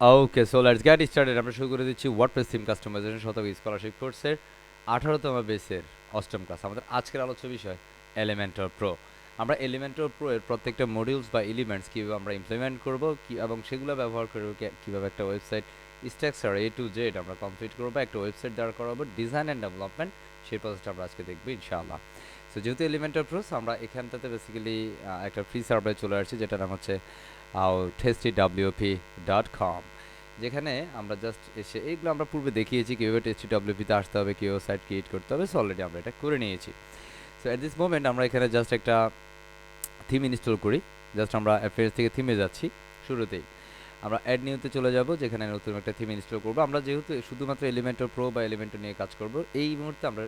Okay, so let's get started. আমরা শুরু করে দিচ্ছি ওয়ার্ডপ্রেস থিম কাস্টমাইজেশন শতক স্কলারশিপ কোর্সের 18তম বেসের অষ্টম ক্লাস। আমাদের আজকের আলোচ্য বিষয় এলিমেন্টর প্রো। আমরা এলিমেন্টর প্রো এর প্রত্যেকটা মডিউলস বা এলিমেন্টস কীভাবে আমরা ইমপ্লিমেন্ট করব কি এবং সেগুলো ব্যবহার করে কীভাবে একটা website structure A to Z আমরা কমপ্লিট করবো, একটা ওয়েবসাইট দাঁড় করাবো, ডিজাইন অ্যান্ড ডেভেলপমেন্ট, সেই প্রসেসটা আমরা আজকে দেখবো ইনশাআল্লাহ। সো যেহেতু এলিমেন্টর প্রো, আমরা এখানটাতে বেসিক্যালি একটা ফ্রি সার্ভারে চলে আসছি, যেটার নাম হচ্ছে testywp.com, যেখানে আমরা জাস্ট এসে এইগুলো আমরা পূর্বে দেখিয়েছি কীভাবে টেস্টিডব্লিউপিতে আসতে হবে, কীভাবে সাইট ক্রিয়েট করতে হবে। সো অলরেডি আমরা এটা করে নিয়েছি। সো অ্যাট দিস মোমেন্ট আমরা এখানে জাস্ট একটা থিম ইনস্টল করি। জাস্ট আমরা অ্যাফেয়ার্স থেকে থিমে যাচ্ছি। শুরুতেই আমরা অ্যাড নিউতে চলে যাব, যেখানে নতুন একটা থিম ইনস্টল করবো। আমরা যেহেতু শুধুমাত্র এলিমেন্টর প্রো বা এলিমেন্টর নিয়ে কাজ করব, এই মুহূর্তে আমরা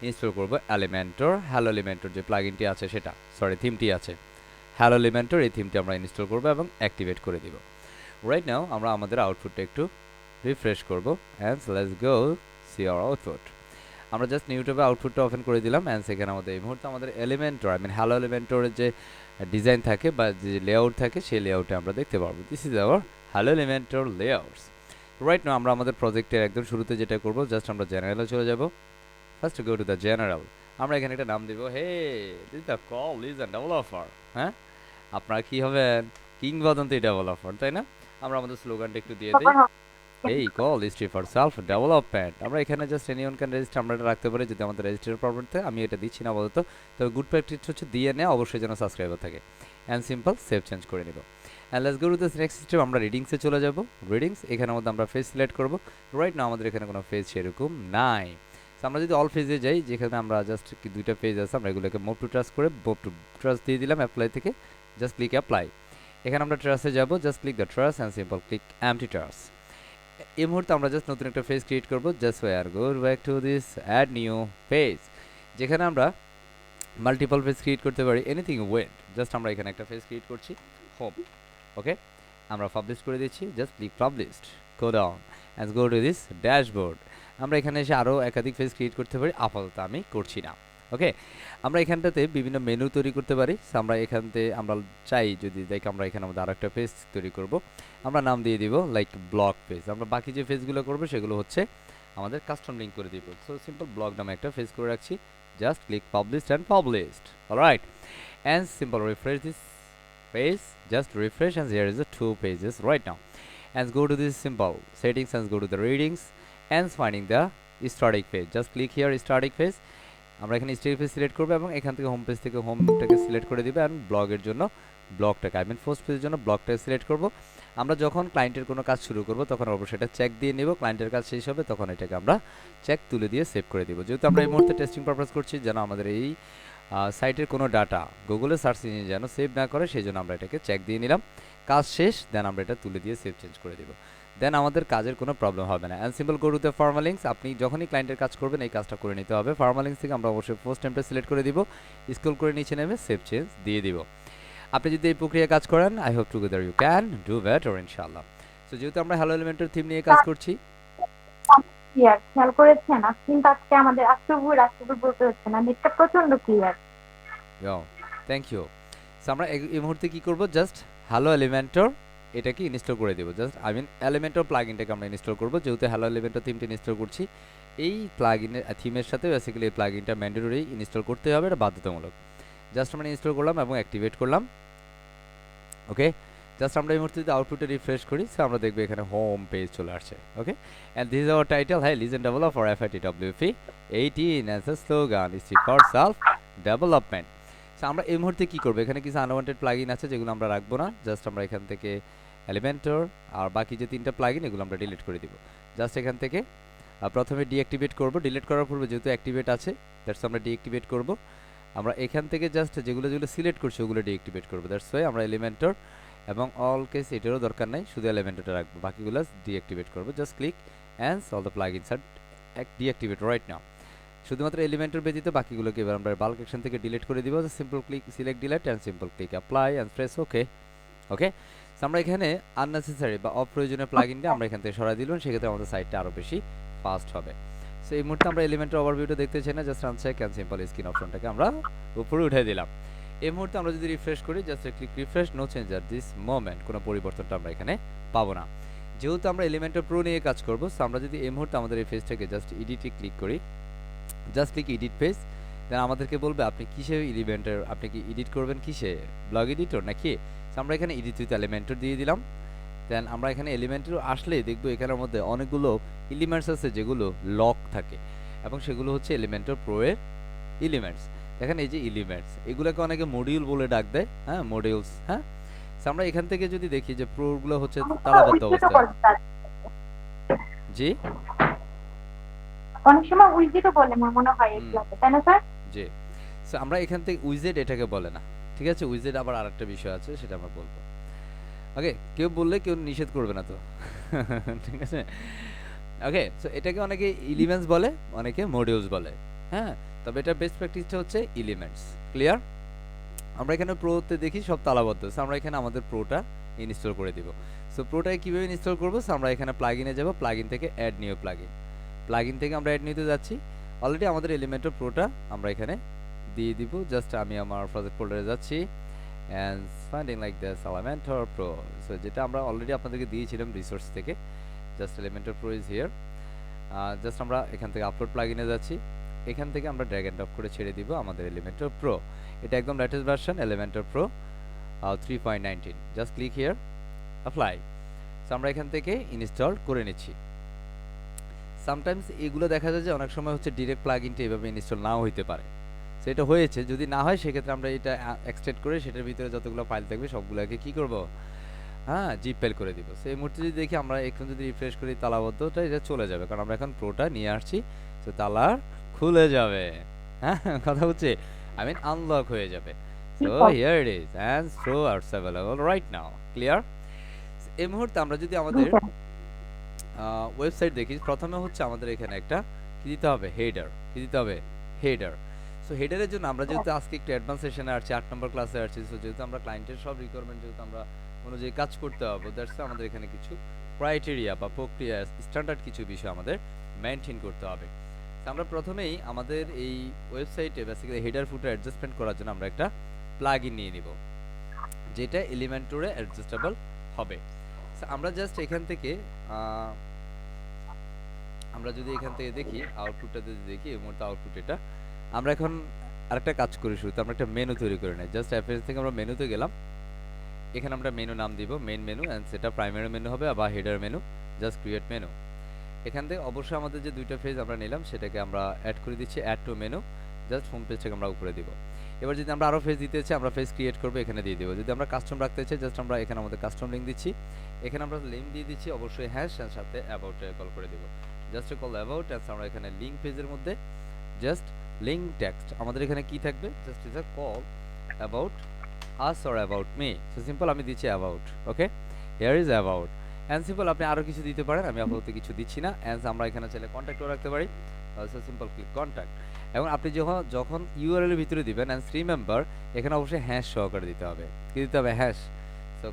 ইনস্টল করব এলিমেন্টর হ্যালো এলিমেন্টর যে প্লাগইনটি আছে সেটা, সরি থিমটি আছে হ্যালো এলিমেন্টর, এই থিমটি আমরা ইনস্টল করব এবং অ্যাক্টিভেট করে দিব। রাইট নাও আমরা আমাদের আউটপুটটা একটু রিফ্রেশ করব and let's go see our output. আমরা জাস্ট ইউটিউবে আউটপুটটা ওপেন করে দিলাম অ্যান্ড সেখানে আমাদের এই মুহূর্তে আমাদের এলিমেন্টর হ্যালো এলিমেন্টরের যে ডিজাইন থাকে বা যে লেআউট থাকে সেই লেআউটে আমরা দেখতে পারবো। This is hour hello Elementor layouts. Right now আমরা আমাদের প্রজেক্টের একদম শুরুতে যেটা করব, জাস্ট আমরা জেনারেলে চলে যাব। First go to the general. আমরা এখানে একটা নাম দিব, hey this the call is an developer. হ্যাঁ, আপনারা কি হবেন? কিংবদন্তি ডেভেলপার, তাই না? আমরা আমাদের স্লোগানটা একটু দিয়ে দিই, এই call history for self development. আমরা এখানে জাস্ট এনিওন ক্যান রেজিস্টার আমরা এটা রাখতে পারি যদি আমাদের রেজিস্টার প্রবলেম থাকে। আমি এটা দিচ্ছি না আপাতত, তবে গুড প্র্যাকটিস হচ্ছে দিয়ে নেওয়া, অবশ্যই যেন সাবস্ক্রাইবার থাকে। অ্যান্ড সিম্পল সেভ চেঞ্জ করে নিব। And let's go to this next step. আমরা রিডিংসে চলে যাব। রিডিংস এখানে মধ্যে আমরা ফেজ সিলেক্ট করব। রাইট না আমাদের এখানে কোনো ফেজ সেরকম নাই। আমরা যদি অল ফেজে যাই, যেখানে আমরা জাস্ট কি দুইটা পেজ আছে, আমরা এগুলোকে মুভ টু ট্রাস্ট করে মুভ টু ট্রাস্ট দিয়ে দিলাম অ্যাপ্লাই থেকে। Just click apply. এখানে আমরা ট্রাস্টে যাব, just click the trust and simple click empty trust. এই মুহূর্তে আমরা জাস্ট নতুন একটা পেজ ক্রিয়েট করব। Just we're go back to this add new page, যেখানে আমরা মাল্টিপল পেজ ক্রিয়েট করতে পারি, এনিথিং ওয়েট। জাস্ট আমরা এখানে একটা পেজ ক্রিয়েট করছি, হোম। ওকে, আমরা পাবলিশ করে দিচ্ছি, just click published, go down and go to this dashboard. আমরা এখানে এসে আরও একাধিক পেজ ক্রিয়েট করতে পারি, আপাতত আমি করছি না। ওকে, আমরা এখানটাতে বিভিন্ন মেনু তৈরি করতে পারি। আমরা এখানতে আমরা চাই যদি দেখ, আমরা এখানে আমাদের আরও একটা পেজ তৈরি করব। আমরা নাম দিয়ে দিব লাইক ব্লগ পেজ। আমরা বাকি যে পেজগুলো করবো সেগুলো হচ্ছে আমাদের কাস্টম লিঙ্ক করে দিব। সো সিম্পল ব্লগ নামে একটা পেজ করে রাখছি, just click published and published. Alright, and simple refresh this page, just refresh and here is the two pages right now. And go to this simple settings and go to the readings and finding the static page, just click here static page. আমরা এখানে start page select করব এবং এখান থেকে home page থেকে হোমটাকে select করে দিবে and ব্লগের জন্য ব্লগটাকে পোস্ট পেজের জন্য ব্লগটাকে সিলেক্ট করব। আমরা যখন ক্লায়েন্টের কোনো কাজ শুরু করব তখন অবশ্যই এটা চেক দিয়ে নেব, ক্লায়েন্টের কাজ শেষ হবে তখন এটাকে আমরা চেক তুলে দিয়ে সেভ করে দিব। যেহেতু আমরা এই মুহূর্তে টেস্টিং পারপাস করছি, যেন আমাদের এই সাইটের কোনো ডাটা গুগলে সার্চ ইঞ্জিন যেন সেভ না করে, সেই জন্য আমরা এটাকে চেক দিয়ে নিলাম। কাজ শেষ, দেন আমরা এটা তুলে দিয়ে সেভ চেঞ্জ করে দেব, দেন আমাদের কাজের কোনো প্রবলেম হবে না। And simple go to the permalinks. আপনি যখনই ক্লায়েন্টের কাজ করবেন এই কাজটা করে নিতে হবে। ফার্মালিংস থেকে আমরা অবশ্যই পোস্ট টেমপ্লেট সিলেক্ট করে দিব, স্ক্রল করে নিচে নেমে সেভ চেঞ্জ দিয়ে দিব। আপনি যদি এই প্রক্রিয়া কাজ করেন, I hope together you can do better ইনশাআল্লাহ। সো যেহেতু আমরা হ্যালো এলিমেন্টের থিম নিয়ে কাজ করছি, ক্লিয়ার খেয়াল করেছেন? কিন্তু আজকে আমাদের আক্টোবর আক্টোবর বলতে হচ্ছে না, নেটটা প্রচন্ড ক্লিয়ার। Thank you. সো আমরা এই মুহূর্তে কি করব, জাস্ট হ্যালো এলিমেন্টর এটাকে ইনস্টল করে দেব। জাস্ট এলিমেন্টর প্লাগইনটাকে আমরা ইনস্টল করব। যেহেতু হ্যালো এলিমেন্টর থিমটা ইনস্টল করছি, এই প্লাগইনের থিমের সাথে বেসিক্যালি এই প্লাগইনটা ম্যান্ডেটরি ইনস্টল করতে হবে, এটা বাধ্যতামূলক। জাস্ট আমরা ইনস্টল করলাম এবং অ্যাক্টিভেট করলাম। ওকে, জাস্ট আমরা এই মুহূর্তে যদি আউটপুটে রিফ্রেশ করি, সো আমরা দেখব এখানে হোম পেজ চলে আসছে। Okay, and this is our title, হ্যাঁ legend developer FITWP 18 as a slogan is for self development. So আমরা এই মুহূর্তে কি করব, এখানে কিছু আনওয়ান্টেড প্লাগইন আছে যেগুলো আমরা রাখবো না। জাস্ট আমরা এখান থেকে এলিমেন্টর আর বাকি যে তিনটা প্লাগইন এগুলো আমরা ডিলিট করে দিব। জাস্ট এখান থেকে প্রথমে ডিঅ্যাক্টিভেট করব। ডিলিট করার পূর্বে যেহেতু অ্যাক্টিভেট আছে, দ্যাটস আমরা ডিঅ্যাক্টিভেট করব। আমরা এখান থেকে জাস্ট যেগুলো যেগুলো সিলেক্ট করছি ওগুলো ডিঅ্যাক্টিভেট করব। দ্যাটস ওয়াই আমরা এলিমেন্টর এবং অল কেস এটারও দরকার নাই, শুধু এলিমেন্টরটা রাখবো, বাকিগুলো ডিঅ্যাক্টিভেট করব। Just click and all the plugins are deactivate right now. শুধুমাত্র এলিমেন্টর ব্যতীত বাকিগুলোকে এবার আমরা বাল্ক অ্যাকশন থেকে ডিলিট করে দিব। Simple click select delete and simple click apply and press okay. Okay, আমরা এখানে আননেসেসারি বা অপ্রয়োজনীয় প্লাগইনটা আমরা এখান থেকে সরাই দিলাম, সেক্ষেত্রে আমাদের সাইটটা আরও বেশি ফাস্ট হবে। সো এই মুহূর্তে আমরা এলিমেন্টের ওভারভিউটা দেখতে চাই না, just uncheck and simple screen অপশনটাকে আমরা উপরে উঠে দিলাম। এই মুহূর্তে আমরা যদি রিফ্রেশ করি, just click refresh, no change at this moment, কোনো পরিবর্তনটা আমরা এখানে পাবো না। যেহেতু আমরা এলিমেন্টর প্রো নিয়ে কাজ করব, সো আমরা যদি এই মুহূর্তে আমাদের এই ফেজটাকে জাস্ট এডিটে ক্লিক করি, জাস্ট ক্লিক এডিট পেজ, দেন আমাদেরকে বলবে আপনি কিসে এলিমেন্টর, আপনি কি এডিট করবেন কিসে, ব্লগ এডিটর নাকি। সো আমরা এখানে এডিট উইথ এলিমেন্টর দিয়ে দিলাম। দেন আমরা এখানে এলিমেন্টর আসলে দেখবো এখানের মধ্যে অনেকগুলো এলিমেন্টস আছে যেগুলো লক থাকে, এবং সেগুলো হচ্ছে এলিমেন্টর প্রো এর এলিমেন্টস। দেখেন এই যে এলিমেন্টস, এগুলোকে অনেকে মডিউল বলে ডাক দেয়, হ্যাঁ মডিউলস, হ্যাঁ। সো আমরা এখান থেকে যদি দেখি যে প্রোগুলো হচ্ছে অনেক সময় তালাবদ্ধ উইথড্র অবস্থায়। বলে তার। জি। অনেক সময় উইথড্র বলে আমার মনে হয় হুম। এগুলাকে, তাই না স্যার? জি। সো আমরা এখান থেকে উইজেড এটাকে বলে না, ঠিক আছে। উইজেড আবার আরেকটা বিষয় আছে, সেটা আমরা বলবো। ওকে, কেউ বললে কেউ নিষেধ করবে না তো। ঠিক আছে। ওকে, সো এটাকে অনেকে এলিমেন্টস বলে, অনেকে মডিউলস বলে, হ্যাঁ। তবে এটা বেস্ট প্র্যাকটিসটা হচ্ছে এলিমেন্টস। ক্লিয়ার? আমরা এখানে প্রোতে দেখি সব তালাবদ্ধ, সো আমরা এখানে আমাদের প্রোটা ইনস্টল করে দিব। সো প্রোটাকে কীভাবে ইনস্টল করবো, সো আমরা এখানে প্লাগইনে যাব, প্লাগইন থেকে অ্যাড নিউ প্লাগইন, প্লাগইন থেকে আমরা অ্যাড নিতে যাচ্ছি। অলরেডি আমাদের এলিমেন্টর প্রোটা আমরা এখানে দিয়ে দিব। জাস্ট আমি আমার প্রজেক্ট ফোল্ডারে যাচ্ছি, and finding like this Elementor pro, so যেটা আমরা অলরেডি আপনাদেরকে দিয়েছিলাম রিসোর্স থেকে। Just Elementor pro is here. Just আমরা এখান থেকে আপলোড প্লাগইনে যাচ্ছি, এখান থেকে আমরা ড্র্যাগ অ্যান্ড ড্রপ করে ছেড়ে দিব আমাদের এলিমেন্টর প্রো। এটা একদম latest version Elementor pro 3.19। Just click here, apply. So আমরা এখান থেকে ইনস্টল করে নিচ্ছি। সামটাইমস এগুলো দেখা যায় যে অনেক সময় হচ্ছে ডিরেক্ট প্লাগইনটা এভাবে ইনস্টল নাও হইতে পারে। সো এটা হয়েছে, যদি না হয় সেক্ষেত্রে আমরা এটা এক্সট্রাক্ট করে সেটার ভিতরে যতগুলো ফাইল থাকবে সবগুলোকে কি করব, হ্যাঁ জিপ ফাইল করে দিব। সো এই মুহূর্তে যদি দেখি আমরা এখন যদি রিফ্রেশ করি তালাবদ্ধটা এটা চলে যাবে, কারণ আমরা এখন প্রোটা নিয়ে আসছি। সো তালা খুলে যাবে, হ্যাঁ কথা হচ্ছে, আই মিন আনলক হয়ে যাবে। So here it is and pro R available right now. Clear? এই মুহূর্তে আমরা যদি আমাদের ওয়েবসাইট দেখি, প্রথমে হচ্ছে আমাদের এখানে একটা কি দিতে হবে, হেডার। কি দিতে হবে, হেডার। সো হেডারের জন্য আমরা যেহেতু আজকে একটু অ্যাডভান্স সেশনে আসছি, 8 নম্বর ক্লাসে আসছি, সো যেহেতু আমরা ক্লায়েন্টের সব রিকোয়ারমেন্ট যেহেতু আমরা অনুযায়ী কাজ করতে হবে, দ্যাটস আমাদের এখানে কিছু ক্রাইটেরিয়া বা প্রক্রিয়া স্ট্যান্ডার্ড কিছু বিষয় আমাদের মেনটেন করতে হবে। তো আমরা প্রথমেই আমাদের এই ওয়েবসাইটে বেসিক্যালি হেডার ফুটার অ্যাডজাস্টমেন্ট করার জন্য আমরা একটা প্লাগইন নিয়ে নিব, যেটা এলিমেন্টরে অ্যাডজাস্টেবল হবে। সো আমরা জাস্ট এখান থেকে আমরা যদি এখান থেকে দেখি আউটপুটটা যদি দেখি, এই মুহূর্তে আউটপুট এটা। আমরা এখন আরেকটা কাজ করি, শুরুতে আমরা একটা মেনু তৈরি করে নিই। জাস্ট অ্যাপেজ থেকে আমরা মেনুতে গেলাম, এখানে আমরা মেনু নাম দিব মেইন মেনু, অ্যান্ড সেটা প্রাইমারি মেনু হবে বা header menu. Just create menu. এখান থেকে অবশ্যই আমাদের যে দুইটা পেজ আমরা নিলাম সেটাকে আমরা অ্যাড করে দিচ্ছি, add to menu. Just home পেজটাকে আমরা উপরে দিব। এবার যদি আমরা আরও পেজ দিতে চাই, আমরা পেজ ক্রিয়েট করবো, এখানে দিয়ে দেবো। যদি আমরা কাস্টম রাখতে চাই, জাস্ট আমরা এখানে আমাদের কাস্টম লিঙ্ক দিচ্ছি, এখানে আমরা লিঙ্ক দিয়ে দিচ্ছি অবশ্যই হ্যাশ, এর সাথে অ্যাবাউটে কল করে দিব। জাস্ট কল অ্যাবাউট, অ্যান্ড আমরা এখানে লিঙ্ক পেজের মধ্যে জাস্ট লিঙ্ক টেক্সট আমাদের এখানে কি থাকবে, just is a call about us or about me. So simple আমি দিচ্ছি about. Okay, here is about and simple. আপনি আরও কিছু দিতে পারেন, আমি আপাতত কিছু দিচ্ছি না। অ্যান্ড আমরা এখানে চাইলে কন্ট্যাক্টও রাখতে পারি। So simple click contact. এবং আপনি যখন ইউআরএল এর ভিতরে দিবেন, অ্যান্ড রিমেম্বার এখানে অবশ্যই হ্যাশ সহকারে দিতে হবে। কি দিতে হবে, হ্যাশ। সো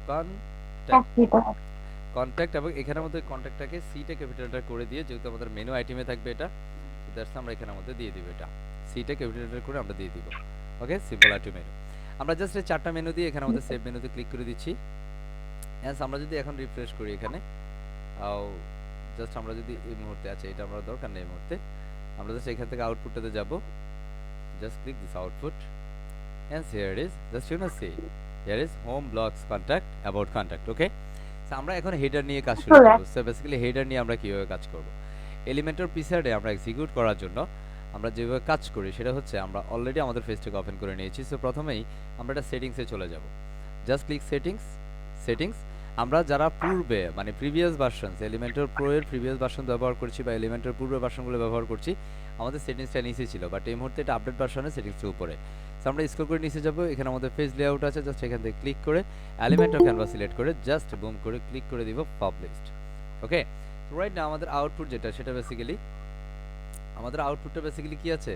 কন্ট্যাক্ট, এবং এখানের মধ্যে কন্ট্যাক্টটাকে সিটা ক্যাপিটালটা করে দিয়ে, যেহেতু আমাদের মেনু আইটেমে থাকবে এটা, দ্যাটস আমরা এখানের মধ্যে দিয়ে দিব, এটা সিটা ক্যাপিটালটা করে আমরা দিয়ে দিব। ওকে, সিম্পল আইটু মেনু। আমরা জাস্ট এই চারটা মেনু দিয়ে এখানে আমাদের সেভ মেনুতে ক্লিক করে দিচ্ছি। অ্যান্ড আমরা যদি এখন রিফ্রেশ করি এখানে, জাস্ট আমরা যদি এই মুহূর্তে আছে, এটা আমরা দরকার নেই এই মুহূর্তে, আমরা জাস্ট এখান থেকে আউটপুটটাতে যাব। Just click this output, and here it is. Just see, here is home blogs contact about contact. Okay, so আমরা এখন হেডার নিয়ে কাজ শুরু করব। সো বেসিক্যালি হেডার নিয়ে আমরা কিভাবে কাজ করব, এলিমেন্টর পিসারে আমরা এক্সিকিউট করার জন্য আমরা যেভাবে কাজ করি সেটা হচ্ছে, আমরা অলরেডি আমাদের ফেসটাকে ওপেন করে নিয়েছি। সো প্রথমেই আমরা এটা সেটিংসে চলে যাব। Just click settings. আমরা যারা পূর্বে মানে প্রিভিয়াস ভার্সন এলিমেন্টর প্রো এর প্রিভিয়াস ভার্সন ব্যবহার করছি বা এলিমেন্টর পূর্বের ভার্সনগুলো ব্যবহার করছি, আমাদের সেটিংসটা নিচে ছিল, বাট এই মুহূর্তে এটা আপডেট ভার্সনের সেটিংসের উপরে। সো আমরা স্ক্রল করে নিচে যাব, এখানে আমাদের পেজ লেআউট আছে, জাস্ট এখান থেকে ক্লিক করে এলিমেন্ট অফ ক্যানভাস সিলেক্ট করে জাস্ট বুম করে ক্লিক করে দিব পাবলিশড। ওকে, সো রাইট নাও আমাদের আউটপুট যেটা, সেটা বেসিক্যালি আমাদের আউটপুটটা বেসিক্যালি কি আছে,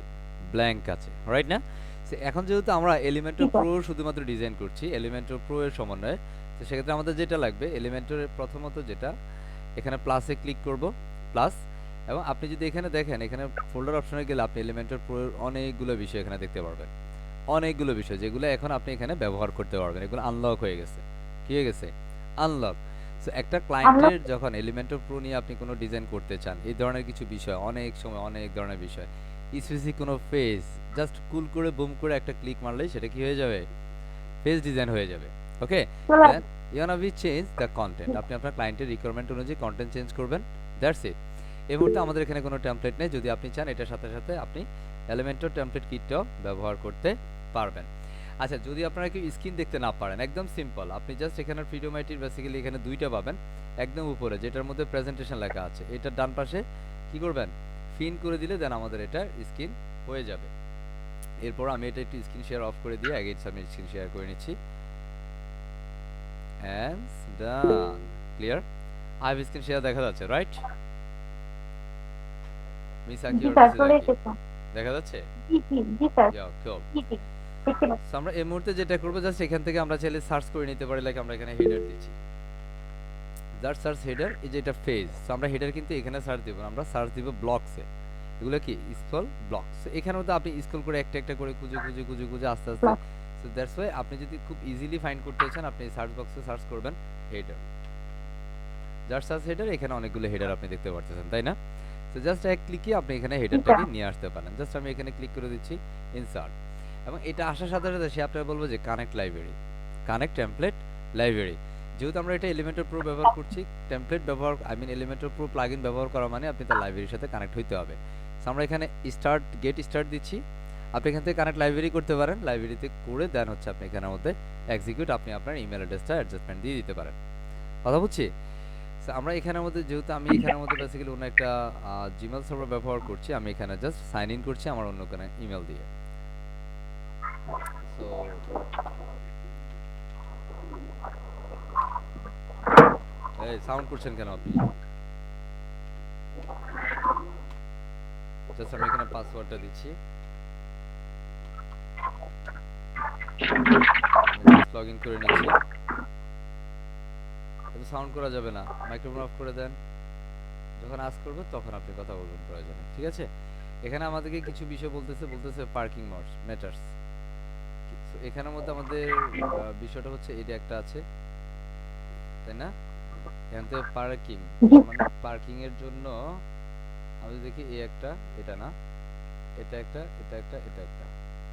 ব্ল্যাঙ্ক আছে, রাইট না। সো এখন যেহেতু আমরা এলিমেন্টর প্রো শুধুমাত্র ডিজাইন করছি, এলিমেন্টর প্রো এর সমন্বয়ে, তো সেক্ষেত্রে আমাদের যেটা লাগবে, এলিমেন্টর প্রথমত যেটা, এখানে প্লাসে ক্লিক করব, প্লাস। এবং আপনি যদি এখানে দেখেন, এখানে ফোল্ডার অপশনে গেলে আপনি এলিমেন্টর প্রো এর অনেকগুলো বিষয় এখানে দেখতে পারবেন, অনেকগুলো বিষয় যেগুলো এখন আপনি এখানে ব্যবহার করতে পারবেন। এগুলো আনলক হয়ে গেছে, কি হয়ে গেছে, আনলক। সো একটা আমরা ক্লায়েন্টের যখন এলিমেন্টর প্রো নিয়ে আপনি কোনো ডিজাইন করতে চান, এই ধরনের কিছু বিষয় অনেক সময় অনেক ধরনের বিষয়, স্পেসিফিক কোনো ফেজ জাস্ট কুল করে বুম করে একটা ক্লিক মারলেই সেটা কি হয়ে যাবে, পেজ ডিজাইন হয়ে যাবে। ওকে, চলে then you wanna be change the content, আপনি আপনার ক্লায়েন্টের রিকোয়ারমেন্ট অনুযায়ী কন্টেন্ট চেঞ্জ করবেন, দ্যাটস ইট। এই মুহূর্তে আমাদের এখানে কোনো টেমপ্লেট নেই, যদি আপনি চান এটার সাথে সাথে আপনি এলিমেন্টর টেমপ্লেট কিটটাও ব্যবহার করতে পারবেন। আচ্ছা, যদি আপনারা কেউ স্ক্রিন দেখতে না পারেন, একদম সিম্পল, আপনি জাস্ট এখানে ফ্রিডম আইটির বেসিক্যালি এখানে দুইটা পাবেন, একদম উপরে যেটার মধ্যে প্রেজেন্টেশন লেখা আছে, এটার ডান পাশে কি করবেন, ফিন করে দিলে দেন আমাদের এটা স্ক্রিন হয়ে যাবে। এরপর আমি এটা একটু স্ক্রিন শেয়ার অফ করে দিয়ে আগে আমি স্ক্রিন শেয়ার করে নিচ্ছি। and done, clear, I have screen share দেখা যাচ্ছে, রাইট মিস আকি জি আর স্যার, মিসেস চলে আকি এসেছে। দেখা যাচ্ছে? জি জি জি স্যার, ইয়া কুল। জি জি দেখতে পাচ্ছি। সো আমরা এই মুহূর্তে যেটা করব, জাস্ট এখান থেকে আমরা চাইলে সার্চ করে নিতে পারি, লাইক আমরা এখানে হেডার দিচ্ছি, জাস্ট সার্চ হেডার, এই যে এটা ফেজ, সো আমরা হেডার কিন্তু এখানে সার্চ দিব না, আমরা সার্চ দিব ব্লকসে, এগুলো কি স্ক্রল ব্লকস, এখানে মধ্যে আপনি স্ক্রল করে একটা একটা করে খুঁজে খুঁজে খুঁজে খুঁজে আস্তে আস্তে, সো দ্যাটস ওয়াই আপনি যদি খুব ইজিলি ফাইন্ড করতে চান আপনি সার্চ বক্সে সার্চ করবেন হেডার, জাস্ট সার্চ হেডার, এখানে অনেকগুলো হেডার আপনি দেখতে পাচ্ছেন, তাই না? সো জাস্ট এক ক্লিকে আপনি এখানে হেডারটাকে নিয়ে আসতে পারেন, জাস্ট আমি এখানে ক্লিক করে দিচ্ছি ইনসার্ট, এবং এটা আসার সাথে সাথে সে আপনাকে বলবো যে connect library, connect template library. যেহেতু আমরা এটা এলিমেন্টর প্রো ব্যবহার করছি, টেমপ্লেট ব্যবহার এলিমেন্টর প্রো প্লাগইন ব্যবহার করা মানে আপনি তার লাইব্রেরির সাথে কানেক্ট হইতে হবে। সো আমরা এখানে গেট স্টার্ট দিচ্ছি, আপনি এখান থেকে কানেক্ট লাইব্রেরি করতে পারেন, লাইব্রেরিতে করে দেন হচ্ছে আপনি এখানের মধ্যে এক্সিকিউট, আপনি আপনার ইমেল অ্যাড্রেসটা অ্যাডজাস্টমেন্ট দিয়ে দিতে পারেন। কথা বুঝছি? সো আমরা এখানের মধ্যে, যেহেতু আমি এখানের মধ্যে বেসিক্যালি অন্য একটা জিমেল সার্ভার ব্যবহার করছি, আমি এখানে জাস্ট সাইন ইন করছি আমার অন্য কোনো ইমেল দিয়ে। সো এই সাউন্ড করছেন কেন আপনি? জাস্ট আমি এখানে পাসওয়ার্ডটা দিচ্ছি, লগ ইন করে নিচ্ছি। এত সাউন্ড করা যাবে না, মাইক্রোফোন অফ করে দেন, যখন আজ করবে তখন আপনি কথা বলবেন প্রয়োজনে, ঠিক আছে? এখানে আমাদেরকে কিছু বিষয় বলতেছে পার্কিং ম্যাটার্স। এখানের মধ্যে আমাদের বিষয়টা হচ্ছে এটা একটা আছে, তাই না? এখান থেকে পার্কিং, মানে পার্কিং এর জন্য আমি যদি দেখি এই একটা, এটা না, এটা একটা, এটা একটা, এটা একটা,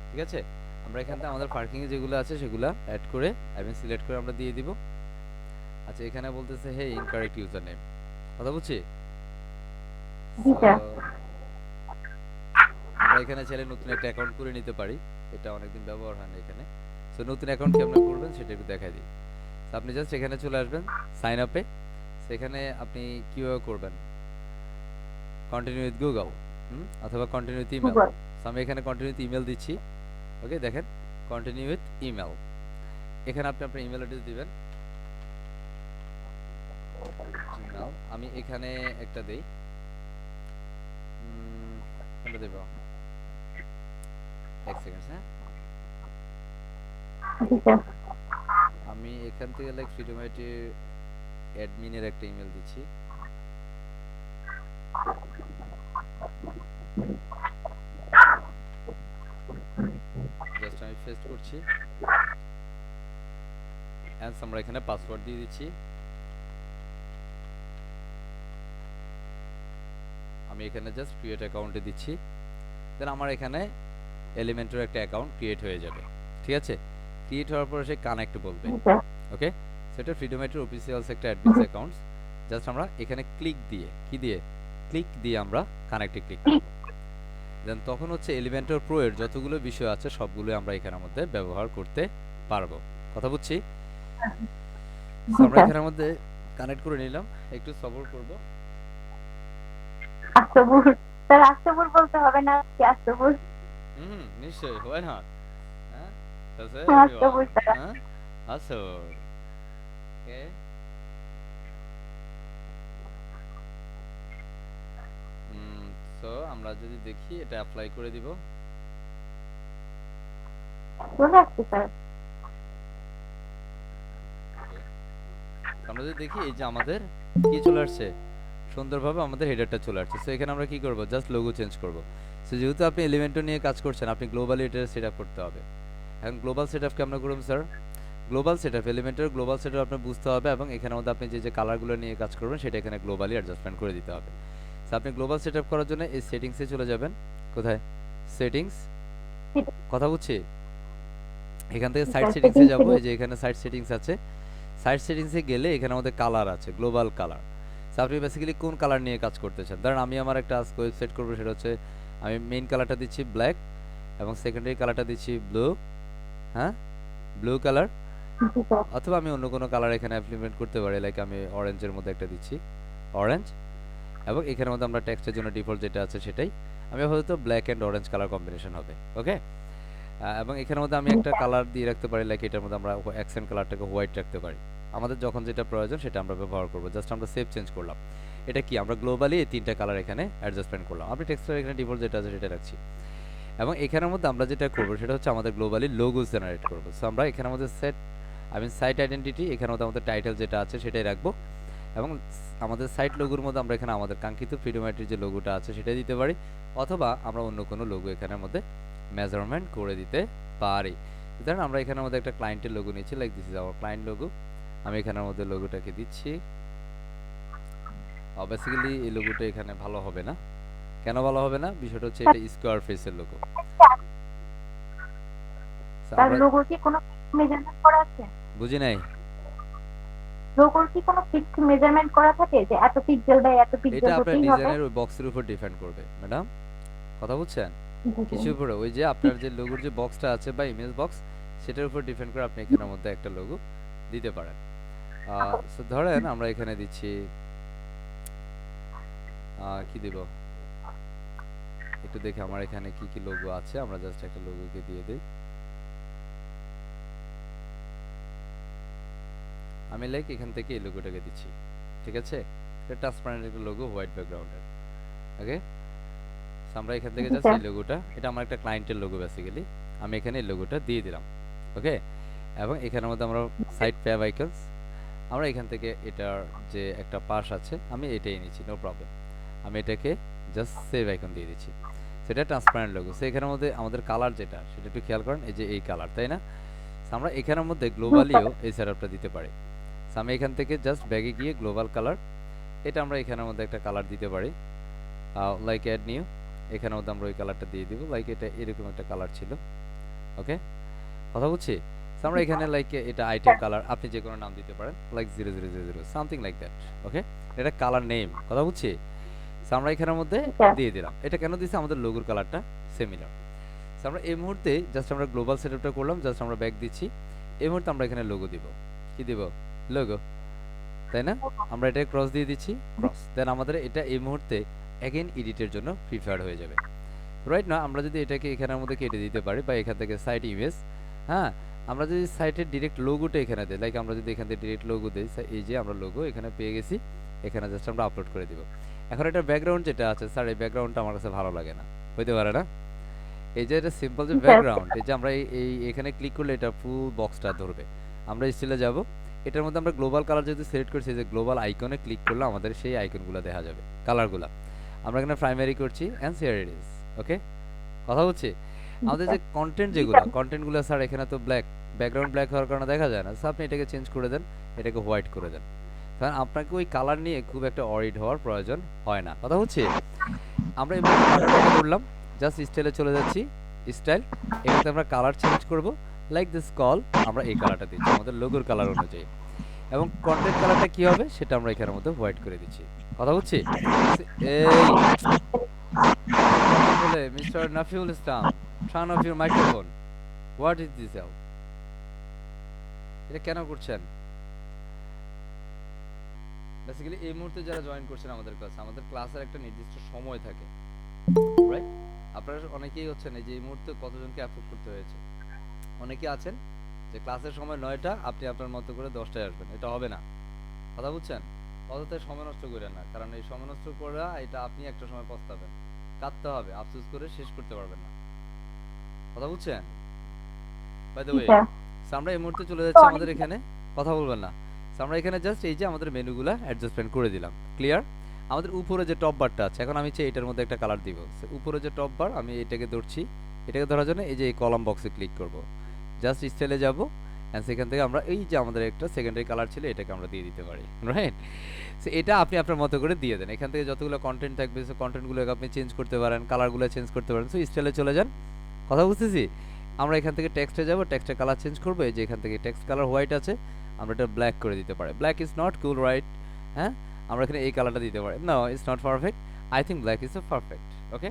ঠিক আছে? আমরা এখান থেকে আমাদের পার্কিং এ যেগুলো আছে সেগুলো অ্যাড করে সিলেক্ট করে আমরা দিয়ে দিব। আচ্ছা, এখানে বলতেছে হে ইনকারেক্ট ইউজার নেম, কথা বুঝছি? জি স্যার। আমরা এখানে চাইলে নতুন একটা অ্যাকাউন্ট করে নিতে পারি, এটা অনেকদিন ব্যবহার হয় না এখানে। সো নতুন অ্যাকাউন্ট কেমনে করবেন সেটা একটু দেখাই দিই। তো আপনি জাস্ট এখানে চলে আসবেন সাইন আপে, সেখানে আপনি কিভাবে করবেন, কন্টিনিউ উইথ গুগল অথবা continue with email. Google. So আমি এখানে কন্টিনিউ উইথ ইমেল দিচ্ছি। ওকে, দেখেন কন্টিনিউ উইথ ইমেল, এখানে আপনি আপনার ইমেল অ্যাড্রেস দিবেন, জিমেল, আমি এখানে একটা দেই, কোনটা দেব, এক সেকেন্ড, হ্যাঁ জি স্যার। আমি এখান থেকে লাইক ফ্রিডম আইটির অ্যাডমিনের একটা ইমেল দিচ্ছি, জাস্ট আমি পেস্ট করছি, এন্ড আমরা এখানে পাসওয়ার্ড দিয়ে দিচ্ছি, আমি এখানে জাস্ট ক্রিয়েট অ্যাকাউন্টে দিচ্ছি, দেন আমার এখানে এলিমেন্টের একটা অ্যাকাউন্ট ক্রিয়েট হয়ে যাবে, ঠিক আছে? ক্রিয়েট হওয়ার পরে সে কানেক্ট বলবে, জি স্যার। ওকে? সেটা ফ্রিডম আইটির অফিসিয়াল একটা অ্যাডমিনস অ্যাকাউন্টস, জাস্ট আমরা এখানে ক্লিক দিয়ে ক্লিক দিয়ে আমরা কানেক্টে ক্লিক করব, দেন তখন হচ্ছে এলিমেন্টর প্রো এর যতগুলো বিষয় আছে সবগুলো আমরা এখানের মধ্যে ব্যবহার করতে পারবো, কথা বুঝছি? So, জি আমরা স্যার। এখানের মধ্যে কানেক্ট করে নিলাম, একটু সবর করব। আস্তবুর স্যার, আস্তবুর বলতে হবে না কি? আস্তবুর। নিশ্চয়ই, why not? হ্যাঁ, that's it, আস্তবুর everyone. স্যার। হ্যাঁ, আচ্ছা, ওকে। সো আমরা যদি দেখি এটা অ্যাপ্লাই করে দিব, চলে আসছে স্যার। আমরা যদি দেখি এই যে আমাদের কি চলে আসছে, সুন্দরভাবে আমাদের হেডারটা চলে আসছে। সো এখানে আমরা কি করব, জাস্ট লোগো চেঞ্জ করব। সো যেহেতু আপনি এলিমেন্টর নিয়ে কাজ করছেন, আপনি গ্লোবালি এটা সেটআপ করতে হবে। এখন গ্লোবাল সেটআপ কেমন করব স্যার? গ্লোবাল সেটআপ, এলিমেন্টের গ্লোবাল সেটআপ আপনার বুঝতে হবে এবং এখানের মধ্যে আপনি যে যে কালারগুলো নিয়ে কাজ করবেন সেটা এখানে গ্লোবালি অ্যাডজাস্টমেন্ট করে দিতে হবে। সো আপনি গ্লোবাল সেটআপ করার জন্য এই সেটিংসে চলে যাবেন। কোথায়? সেটিংস। কথা বুঝছি? এখান থেকে সাইট সেটিংসে যাব। এই যে এখানে সাইট সেটিংস আছে। সাইট সেটিংসে গেলে এখানে আমাদের কালার আছে, গ্লোবাল কালার। সো আপনি বেসিক্যালি কোন কালার নিয়ে কাজ করতে চান? ধরেন আমি আমার একটা আজকে ওয়েবসাইট করব, সেটা হচ্ছে আমি মেইন কালারটা দিচ্ছি ব্ল্যাক এবং সেকেন্ডারি কালারটা দিচ্ছি ব্লু। হ্যাঁ, ব্লু কালার। অথবা আমি অন্য কোনো কালার এখানে ইমপ্লিমেন্ট করতে পারি, লাইক আমি অরেঞ্জের মধ্যে একটা দিচ্ছি, অরেঞ্জ। এবং এখানের মধ্যে আমরা টেক্সটের জন্য ডিফল্ট যেটা আছে সেটাই আমি হয়তো black and orange colour combination হবে। ওকে, এবং এখানের মধ্যে আমি একটা কালার দিয়ে রাখতে পারি, লাইক এটার মধ্যে আমরা অ্যাকসেন্ট কালারটাকে হোয়াইট রাখতে পারি। আমাদের যখন যেটা প্রয়োজন সেটা আমরা ব্যবহার করব। জাস্ট আমরা সেভ চেঞ্জ করলাম। এটা কি আমরা গ্লোবালি এই তিনটা কালার এখানে অ্যাডজাস্টমেন্ট করলাম। আমি টেক্সটের এখানে ডিফল্ট যেটা আছে সেটা রাখছি। এবং এখানের মধ্যে আমরা যেটা করব সেটা হচ্ছে আমাদের গ্লোবালি লোগো জেনারেট করব। সো আমরা এখানের মধ্যে সাইট আইডেন্টিটি, এখানের মধ্যে আমাদের টাইটেল যেটা আছে সেটাই রাখবো। এবং আমাদের সাইট লোগোর মধ্যে আমরা এখানে আমাদের কাঙ্ক্ষিত ফ্রিডোমাইটের যে লোগোটা আছে সেটাই দিতে পারি, অথবা আমরা অন্য কোনো লোগো এখানের মধ্যে মেজারমেন্ট করে দিতে পারি। ধরেন আমরা এখানের মধ্যে একটা ক্লায়েন্টের লোগো নিচ্ছি, like this is hour client logo. আমি এখানের মধ্যে লোগোটাকে দিচ্ছি। বেসিক্যালি এই লোগোটা এখানে ভালো হবে না। কেন ভালো হবে না? বিষয়টা হচ্ছে এটা স্কোয়ার ফেসের লোগো। তার লোগো কি কোনো মেজারমেন্ট করা আছে? বুঝি নাই। লোগোর কি কোনো ফিক্সড মেজারমেন্ট করা থাকে যে এত পিক্সেল বা এত পিক্সেল এটা আপনার হতেই হবে? ডিজাইনের ওই বক্সের উপর ডিপেন্ড করবে ম্যাডাম, কথা বুঝছেন? কিছু উপরে ওই যে আপনার যে লোগোর যে বক্সটা আছে বা ইমেজ বক্স, সেটার উপর ডিপেন্ড করে আপনি এখানের মধ্যে একটা লোগো দিতে পারেন। সো ধরেন আমরা এখানে দিচ্ছি কি দিব একটু দেখে, আমার এখানে কি কি লোগো আছে, আমরা জাস্ট একটা লোগোকে দিয়ে দিই। আমি লাইক এখান থেকে এই লোগোটাকে দিচ্ছি, ঠিক আছে? এটা ট্রান্সপারেন্ট একটা লোগো, হোয়াইট ব্যাকগ্রাউন্ডের। ওকে, আমরা এখান থেকে জাস্ট এই লোগোটা, এটা আমার একটা ক্লায়েন্টের লোগো বেসিক্যালি, আমি এখানে এই লোগোটা দিয়ে দিলাম। ওকে, এবং এখানের মধ্যে আমরা সাইট ফ্যাব আইকনস, আমরা এখান থেকে এটার যে একটা পাশ আছে আমি এটাই নিচ্ছি, নো প্রবলেম। আমি এটাকে জাস্ট সেভ আইকন দিয়ে দিচ্ছি। সেটা ট্রান্সপারেন্ট লোগো। সো এখানের মধ্যে আমাদের কালার যেটা সেটা একটু খেয়াল করেন, এই যে এই কালার, তাই না? আমরা এখানের মধ্যে গ্লোবালিও এই সেটআপটা দিতে পারি। আমি এখান থেকে জাস্ট ব্যাগে গিয়ে গ্লোবাল কালার, এটা আমরা এখানের মধ্যে একটা কালার দিতে পারি, লাইক অ্যাড নিউ। এখানের মধ্যে আমরা ওই কালারটা দিয়ে দিব, লাইক এটা এরকম একটা কালার ছিল। ওকে, কথা বুঝছি? আমরা এখানে লাইক এটা আইটেম কালার, আপনি যে কোনো নাম দিতে পারেন, লাইক 0000 সামথিং লাইক দ্যাট। ওকে, এটা কালার নেম, কথা বুঝছি? আমরা এখানের মধ্যে দিয়ে দিলাম। এটা কেন দিয়েছি? আমাদের লোগোর কালারটা সিমিলার। আমরা এই মুহূর্তে জাস্ট আমরা গ্লোবাল সেটআপটা করলাম, জাস্ট আমরা ব্যাক দিচ্ছি। এই মুহূর্তে আমরা এখানে লোগো দিব। কি দিব? লোগো, তাই না? আমরা এটা ক্রস দিয়ে দিচ্ছি, ক্রস। দেন আমাদের এটা এই মুহূর্তে অ্যাগেন এডিটের জন্য প্রিফার্ড হয়ে যাবে। রাইট না? আমরা যদি এটাকে এখানের মধ্যে কেটে দিতে পারি, বা এখান থেকে সাইট ইমেজ, হ্যাঁ, আমরা যদি সাইটের ডিরেক্ট লোগোটা এখানে দিই, লাইক আমরা যদি এখান থেকে ডিরেক্ট লোগো দিই, এই যে আমরা লোগো এখানে পেয়ে গেছি, এখানে জাস্ট আমরা আপলোড করে দিব। এখন এটা ব্যাকগ্রাউন্ড যেটা আছে, স্যার এই ব্যাকগ্রাউন্ডটা আমার কাছে ভালো লাগে না, হইতে পারে না? এই যে এটা সিম্পল যে ব্যাকগ্রাউন্ড, এই যে আমরা এই এখানে ক্লিক করলে এটা ফুল বক্সটা ধরবে। আমরা স্টিলে যাব, এটার মধ্যে আমরা গ্লোবাল কালার যেহেতু সিলেক্ট করছি, যে গ্লোবাল আইকনে ক্লিক করলে আমাদের সেই আইকনগুলো দেখা যাবে, কালারগুলো। আমরা এখানে প্রাইমারি করছি এন্ড হিয়ার ইট ইজ। ওকে, কথা হচ্ছে আমাদের যে কন্টেন্ট, কন্টেন্টগুলো স্যার এখানে তো ব্ল্যাক, ব্যাকগ্রাউন্ড ব্ল্যাক হওয়ার কারণে দেখা যায় না। স্যার আপনি এটাকে চেঞ্জ করে দেন, এটাকে হোয়াইট করে দেন। কারণ আপনাকে ওই কালার নিয়ে খুব একটা অরিড হওয়ার প্রয়োজন হয় না, কথা হচ্ছে? আমরা এবার কালারটা করলাম, জাস্ট স্টাইলে চলে যাচ্ছি, স্টাইল, এখানে আমরা কালার চেঞ্জ করব, লাইক দিস কল, আমরা এই কালারটা দিচ্ছি আমাদের লোগোর কালার অনুযায়ী। এবং কন্টেন্ট কালারটা কি হবে সেটা আমরা এখানের মধ্যে হোয়াইট করে দিচ্ছি, কথা হচ্ছে? এই বলে mister Nafiul Islam, turn off your microphone. What is this? এটা কেন করছেন? বেসিক্যালি এই মুহূর্তে যারা জয়েন করছেন আমাদের ক্লাসে, আমাদের ক্লাসের একটা নির্দিষ্ট সময় থাকে, রাইট? আপনারা অনেকেই হচ্ছেন এই যে এই মুহূর্তে কতজনকে অ্যাপ্রুভ করতে হয়েছে। অনেকে আছেন যে ক্লাসের সময় 9টা, আপনি আপনার মতো করে 10টায় আসবেন, এটা হবে না, কথা বুঝছেন? অযথাই সময় নষ্ট করেন না, কারণ এই সময় নষ্ট করা এটা আপনি একটা সময় পস্তাবেন, কাঁদতে হবে, আফসোস করে শেষ করতে পারবেন না, কথা বুঝছেন? বাই দ্য ওয়ে, আমরা এই মুহূর্তে চলে যাচ্ছি আমাদের এখানে, কথা বলবেন না। আমরা এখানে জাস্ট এই যে আমাদের মেনুগুলা অ্যাডজাস্টমেন্ট করে দিলাম, ক্লিয়ার? আমাদের উপরে যে টপ বারটা আছে, এখন আমি চাই এটার মধ্যে একটা কালার দিব। উপরে যে টপ বার, আমি এটাকে ধরছি, এটাকে ধরার জন্য এই যে এই কলাম বক্সে ক্লিক করব, জাস্ট স্টাইলে যাব, অ্যান্ড সেখান থেকে আমরা এই যে আমাদের একটা সেকেন্ডারি কালার ছিল এটাকে আমরা দিয়ে দিতে পারি, রাইট? সো এটা আপনি আপনার মতো করে দিয়ে দেন। এখান থেকে যতগুলো কন্টেন্ট থাকবে সো কন্টেন্টগুলোকে আপনি চেঞ্জ করতে পারেন, কালারগুলো চেঞ্জ করতে পারেন। সো স্টাইলে চলে যান, কথা বুঝতেছি? আমরা এখান থেকে টেক্সটে যাব, টেক্সটের কালার চেঞ্জ করবো। এই যে এখান থেকে টেক্সট কালার হোয়াইট আছে, আমরা এটা ব্ল্যাক করে দিতে পারি। Black is not cool, right? হ্যাঁ, আমরা এখানে এই কালারটা দিতে পারি। No, it's not perfect. I think black is perfect. Okay,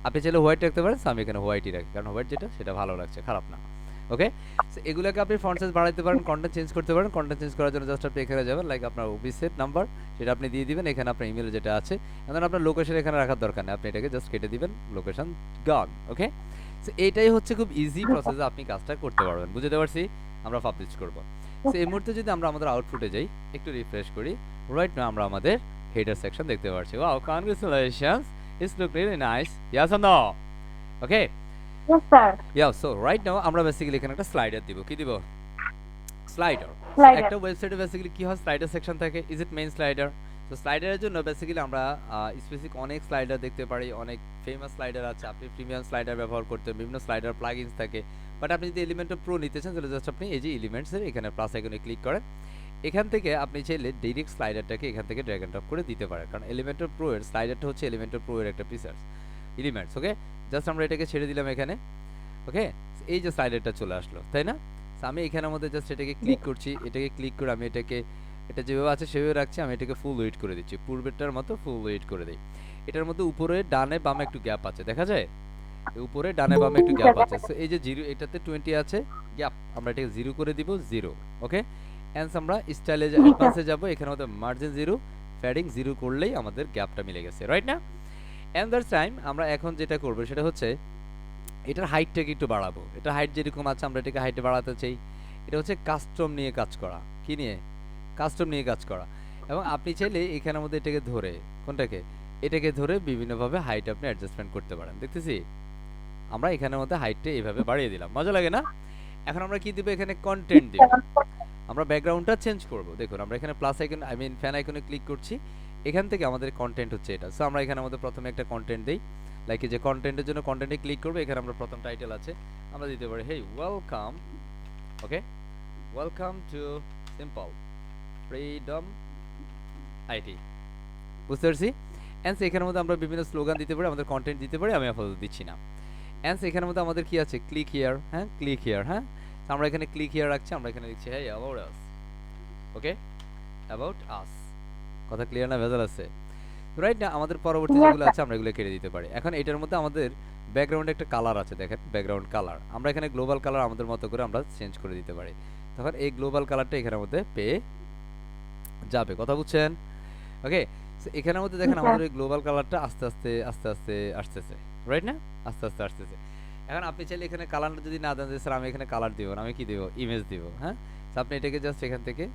আপনি চাইলে হোয়াইট রাখতে পারেন, আমি এখানে হোয়াইটই রাখি, কারণ হোয়াইট যেটা সেটা ভালো লাগছে, খারাপ না। ওকে, সো এগুলোকে আপনি ফন্ট সাইজ বাড়াইতে পারেন, কন্টেন্ট চেঞ্জ করতে পারেন। কন্টেন্ট চেঞ্জ করার জন্য জাস্ট আপনি এখানে যাবেন, লাইক আপনার অফিসের নাম্বার সেটা আপনি দিয়ে দিবেন, এখানে আপনার ইমেল যেটা আছে, এখন আপনার লোকেশন এখানে রাখার দরকার নেই, আপনি এটাকে জাস্ট কেটে দিবেন, লোকেশন গন। ওকে, সো এইটাই হচ্ছে খুব ইজি প্রসেসে আপনি কাজটা করতে পারবেন। বুঝতে পারছি? আমরা পাবলিশ করব। সো এই মুহূর্তে যদি আমরা আমাদের আউটপুটে যাই, একটু রিফ্রেশ করি, রাইট নাও আমরা আমাদের হেডার সেকশন দেখতে পাচ্ছি। Wow, congratulations, it's look really nice. Yes or no? Okay, Yes, sir. Yeah, so right now আমরা বেসিক্যালি এখানে একটা স্লাইডার দিব। কি দিব? স্লাইডার। Slider. একটা ওয়েবসাইটে বেসিক্যালি কি হয়, স্লাইডার সেকশন থাকে। Is it main slider? তো স্লাইডারের জন্য বেসিক্যালি আমরা স্পেসিফিক অনেক স্লাইডার দেখতে পারি, অনেক ফেমাস স্লাইডার আছে, আপনি প্রিমিয়াম স্লাইডার ব্যবহার করতে, বিভিন্ন স্লাইডার প্লাগইনস থাকে। বাট আপনি যদি এলিমেন্টর প্রো নিতে চান তাহলে জাস্ট আপনি এই যে এলিমেন্টসের এখানে প্লাস আইকনে ক্লিক করেন, এখান থেকে আপনি চাইলে ডাইরেক্ট স্লাইডারটাকে এখান থেকে ড্র্যাগ এন্ড ড্রপ করে দিতে পারেন, কারণ এলিমেন্টর প্রো এর স্লাইডারটা হচ্ছে এলিমেন্টর প্রো এর একটা ফিচার্স, এলিমেন্টস। ওকে, জাস্ট আমরা এটাকে ছেড়ে দিলাম এখানে। ওকে, এই যে স্লাইডারটা চলে আসলো, তাই না? So আমি এখানের মধ্যে জাস্ট এটাকে ক্লিক করছি, এটাকে ক্লিক করে আমি এটাকে, এটা যেভাবে আছে সেভাবে রাখছি, আমি এটাকে ফুল ওয়েট করে দিচ্ছি, পূর্বেরটার মতো ফুল ওয়েট করে দিই। এটার মধ্যে উপরে ডানে বামে একটু গ্যাপ আছে, দেখা যায়? উপরে ডানে বামে একটু গ্যাপ আছে। সো এই যে 0, এটাতে 20 আছে গ্যাপ, আমরা এটাকে 0 করে দিব, 0। ওকে, এন্ড আমরা স্টাইলে অ্যাডভান্সে যাব, এখানে আমাদের মার্জিন 0, প্যাডিং 0 করলেই আমাদের গ্যাপটা মিলে গেছে, রাইট না? এন্ড দ্যাটস টাইম আমরা এখন যেটা করব সেটা হচ্ছে এটার হাইটটাকে একটু বাড়াবো। এটার হাইট যেরকম আছে আমরা এটাকে হাইটে বাড়াতে চাই। এটা হচ্ছে কাস্টম নিয়ে কাজ করা। কি নিয়ে? কাস্টম নিয়ে কাজ করা। এবং আপনি চাইলে এখানের মধ্যে এটাকে ধরে, কোনটাকে? এটাকে ধরে বিভিন্নভাবে হাইট আপনি অ্যাডজাস্টমেন্ট করতে পারেন। দেখতেছি আমরা এখানের মধ্যে হাইটটা এইভাবে বাড়িয়ে দিলাম, মজা লাগে না? এখন আমরা কি দিব? এখানে কন্টেন্ট দিব। আমরা ব্যাকগ্রাউন্ডটা চেঞ্জ করব। দেখুন আমরা এখানে plus icon, I mean fan আইকনে ক্লিক করছি, এখান থেকে আমাদের কন্টেন্ট হচ্ছে এটা। সো আমরা এখানের মধ্যে প্রথমে একটা কন্টেন্ট দেই, লাইক এই যে কন্টেন্টের জন্য কন্টেন্টে ক্লিক করব, এখানে আমরা প্রথম টাইটেল আছে, আমরা দিতে পারি হেই welcome, okay, welcome to simple freedom IT. বুঝতে পারছি? এন্ড এখানের মধ্যে আমরা বিভিন্ন স্লোগান দিতে পারি, আমাদের কন্টেন্ট দিতে পারি, আমি আপাতত দিচ্ছি না। এন্ড এখানের মধ্যে আমাদের কি আছে? ক্লিক হিয়ার, হ্যাঁ, ক্লিক হিয়ার, হ্যাঁ। তো আমরা এখানে ক্লিক হিয়ার রাখছি, আমরা এখানে লিখছি হেই about us. Okay, about us. কথা ক্লিয়ার না? ভেজাল আছে? রাইট না? আমাদের পরবর্তী Yes, যেগুলো sir. আছে আমরা এগুলো কেটে দিতে পারি। এখন এটার মধ্যে আমাদের ব্যাকগ্রাউন্ডে একটা কালার আছে, দেখেন ব্যাকগ্রাউন্ড কালার, আমরা এখানে গ্লোবাল কালার আমাদের মতো করে আমরা চেঞ্জ করে দিতে পারি। তখন এই গ্লোবাল কালারটা এখানের মধ্যে পেয়ে যাবে, কথা বুঝছেন? ওকে, সো এখানের মধ্যে দেখেন Yes, আমাদের sir. এই গ্লোবাল কালারটা আস্তে আস্তে আস্তে আস্তে আসতেছে, রাইট না? আস্তে আস্তে আসতেছে। এখন আপনি চাইলে এখানে কালার যদি না দেন যে স্যার আমি এখানে কালার দিব না, আমি কি দিব? ইমেজ দিব, হ্যাঁ। সো আপনি এটাকে জাস্ট এখান থেকে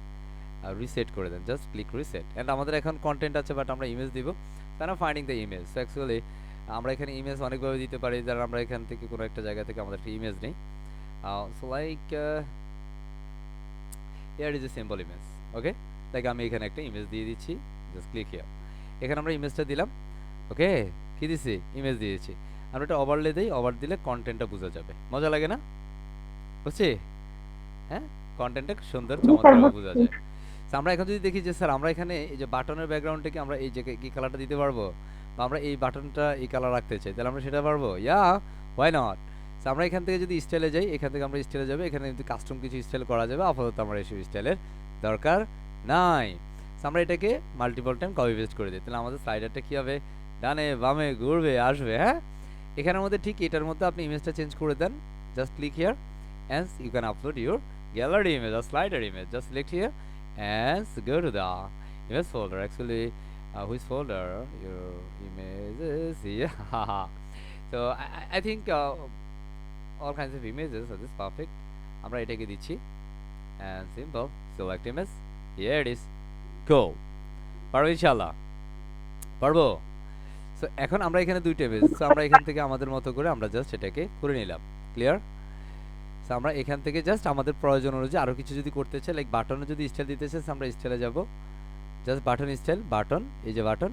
রিসেট করে দেন, জাস্ট ক্লিক রিসেট। এন্ড আমাদের এখন কন্টেন্ট আছে বাট আমরা ইমেজ দিব, তাই না? Finding the image. So actually আমরা এখানে ইমেজ অনেকভাবে দিতে পারি, যারা আমরা এখান থেকে কোনো একটা জায়গা থেকে আমাদের একটা ইমেজ নেই। So like here is a simple image. Okay, like আমি এখানে একটা ইমেজ দিয়ে দিচ্ছি, জাস্ট ক্লিক হিয়ার। এখানে আমরা ইমেজটা দিলাম। ওকে, কি দিছি? ইমেজ দিয়েছি। আমরা এটা ওভারলে দেই, ওভার দিলে কন্টেন্টটা বোঝা যাবে, মজা লাগে না? বুঝছি? হ্যাঁ, কন্টেন্টটা সুন্দর Yes, sir. চমৎকারভাবে বোঝা বুঝছি। যায়। So আমরা এখন যদি দেখি যে স্যার আমরা এখানে এই যে বাটনের ব্যাকগ্রাউন্ডে কি আমরা এই যে কি কালারটা দিতে পারবো, বা আমরা এই বাটনটা এই কালার রাখতে চাই, তাহলে আমরা সেটা পারবো। ইয়া, হোয়াই নট? সো আমরা এখান থেকে যদি স্টাইলে যাই, এখান থেকে আমরা স্টাইলে যাবো, এখানে কিন্তু কাস্টম কিছু স্টাইল করা যাবে, আপাতত আমরা এসব স্টাইলের দরকার নাই। সো আমরা এটাকে মাল্টিপল টাইম কপি পেস্ট করে দিই, তাহলে আমাদের স্লাইডারটা কি হবে? ডানে বামে ঘুরবে, আসবে, হ্যাঁ। এখানের মধ্যে ঠিক এটার মধ্যে আপনি ইমেজটা চেঞ্জ করে দেন, just click here and you can upload your gallery image or slider image. Just select here and go to the image folder. Actually, which folder your image is here? So I think all kinds of images are this perfect. আমরা এটাকে দিচ্ছি and simple select image. Here it is. Go. পারবো ইনশাআল্লাহ? পারবো? So এখন আমরা এখানে দুইটা ইমেজ, সো আমরা এখান থেকে আমাদের মতো করে আমরা জাস্ট এটাকে করে নিলাম। ক্লিয়ার? সো আমরা এখান থেকে জাস্ট আমাদের প্রয়োজন অনুযায়ী আরও কিছু যদি করতে চাই, লাইক বাটনে যদি স্টাইল দিতে চাই, আমরা স্টাইলে যাব, জাস্ট বাটন স্টাইল, বাটন, এই যে বাটন,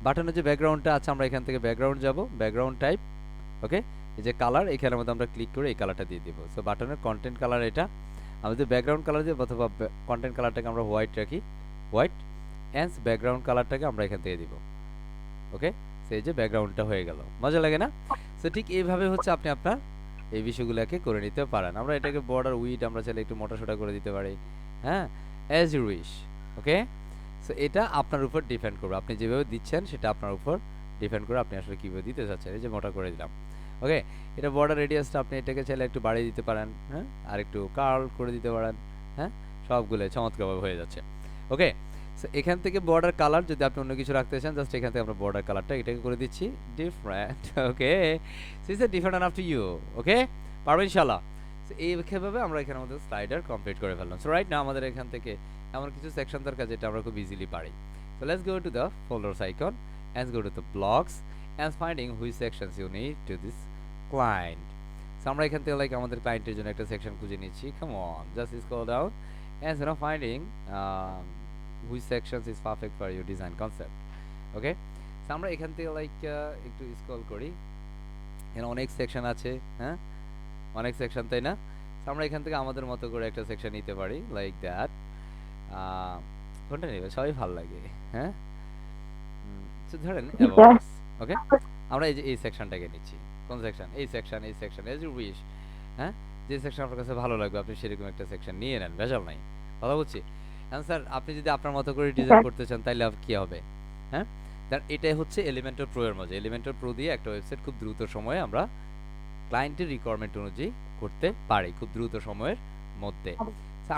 বাটনের যে ব্যাকগ্রাউন্ডটা আছে আমরা এখান থেকে ব্যাকগ্রাউন্ড যাব, ব্যাকগ্রাউন্ড টাইপ, ওকে, এই যে কালার, এখানের মধ্যে আমরা ক্লিক করে এই কালারটা দিয়ে দিব। সো বাটনের কন্টেন্ট কালার এটা, আমি যদি ব্যাকগ্রাউন্ড কালার দিই অথবা কন্টেন্ট কালারটাকে আমরা হোয়াইট রাখি, হোয়াইট অ্যান্ড ব্যাকগ্রাউন্ড কালারটাকে আমরা এখান থেকে দিব। ওকে, সেই যে ব্যাকগ্রাউন্ডটা হয়ে গেল, মজা লাগে না? সো ঠিক এইভাবে হচ্ছে আপনি আপনার এই বিষয়গুলোকে করে নিতে পারেন। আমরা এটাকে বর্ডার উইড আমরা চাইলে একটু মোটাসোটা করে দিতে পারি, হ্যাঁ, as you wish. Okay, so এটা আপনার উপর ডিপেন্ড করবে, আপনি যেভাবে দিচ্ছেন সেটা আপনার উপর ডিপেন্ড করে আপনি আসলে কীভাবে দিতে চাচ্ছেন। এই যে মোটা করে দিলাম। ওকে, এটা বর্ডার রেডিয়াসটা আপনি এটাকে চাইলে একটু বাড়িয়ে দিতে পারেন, হ্যাঁ, আর একটু কার্ল করে দিতে পারেন, হ্যাঁ, সবগুলো চমৎকারভাবে হয়ে যাচ্ছে। ওকে, সো এখান থেকে বর্ডার কালার যদি আপনি অন্য কিছু রাখতে চান, জাস্ট এখান থেকে আমরা বর্ডার কালারটা এটাকে করে দিচ্ছি different. Okay, so it's different up to you. Okay, পারবো ইনশাল্লাহ। সো এইভাবে আমরা এখানে আমাদের স্লাইডার কমপ্লিট করে ফেললাম। সো রাইট না আমাদের এখান থেকে এমন কিছু সেকশন দরকার যেটা আমরা খুব ইজিলি পারি। So let's go to the folders icon and go to the blocks and finding which sections you need to this client. So আমরা এখান থেকে লাইক আমাদের ক্লায়েন্টের জন্য একটা সেকশন খুঁজে নিচ্ছি। Come on, just scroll down and finding which sections is perfect for your design concept. Okay, so আমরা এখান থেকে লাইক একটু স্ক্রল করি, এখানে অনেক সেকশন আছে, হ্যাঁ, অনেক সেকশন, তাই না? So আমরা এখান থেকে আমাদের মতো করে একটা সেকশন নিতে পারি লাইক দ্যাট। কোনটা নেবে? সবই ভালো লাগে, হ্যাঁ। ধরেন ওকে, আমরা এই যে এই সেকশনটাকে নিচ্ছি। কোন সেকশন? এই সেকশন, এই সেকশন, এজ ইউ উইশ, হ্যাঁ, যে সেকশন আপনার কাছে ভালো লাগবে আপনি সেরকম একটা সেকশন নিয়ে নেন, ভেজাল নাই। কথা বলছি। স্যার আপনি যদি আপনার মতো করে ডিজাইন করতে চান তাহলে কি হবে, হ্যাঁ, কারণ এটাই হচ্ছে এলিমেন্টর প্রো এর মজা। এলিমেন্টর প্রো দিয়ে একটা ওয়েবসাইট খুব দ্রুত সময়ে আমরা ক্লায়েন্টের রিকোয়ারমেন্ট অনুযায়ী করতে পারি, খুব দ্রুত সময়ের মধ্যে।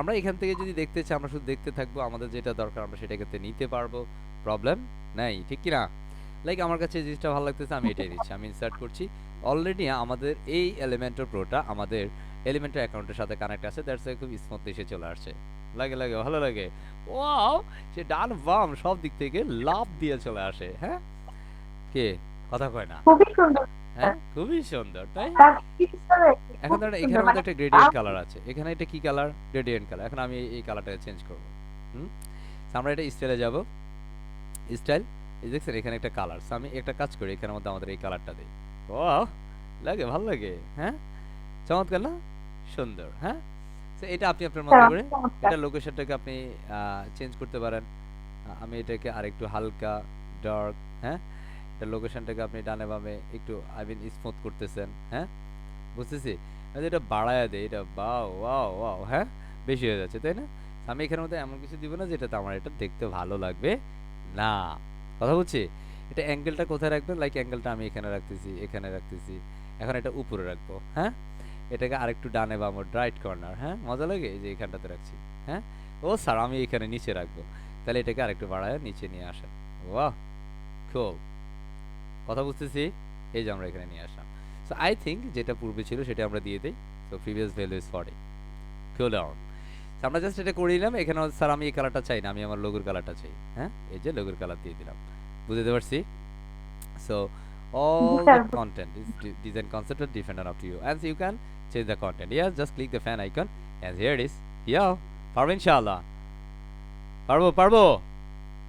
আমরা এখান থেকে যদি দেখতে চাই আমরা শুধু দেখতে থাকবো, আমাদের যেটা দরকার আমরা সেটা ক্ষেত্রে নিতে পারবো, প্রবলেম নাই, ঠিক কি না? লাইক আমার কাছে এই জিনিসটা ভালো লাগতেছে, আমি এটাই নিচ্ছি, আমি ইনসার্ট করছি। অলরেডি আমাদের এই এলিমেন্টর প্রোটা আমাদের এলিমেন্টর অ্যাকাউন্টের সাথে কানেক্ট আছে, দ্যাটস খুব স্মুথলি এসে চলে আসছে। লাগে লাগে, ভালো লাগে। ওয়াও, সে ডান বাম সব দিক থেকে লাভ দিয়ে চলে আসে, হ্যাঁ, কে কথা কয় না? খুবই সুন্দর, হ্যাঁ, খুবই সুন্দর, তাই। এখন ধরেন এখানে মধ্যে একটা গ্রেডিয়েন্ট কালার আছে, এখানে এটা কি কালার? Gradient colour. এখন আমি এই কালারটাকে চেঞ্জ করব। আমরা এটা স্টাইলে যাব, স্টাইল, এই দেখছেন এখানে একটা কালার। আমি একটা কাজ করি, এখানের মধ্যে আমাদের এই কালারটা দিই। ওয়াও, লাগে, ভালো লাগে, হ্যাঁ, চমৎকার না? সুন্দর, হ্যাঁ। সো এটা আপনি আপনার মতো করে এটা লোকেশনটাকে আপনি চেঞ্জ করতে পারেন। আমি এটাকে আরেকটু হালকা ডার্ক, হ্যাঁ, এটা লোকেশনটাকে আপনি ডানে বামে একটু স্মুথ করতেছেন, হ্যাঁ, বুঝতেছি। এটা বাড়ায়া দেয়, এটা বাও ওয়াও ওয়াও, হ্যাঁ, বেশি হয়ে যাচ্ছে, তাই না? আমি এখানের মধ্যে এমন কিছু দিব না যেটাতে আমার এটা দেখতে ভালো লাগবে না, কথা বলছি। এটা অ্যাঙ্গেলটা কোথায় রাখবেন? লাইক অ্যাঙ্গেলটা আমি এখানে রাখতেছি, এখানে রাখতেছি, এখন এটা উপরে রাখবো, হ্যাঁ, এটাকে আরেকটু ডানে বামে রাইট কর্নার, হ্যাঁ, মজা লাগে, এই যে এখানটাতে রাখছি, হ্যাঁ। ও স্যার আমি এখানে নিচে রাখবো, তাহলে এটাকে আরেকটু বাড়ায় নিচে নিয়ে আসেন। বাহ, খুব, কথা বুঝতেছি। এই যে আমরা এখানে নিয়ে আসলাম। সো আই থিঙ্ক যেটা পূর্বে ছিল সেটা আমরা দিয়ে দিই। So previous value is 40, cool down. আমরা জাস্ট এটা করে নিলাম। এখানে স্যার আমি এই কালারটা চাই না, আমি আমার লোগোর কালারটা চাই, হ্যাঁ, এই যে লোগোর কালার দিয়ে দিলাম, বুঝতে পারছি। So all the content is design concept are different up to you and so you can change the content. Yes, just click the fan icon and here it is. Yeah, পারবো ইনশাআল্লাহ, পারবো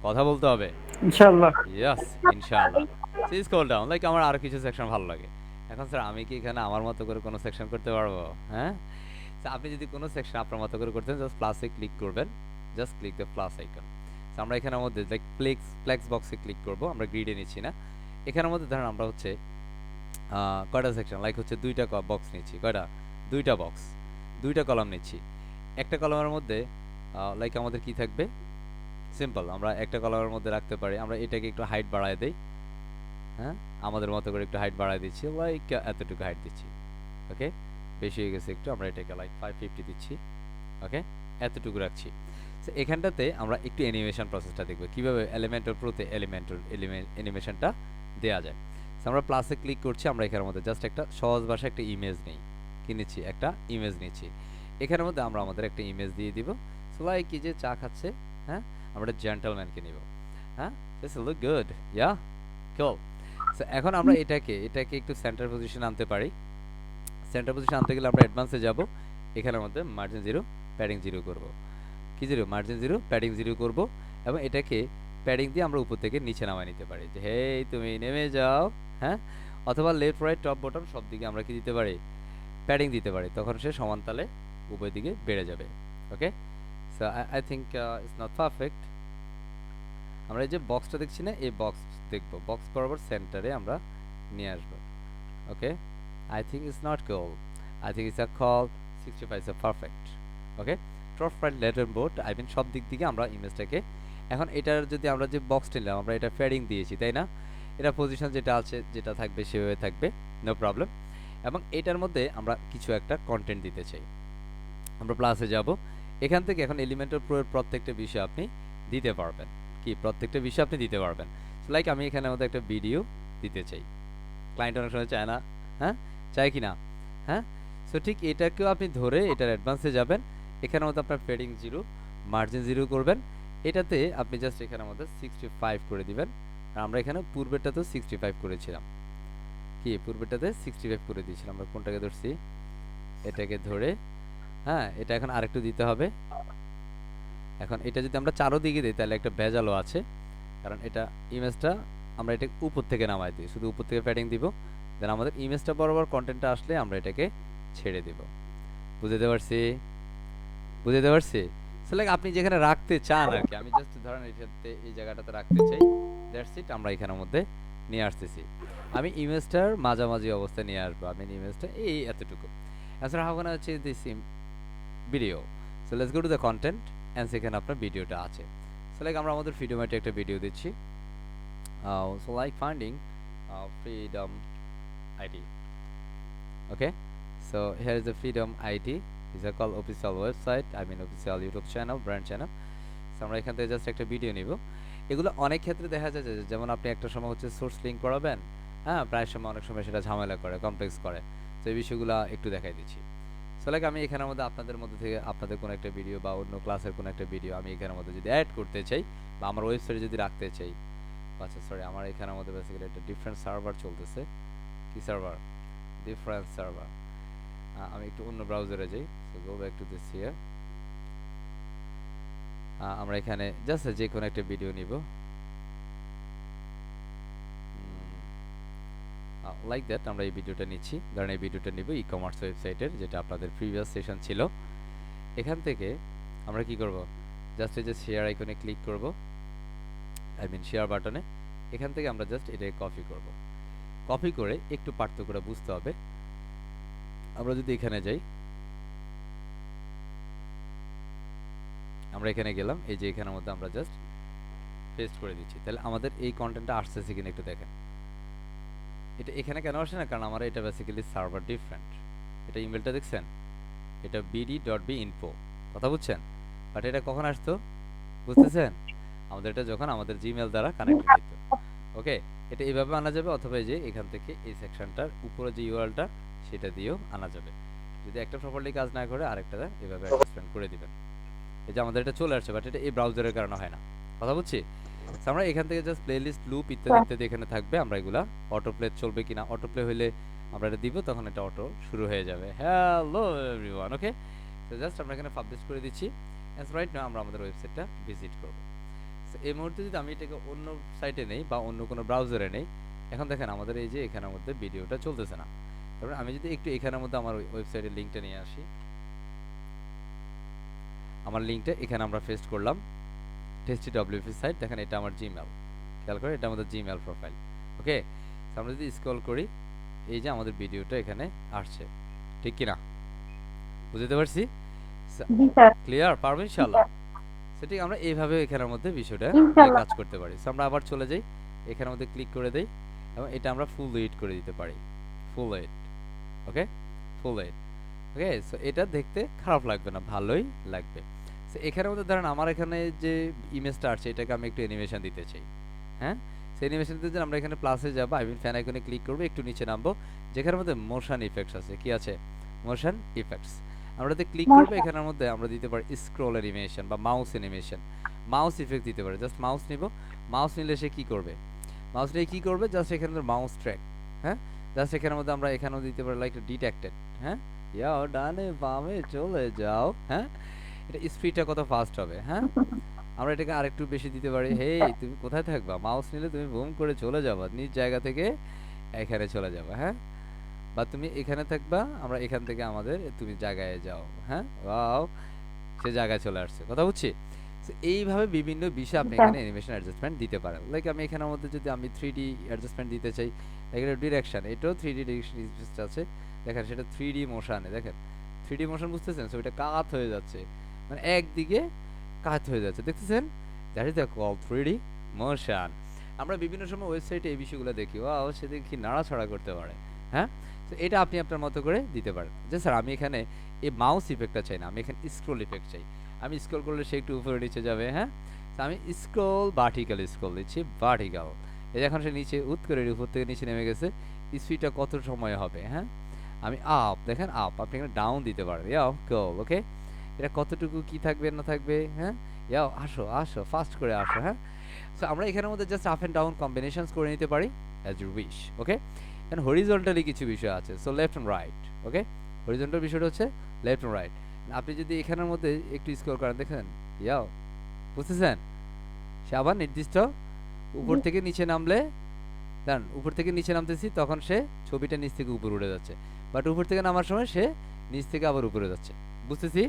কথা বলতে হবে ইনশাআল্লাহ। ইয়েস ইনশাআল্লাহ। C scroll down, like আমার আরো কিছু সেকশন ভালো লাগে। এখন স্যার আমি কি এখানে আমার মতো করে কোনো সেকশন করতে পারবো? হ্যাঁ, আপনি যদি কোনো সেকশন আপনার মতো করে করতেন জাস্ট প্লাসে ক্লিক করবেন, just click the plus icon. আমরা এখানের মধ্যে লাইক ফ্লেক্স বক্সে ক্লিক করব, আমরা গ্রিডে নিচ্ছি না। এখানের মধ্যে ধরেন আমরা হচ্ছে কয়টা সেকশন, লাইক হচ্ছে দুইটা বক্স নিচ্ছি, কয়টা? দুইটা বক্স, দুইটা কলাম নিচ্ছি। একটা কলামের মধ্যে লাইক আমাদের কি থাকবে? সিম্পল, আমরা একটা কলামের মধ্যে রাখতে পারি। আমরা এটাকে একটু হাইট বাড়ায় দেই, হ্যাঁ, আমাদের মতো করে একটু হাইট বাড়ায় দিচ্ছি, লাইক এতটুকু হাইট দিচ্ছি। ওকে, বেশি হয়ে গেছে একটু, আমরা এটাকে লাইক 550 দিচ্ছি। ওকে, এতটুকু রাখছি। সো এখানটাতে আমরা একটু অ্যানিমেশন প্রসেসটা দেখব, কিভাবে এলিমেন্টর প্রোতে অ্যানিমেশনটা দেওয়া যায়। সো আমরা প্লাসে ক্লিক করছি, আমরা এখানের মধ্যে জাস্ট একটা সহজ ভাষায় একটা ইমেজ নেই, কি নিচ্ছি? একটা ইমেজ নিচ্ছি। এখানের মধ্যে আমরা আমাদের একটা ইমেজ দিয়ে দিব। সো লাইক কি যে চা খাচ্ছে, হ্যাঁ, আমরা জেন্টলম্যানকে নিব, হ্যাঁ, this look good, yeah, cool. So এখন আমরা এটাকে একটু সেন্টার পজিশন আনতে পারি। সেন্টার পজিশন আনতে গেলে আমরা অ্যাডভান্সে যাব, এখানের মধ্যে মার্জিন 0 প্যাডিং 0 করব। কি 0? মার্জিন 0 প্যাডিং 0 করব এবং এটাকে প্যাডিং দিয়ে আমরা উপর থেকে নিচে নামায় নিতে পারি, যে হেই তুমি নেমে যাও, হ্যাঁ, অথবা লেফট রাইট টপ বটম সব দিকে আমরা কি দিতে পারি? প্যাডিং দিতে পারি, তখন সে সমান তালে উভয় দিকে বেড়ে যাবে। Okay, so I think it's not perfect. আমরা এই যে বক্সটা দেখছি না, এই বক্স দেখব, বক্স বরাবর সেন্টারে আমরা নিয়ে আসব। Okay, I think it's not goal, I think it's a call 65 is a perfect. Okay, top right letter board, I mean সব দিক থেকে আমরা ইমেজটাকে, এখন এটার যদি আমরা যে বক্স নিলাম আমরা এটা ফেডিং দিয়েছি তাই না, এটা পজিশন যেটা আছে যেটা থাকবে সেভাবে থাকবে, নো প্রবলেম। এবং এটার মধ্যে আমরা কিছু একটা কন্টেন্ট দিতে চাই, আমরা প্লাসে যাব। এখান থেকে এখন এলিমেন্টের প্রত্যেকটা বিষয় আপনি দিতে পারবেন, কি প্রত্যেকটা বিষয় আপনি দিতে পারবেন। লাইক আমি এখানে আমাদের একটা ভিডিও দিতে চাই, ক্লায়েন্ট অনেক সময় চায় না, হ্যাঁ চায় কি না, হ্যাঁ। সো ঠিক এটাকেও আপনি ধরে এটার অ্যাডভান্সে যাবেন, এখানে মধ্যে আপনার ফেডিং 0, মার্জিন 0 করবেন। এটাতে আপনি জাস্ট এখানে মধ্যে 65 করে দিবেন। আর আমরা এখানে পূর্বেরটাতেও 65 করেছিলাম, কি পূর্বেরটাতে 65 করে দিয়েছিলাম। আমরা কোনটাকে ধরছি, এটাকে ধরে, হ্যাঁ এটা এখন আরেকটু দিতে হবে। এখন এটা যদি আমরা চারোদিকে দিই তাহলে একটা ভেজালও আছে, কারণ এটা ইমেজটা আমরা এটা উপর থেকে নামাই দিই, শুধু উপর থেকে প্যাডিং দিব, দেন আমাদের ইমেজটা বরাবর কন্টেন্টটা আসলে আমরা এটাকে ছেড়ে দিব। বুঝতে পারছি, বুঝতে পারছি। সো লাইক আপনি যেখানে রাখতে চান আর কি, আমি জাস্ট ধরেন এটাতে এই জায়গাটাতে রাখতে চাই, দ্যাটস ইট। আমরা এখানের মধ্যে নিয়ে আসতেছি, আমি ইমেজটার মাঝামাঝি অবস্থায় নিয়ে আসবো, আমি ইমেজটা এই এতটুকু। Answer how can I change this video? So let's go to the content, and সেখানে আপনার ভিডিওটা আছে। সো লাইক আমরা আমাদের ফ্রিডম একটা ভিডিও দিচ্ছি, so like finding freedom id. Okay, so here is the freedom id, is a call official website, I mean official youtube channel, brand channel. So আমরা এখান থেকে জাস্ট একটা ভিডিও নিব। এগুলো অনেক ক্ষেত্রে দেখা যায় যে যেমন আপনি একটা সময় হচ্ছে সোর্স লিঙ্ক করাবেন, হ্যাঁ প্রায় সময় অনেক সময় সেটা ঝামেলা করে, কমপ্লেক্স করে। তো এই বিষয়গুলো একটু দেখাই দিচ্ছি। সো লাইক আমি এখানের মধ্যে আপনাদের মধ্যে থেকে আপনাদের কোনো একটা ভিডিও বা অন্য ক্লাসের কোনো একটা ভিডিও আমি এখানের মধ্যে যদি অ্যাড করতে চাই বা আমার ওয়েবসাইটে যদি রাখতে চাই, আচ্ছা সরি আমার এখানের মধ্যে বেসিক্যালি একটা ডিফারেন্ট সার্ভার চলতেছে। কি সার্ভার? Different server. আমি একটু অন্য ব্রাউজারে যাই, so go back to this here. আমরা এখানে জাস্ট যে কোনো একটা ভিডিও নিব, লাইক দ্যাট। আমরা এই ভিডিওটা নিচ্ছি, ধরেন এই ভিডিওটা নিব ই কমার্স ওয়েবসাইটের, যেটা আপনাদের প্রিভিয়াস সেশন ছিল। এখান থেকে আমরা কি করব, জাস্ট এই যে শেয়ার আইকনে ক্লিক করব, আই মিন শেয়ার বাটনে। এখান থেকে আমরা জাস্ট এটাকে কপি করব, কপি করে একটু পার্থক্যটা বুঝতে হবে। আমরা যদি এখানে যাই, আমরা এখানে গেলাম, এই যে এখানের মধ্যে আমরা জাস্ট পেস্ট করে দিচ্ছি, তাহলে আমাদের এই কন্টেন্টটা আসতেছে কিনা একটু দেখেন। এটা এখানে কেন আসে না, কারণ আমার এটা বেসিক্যালি সার্ভার ডিফারেন্ট। এটা ইমেলটা দেখছেন, এটা bd.binfo, কথা বুঝছেন? বাট এটা কখন আসতো বুঝতেছেন? আমাদের এটা যখন আমাদের জিমেল দ্বারা কানেক্টেড হইতো। ওকে, এটা এইভাবে আনা যাবে, অথবা এই যে এখান থেকে এই সেকশনটার উপরে যে ইউআরএলটা সেটা দিয়েও আনা যাবে। যদি একটা প্রপারলি কাজ না করে আরেকটা এভাবে অ্যাডজাস্টমেন্ট করে দিবেন। এই যে আমাদের এটা চলে আসছে, বাট এটা এই ব্রাউজারের কারণে হয় না, কথা বুঝছি? So আমরা এখান থেকে জাস্ট প্লেলিস্ট লুপ ইত্যাদি ইত্যাদি এখানে থাকবে, আমরা এগুলা অটো প্লে চলবে কিনা, অটো প্লে হইলে আমরা এটা দিব, তখন এটা অটো শুরু হয়ে যাবে। হ্যালো এভরিওয়ান, ওকে। তো জাস্ট আমরা এখানে পাবলিশ করে দিচ্ছি, এন্ড রাইট নাও আমরা আমাদের ওয়েবসাইটটা ভিজিট করব। সো এই মুহূর্তে যদি আমি এটাকে অন্য সাইটে নেই বা অন্য কোনো ব্রাউজারে নেই, এখন দেখেন আমাদের এই যে এখানের মধ্যে ভিডিওটা চলতেছে না। তারপরে আমি যদি একটু এখানের মধ্যে আমার ওয়েবসাইটের লিঙ্কটা নিয়ে আসি, আমার লিঙ্কটা এখানে আমরা পেস্ট করলাম, টেস্টি.wp সাইট, দেখেন এটা আমার জিমেল, খেয়াল করে এটা আমাদের জিমেল প্রোফাইল। ওকে, আমরা যদি স্ক্রল করি, এই যে আমাদের ভিডিওটা এখানে আসছে, ঠিক কি না? বুঝতে পারছি? ক্লিয়ার? পারবো ইনশাআল্লাহ। সেটা আমরা এইভাবে এখানের মধ্যে বিষয়টা কাজ করতে পারি। সো আমরা আবার চলে যাই, এখানের মধ্যে ক্লিক করে দেই, এবং এটা আমরা ফুল এডিট করে দিতে পারি, ফুল এডিট। ওকে, ফুল এডিট। ওকে, সো এটা দেখতে খারাপ লাগবে না, ভালোই লাগবে। সো এখানের মধ্যে ধরেন আমার এখানে যে ইমেজটা আসছে এটাকে আমি একটু অ্যানিমেশন দিতে চাই, হ্যাঁ। সেই অ্যানিমেশন দিতে চাই, আমরা এখানে প্লাসে যাব, আই মিন ফ্যান আইকনে ক্লিক করব, একটু নিচে নামবো, যেখানের মধ্যে মোশন ইফেক্টস আছে। কি আছে? Motion effects. আমরা যদি ক্লিক করব, এখানের মধ্যে আমরা দিতে পারি স্ক্রল অ্যানিমেশন বা মাউস অ্যানিমেশন, মাউস ইফেক্ট দিতে পারি। জাস্ট মাউস নিব, মাউস নিলে সে কি করবে, মাউস নিয়ে কি করবে, জাস্ট এখানে মাউস ট্র্যাক, হ্যাঁ। জাস্ট এখানের মধ্যে আমরা এখানেও দিতে পারি লাইক ডিটেক্টেড, হ্যাঁ, যাও ডানে বামে চলে যাও, হ্যাঁ। এটা স্পিডটা কত ফাস্ট হবে, হ্যাঁ। আমরা এটাকে আরেকটু বেশি দিতে পারি, হেই তুমি কোথায় থাকবা, মাউস নিলে তুমি বুম করে চলে যাবা, নিজ জায়গা থেকে এখানে চলে যাবা, হ্যাঁ। বা তুমি এখানে থাকবা, আমরা এখান থেকে আমাদের তুমি জায়গায় যাও। হ্যাঁ, ওয়াও, সে জায়গায় চলে আসছে, কথা বুঝছি। So, এইভাবে বিভিন্ন বিষয়ে আপনি স্যার। এখানে অ্যানিমেশন অ্যাডজাস্টমেন্ট দিতে পারেন। লাইক আমি এখানের মধ্যে যদি আমি 3D অ্যাডজাস্টমেন্ট দিতে চাই, এখানে ডিরেকশন, এটাও 3D ডিরেকশন আছে, দেখেন সেটা 3D মোশনে, দেখেন 3D মোশন বুঝতেছেন, সো এটা কাত হয়ে যাচ্ছে, মানে একদিকে কাত হয়ে যাচ্ছে, দেখতেছেন, that is the call 3D motion. আমরা বিভিন্ন সময় ওয়েবসাইটে এই বিষয়গুলো দেখি, ওয়াও সে দেখি নাড়াছাড়া করতে পারে। হ্যাঁ, তো এটা আপনি আপনার মতো করে দিতে পারেন। যে স্যার আমি এখানে এই মাউস ইফেক্টটা চাই না, আমি এখানে স্ক্রোল ইফেক্ট চাই, আমি স্ক্রল করলে সে একটু উপরে নিচে যাবে। হ্যাঁ, তো আমি স্ক্রল ভার্টিক্যাল স্ক্রল দিচ্ছি, ভার্টিক্যাল, এই যে এখন সে নিচে উত করে উপর থেকে নিচে নেমে গেছে, স্পিডটা কত সময় হবে। হ্যাঁ, আমি আপ, দেখেন আপ, আপনি এখানে ডাউন দিতে পারেন, ইয়াও গোল, ওকে, এটা কতটুকু কি থাকবে না থাকবে। হ্যাঁ, ইয়াও আসো আসো ফাস্ট করে আসো। হ্যাঁ, সো আমরা এখানের মধ্যে just up and down combinations করে নিতে পারি as you wish. Okay, and horizontally কিছু বিষয় আছে, so left and right. Okay, horizontal বিষয়টা হচ্ছে লেফট অ্যান্ড রাইট। আপনি যদি এখানের মধ্যে একটু স্ক্রল করেন, দেখেন, ইয়াও, বুঝতেছেন, সে আবার নির্দিষ্ট উপর জি থেকে নিচে নামলে, দেন উপর থেকে নিচে নামতেছি তখন সে ছবিটা নিচ থেকে উপরে উঠে যাচ্ছে, বাট উপর থেকে নামার সময় সে নিচ থেকে আবার উপরে যাচ্ছে, বুঝতেছি,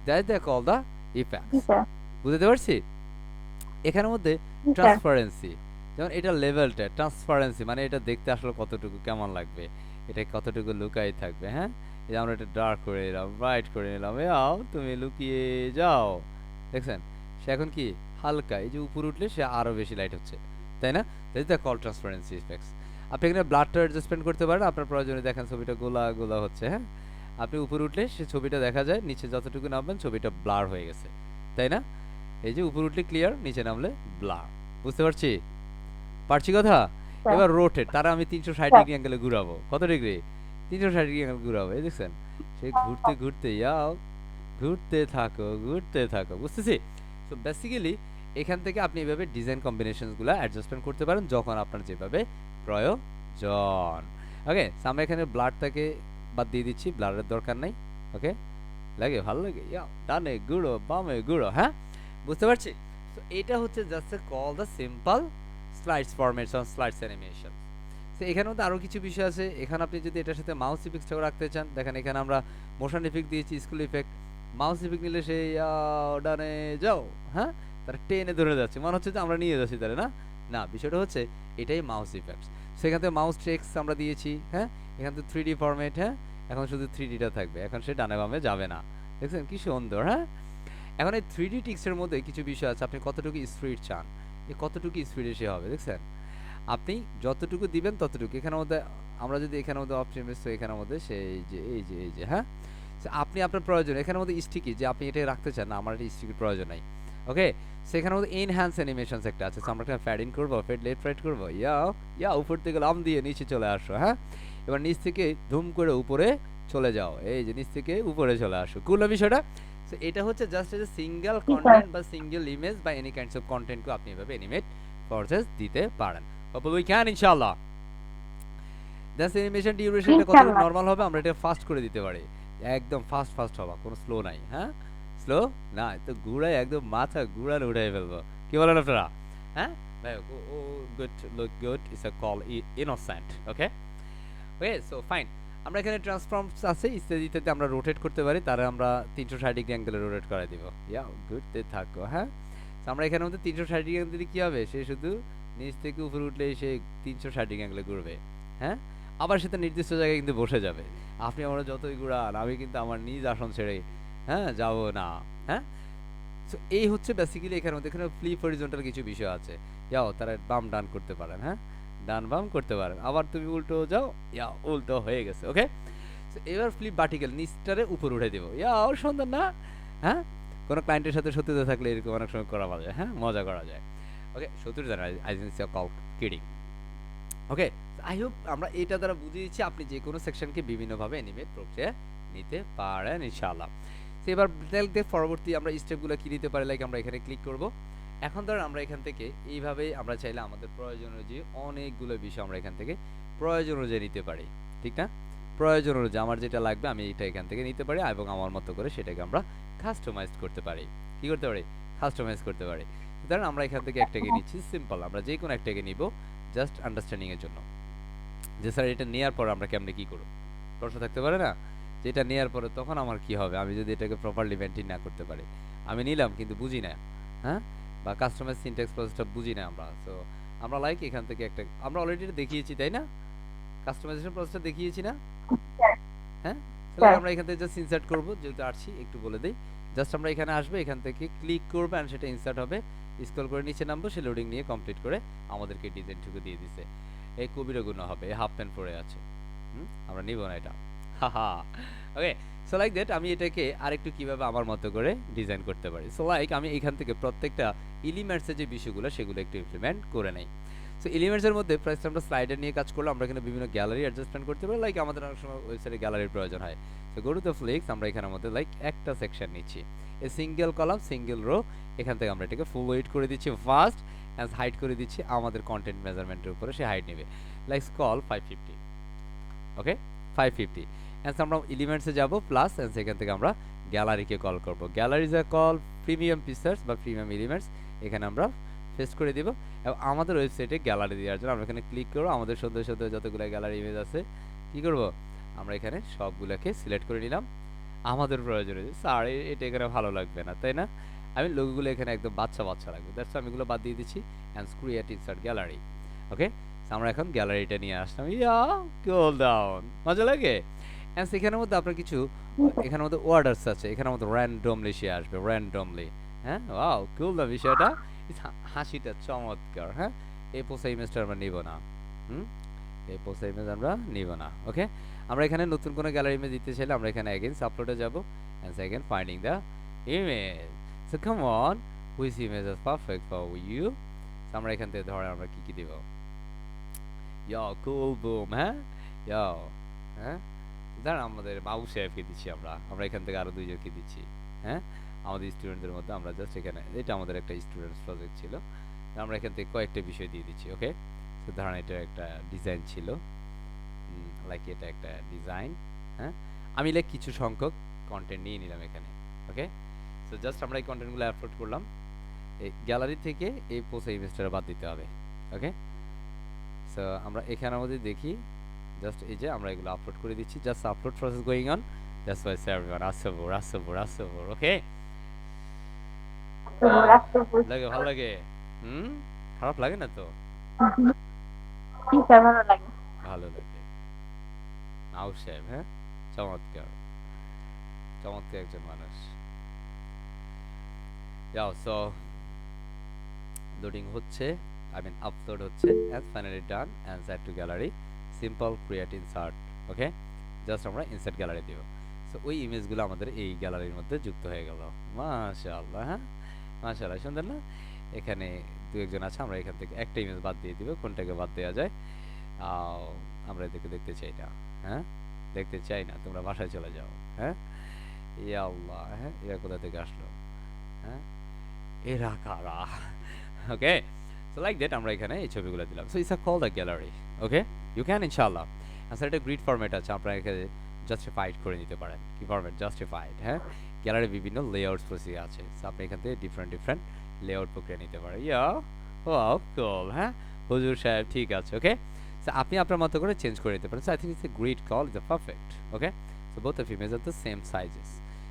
that the call the G effects. Sir. বুঝতে পারছি। এখানের মধ্যে জি স্যার। ট্রান্সপারেন্সি, যেমন এটা লেভেলটা ট্রান্সপারেন্সি, মানে এটা দেখতে আসলে কতটুকু কেমন লাগবে, এটা কতটুকু লুকাই থাকবে। হ্যাঁ, এই যে আমরা এটা ডার্ক করে নিলাম, ব্রাইট করে নিলাম, যাও তুমি লুকিয়ে যাও, দেখছেন, সে এখন কি হালকা, এই যে উপরে উঠলে সে আরো বেশি লাইট হচ্ছে, তাই না? That is the call transparency effects. আপনি এখানে ব্লাডটা অ্যাডজাস্টমেন্ট করতে পারেন আপনার প্রয়োজনে, দেখেন ছবিটা গোলা গোলা হচ্ছে। হ্যাঁ, আপনি উপরে উঠলে সে ছবিটা দেখা যায়, নিচে যতটুকু নামবেন ছবিটা ব্লার হয়ে গেছে, তাই না? এই যে উপরে উঠলে ক্লিয়ার, নিচে নামলে ব্লার, বুঝতে পারছি, পারছি কথা। স্যার। এবার রোটেট, তারা আমি 360 স্যার। ডিগ্রি অ্যাঙ্গেলে ঘুরাবো, কত ডিগ্রি, 360 ডিগ্রি অ্যাঙ্গেল ঘুরাবো, এই দেখছেন, সে ঘুরতে ঘুরতে যাও, ঘুরতে থাকো ঘুরতে থাকো, বুঝতেছি। সো বেসিক্যালি এখান থেকে আপনি এভাবে ডিজাইন কম্বিনেশনসগুলো অ্যাডজাস্টমেন্ট করতে পারেন যখন আপনার যেভাবে প্রয়োজন। ওকে, আমরা এখানে ব্লাডটাকে বাদ দিয়ে দিচ্ছি, ব্লাডের দরকার নাই। ওকে, লাগে ভালো লাগে, ইয়া ডানে গুঁড়ো বামে গুঁড়ো। হ্যাঁ, বুঝতে পারছি। তো এটা হচ্ছে just call the simple slides formats on slides animation. তো এখানে মধ্যে আরও কিছু বিষয় আছে, এখানে আপনি যদি এটার সাথে মাউস ইফেক্টটাও রাখতে চান, দেখেন এখানে আমরা মোশন ইফেক্ট দিয়েছি, স্কুল ইফেক্ট, মাউস ইফেক্ট নিলে সেই ডানে যাও, হ্যাঁ, তারা টেনে ধরে যাচ্ছে, মনে হচ্ছে যে আমরা নিয়ে যাচ্ছি তারা, না না, বিষয়টা হচ্ছে এটাই মাউস ইফেক্ট। সেখান থেকে মাউস ট্রেক্স আমরা দিয়েছি। হ্যাঁ, এখান থেকে 3D ফরম্যাট। হ্যাঁ, এখন শুধু 3Dটা থাকবে, এখন সে ডানে বামে যাবে না, দেখছেন কি সুন্দর। হ্যাঁ, এখন এই 3D টিক্সের মধ্যে কিছু বিষয় আছে, আপনি কতটুকু স্পিড চান, এই কতটুকু স্পিডে সে হবে, দেখছেন, আপনি যতটুকু দিবেন ততটুকু। এখানের মধ্যে আমরা যদি এখানের মধ্যে অপশন তো এখানের মধ্যে সেই যে এই যে হ্যাঁ, so আপনি আপনার প্রয়োজন এখানের মধ্যে স্টিকি, যে আপনি এটা রাখতে চান না, আমার এটা স্টিকির প্রয়োজন নাই। ওকে, সেখানের মধ্যে এনহ্যান্স অ্যানিমেশনস একটা আছে, so আমরা এখানে ফ্যাড ইন করবো, ফেড লেফট রাইট করবো, ইয়া উপর থেকে লাম দিয়ে নিচে চলে আসো। হ্যাঁ, এবার নিচ থেকে ধুম করে উপরে চলে যাও, এই যে নিচ থেকে উপরে চলে আসো, কুল না বিষয়টা। সো এটা হচ্ছে just as a single G sir. Content বা সিঙ্গেল ইমেজ বা এনি কাইন্ডস অফ কন্টেন্টকে আপনি এভাবে অ্যানিমেট প্রসেস দিতে পারেন। Hopefully we can ইনশাআল্লাহ। জাস্ট অ্যানিমেশন ডিউরেশনটা কতটুকু ইনশাআল্লাহ। নরমাল হবে আমরা এটা ফাস্ট করে দিতে পারি, একদম ফাস্ট ফাস্ট হবে, কোনো স্লো নাই। হ্যাঁ, স্লো না, তো ঘুরাই একদম মাথা ঘুরানো উঠাই ফেলবো, কি বলেন আপনারা? হ্যাঁ ভাই, oh good, look good, it's a call innocent. Okay, okay, so fine. আমরা এখানে ট্রান্সফর্মস আছে ইত্যাদি ইত্যাদি, আমরা রোটেট করতে পারি, তারা আমরা 360 ডিগ্রি অ্যাঙ্গেলে রোটেট করে দিব, ইয়া ঘুরতে থাকো। হ্যাঁ, so আমরা এখানের মধ্যে 360 ডিগ্রি অ্যাঙ্গেল দিলে কি হবে, সে শুধু নিচ থেকে উপরে উঠলে সে 360 ডিগ্রি অ্যাঙ্গেলে ঘুরবে। হ্যাঁ, আবার সেটা নির্দিষ্ট জায়গায় কিন্তু বসে যাবে, আপনি আমরা যতই ঘুরান আমি কিন্তু আমার নিজ আসন ছেড়ে হ্যাঁ যাব না। হ্যাঁ, সো এই হচ্ছে বেসিক্যালি এখানে মধ্যে, এখানে ফ্লিপ হরিজন্টাল কিছু বিষয় আছে, যাও তারা বাম ডান করতে পারেন। হ্যাঁ, ডান বাম করতে পারেন, আবার তুমি উল্টো যাও, ইয়া উল্টো হয়ে গেছে। ওকে, সো এবার ফ্লিপ ভার্টিক্যাল, নিচটারে উপর উঠে দেবো, ইয়াও সুন্দর না? হ্যাঁ, কোনো ক্লায়েন্টের সাথে শত্রুতা থাকলে এরকম অনেক সময় করা যায়, হ্যাঁ মজা করা যায়। ওকে, শত্রুতা না, I think so call kidding. Okay, I hope আমরা এটা দ্বারা বুঝিয়ে দিচ্ছি আপনি যে কোনো সেকশনকে বিভিন্নভাবে অ্যানিমেট প্রক্রিয়া নিতে পারেন ইনশাআল্লাহ। তো এবার দেখতে পরবর্তী আমরা স্টেপগুলো কি নিতে পারি, লাইক আমরা এখানে ক্লিক করব। এখন ধরেন আমরা এখান থেকে এইভাবে আমরা চাইলে আমাদের প্রয়োজন অনুযায়ী অনেকগুলো বিষয় আমরা এখান থেকে প্রয়োজন অনুযায়ী নিতে পারি, ঠিক না? প্রয়োজন অনুযায়ী আমার যেটা লাগবে আমি এটা এখান থেকে নিতে পারি এবং আমার মতো করে সেটাকে আমরা কাস্টমাইজ করতে পারি। কি করতে পারি? কাস্টমাইজ করতে পারি। ধরেন আমরা এখান থেকে একটাকে নিচ্ছি, সিম্পল, আমরা যে কোনো একটাকে নিব জাস্ট আন্ডারস্ট্যান্ডিং এর জন্য, যে স্যার এটা নেওয়ার পর আমরা কেমনে কি করব। প্রশ্ন থাকতে পারে না, যে এটা নেওয়ার পরে তখন আমার কি হবে আমি যদি এটাকে প্রপারলি মেনটেন না করতে পারি। আমি নিলাম কিন্তু বুঝি না, হ্যাঁ, বা কাস্টমার সিনট্যাক্স প্রসেসটা বুঝি না আমরা। সো আমরা লাইক এখান থেকে একটা আমরা অলরেডি দেখিয়েছি তাই না, কাস্টমাইজেশন প্রসেসটা দেখিয়েছি না, স্যার। হ্যাঁ। তাহলে স্যার। আমরা এখান থেকে জাস্ট ইনসার্ট করব, যেহেতু আসছি একটু বলে দেই। জাস্ট আমরা এখানে আসবো, এখান থেকে ক্লিক করবো এন্ড সেটা ইনসার্ট হবে। স্ক্রল করে নিচে নামবো, সে লোডিং নিয়ে কমপ্লিট করে আমাদেরকে ডিজাইনটুকু দিয়ে দিছে। এই কবির গুণ হবে, এই হাফ প্যান্ট পরে আছে, আমরা নিব না এটা, হাহা। ওকে, সো লাইক দ্যাট আমি এটাকে আরেকটু কিভাবে আমার মতো করে ডিজাইন করতে পারি। সো লাইক আমি এখান থেকে প্রত্যেকটা এলিমেন্টসের যে বিষয়গুলো সেগুলো একটু ইমপ্লিমেন্ট করে নেই। সো এলিমেন্টসের মধ্যে ফার্স্ট আমরা স্লাইডার নিয়ে কাজ করলে আমরা এখানে বিভিন্ন গ্যালারি অ্যাডজাস্টমেন্ট করতে পারি, লাইক আমাদের অনেক সময় ওয়েবসাইটে গ্যালারির প্রয়োজন হয়। So go to the flicks, আমরা এখানের মধ্যে লাইক একটা সেকশন নিচ্ছি, a single column single rho, এখান থেকে আমরা এটাকে ফুল ওয়েট করে দিচ্ছি ফার্স্ট, অ্যাজ হাইট করে দিচ্ছি আমাদের কন্টেন্ট মেজারমেন্টের উপরে সে হাইট নেবে, লাইক কল 550। ওকে, 550 অ্যান্ড আমরা এলিমেন্টসে যাব প্লাস, অ্যান্ড সেখান থেকে আমরা গ্যালারিকে কল করব। Gallery is a call premium pictures বা প্রিমিয়াম এলিমেন্টস, এখানে আমরা পেস্ট করে দিব। এবং আমাদের ওয়েবসাইটে গ্যালারি দেওয়ার জন্য আমরা এখানে ক্লিক করব, আমাদের সুন্দর সুন্দর যতগুলো গ্যালারি ইমেজ আছে কি করব, আমরা এখানে সবগুলোকে সিলেক্ট করে নিলাম আমাদের প্রয়োজনে। স্যার এটা এখানে ভালো লাগবে না তাই না, আমি লোগোগুলো এখানে একদম বাচ্চা বাচ্চা লাগবে, দ্যাটস আমি এগুলো বাদ দিয়ে দিচ্ছি অ্যান্ড ক্রিয়েট ইনসার্ট গ্যালারি। ওকে, আমরা এখন গ্যালারিটা নিয়ে আসলাম, ইয়া কুল ডাউন, মজা লাগে। অ্যান্ড এখানের মধ্যে আপনার কিছু এখানের মধ্যে ওয়ার্ডার্স আছে, এখানের মধ্যে র্যান্ডমলি সে আসবে, র্যান্ডমলি, হ্যাঁ, ওয়াও কুল না বিষয়টা, হাসিটা চমৎকার। হ্যাঁ, এই পোষা ইমেজটা আমরা নিব না, এই পোষা ইমেজ আমরা নিব না। ওকে, আমরা এখানে নতুন কোনো গ্যালারি ইমেজ দিতে চাইলে আমরা এখানে অ্যাগেন আপলোডে যাব and second finding the image. So come on, which image is perfect for you. আমরা এখান থেকে ধরে আমরা কি কি দিব, ইয়া কুল বুম, হ্যাঁ, ইয়া, হ্যাঁ, ধর আমাদের মাহবুব সাহেবকে দিচ্ছি আমরা, আমরা এখান থেকে আরো দুইজনকে দিচ্ছি, হ্যাঁ, আমাদের স্টুডেন্টদের মধ্যে আমরা জাস্ট এখানে, এটা আমাদের একটা স্টুডেন্টস প্রজেক্ট ছিল, আমরা এখান থেকে কয়েকটা বিষয় দিয়ে দিচ্ছি। ওকে, তো ধরেন এটা একটা ডিজাইন ছিল, লাইক এটা একটা ডিজাইন, হ্যাঁ, আমি লাইক কিছু সংখ্যক কন্টেন্ট নিয়ে নিলাম এখানে। ওকে, সো জাস্ট আমরা এই কন্টেন্টগুলো আপলোড করলাম, এই গ্যালারি থেকে এই পোস্ট ইমেজটা বাদ দিতে হবে। ওকে, সো আমরা এখানে আমাদের দেখি জাস্ট এই যে আমরা এগুলো আপলোড করে দিচ্ছি, just upload process going on, that's why everyone আসবো আসবো আসবো। ওকে, লাগে ভালো লাগে, খারাপ লাগে না তো, জি স্যার, ভালো লাগে। ভালো লাগে। নাও সাহেব, হ্যাঁ, চমৎকার, চমৎকার একজন মানুষ। যাও, সো লোডিং হচ্ছে, আই মিন আপলোড হচ্ছে, and finally done and set two gallery, simple create insert. Okay, just আমরা ইনসার্ট গ্যালারি দিব। সো ওই ইমেজগুলো আমাদের এই গ্যালারির মধ্যে যুক্ত হয়ে গেল, মাশাআল্লাহ। হ্যাঁ, মাশাআল্লাহ, সুন্দর না? এখানে দু একজন আছে, আমরা এখান থেকে একটা ইমেজ বাদ দিয়ে দিব, কোনটাকে বাদ দেওয়া যায়, আমরা এদেরকে দেখতে চাই না, হ্যাঁ, দেখতে চাই না, তোমরা বাসায় চলে যাও। হ্যাঁ, ইয়া আল্লাহ, হ্যাঁ, এরা কোথা থেকে আসলো, হ্যাঁ, এরা কারা? ওকে, সো লাইক দ্যাট আমরা এখানে এই ছবিগুলো দিলাম। So it's a call the gallery. Okay, you can ইনশাআল্লাহ। আচ্ছা, এটা গ্রিড ফরম্যাট আছে, আপনারা এখানে জাস্টিফাইড করে নিতে পারেন। কি ফরম্যাট? জাস্টিফাইড। হ্যাঁ, গ্যালারি বিভিন্ন লেআউটস প্রসেস আছে, সো আপনি এখান থেকে ডিফারেন্ট ডিফারেন্ট লেআউট প্রক্রিয়া নিতে পারেন। ইয়া, ওয়াও কুল, হ্যাঁ, হুজুর সাহেব ঠিক আছে। ওকে, সো আপনি আপনার মতো করে চেঞ্জ করে নিতে পারেন। So I think it's a grid call, it's a perfect. Okay, so both of image are the same sizes.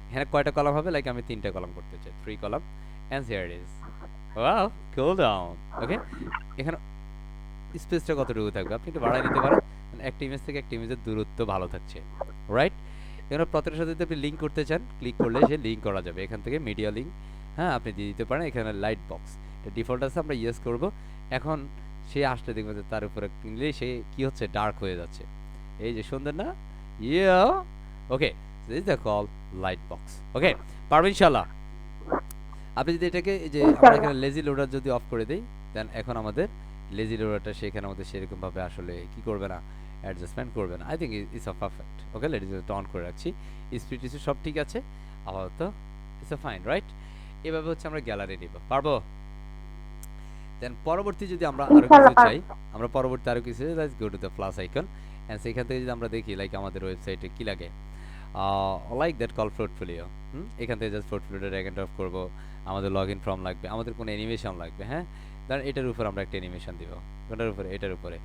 এখানে কয়টা কলাম হবে? লাইক আমি 3টা কলাম করতে চাই, 3 column, and here it is. Wow, cool down. Okay, এখানে স্পেসটা কতটুকু থাকবে আপনি একটু বাড়ায় নিতে পারেন, মানে একটা ইমেজ থেকে একটা ইমেজের দূরত্ব ভালো থাকছে, রাইট? এখানে প্রত্যেকটার সাথে যদি আপনি লিঙ্ক করতে চান, ক্লিক করলে সে লিঙ্ক করা যাবে এখান থেকে, মিডিয়া লিঙ্ক, হ্যাঁ, আপনি দিয়ে দিতে পারেন। এখানে লাইট বক্স, এটা ডিফল্ট আছে, আমরা ইয়েস করব। এখন সে আসলে দেখবেন যে তার উপরে কিনলে সে কি হচ্ছে, ডার্ক হয়ে যাচ্ছে। এই যে সুন্দর না? Yeah, okay, this is the call light box. Okay, পারবেন ইনশাআল্লাহ। আপনি যদি এটাকে এই যে আমরা এখানে লেজি লোডার যদি অফ করে দেই, দেন এখন আমাদের লেজি লোডারটা সেখানে আমাদের সেরকম ভাবে আসলে কি করবে না, অ্যাডজাস্টমেন্ট করবে না। I think it's a perfect. Okay, ladies on করে রাখছি, স্পিড টিসু সব ঠিক আছে আপাতত, ইটস আ ফাইন, রাইট? এভাবে হচ্ছে আমরা গ্যালারি নিব, পারবো? দেন পরবর্তী যদি আমরা আরো কিছু চাই, আমরা পরবর্তী আরো কিছু, let's go to the plus icon, and সেখান থেকে যদি আমরা দেখি লাইক আমাদের ওয়েবসাইটে কি লাগে, লাইক দ্যাট কল পোর্টফোলিও, এখান থেকে জাস্ট পোর্টফোলিওটা ড্র্যাগ এন্ড ড্রপ করব। আমাদের লগইন ফর্ম লাগবে, আমাদের কোনো অ্যানিমেশন লাগবে, হ্যাঁ, ধর এটার উপর আমরা একটা অ্যানিমেশন দিব, কোনটার উপরে? এটার উপরে।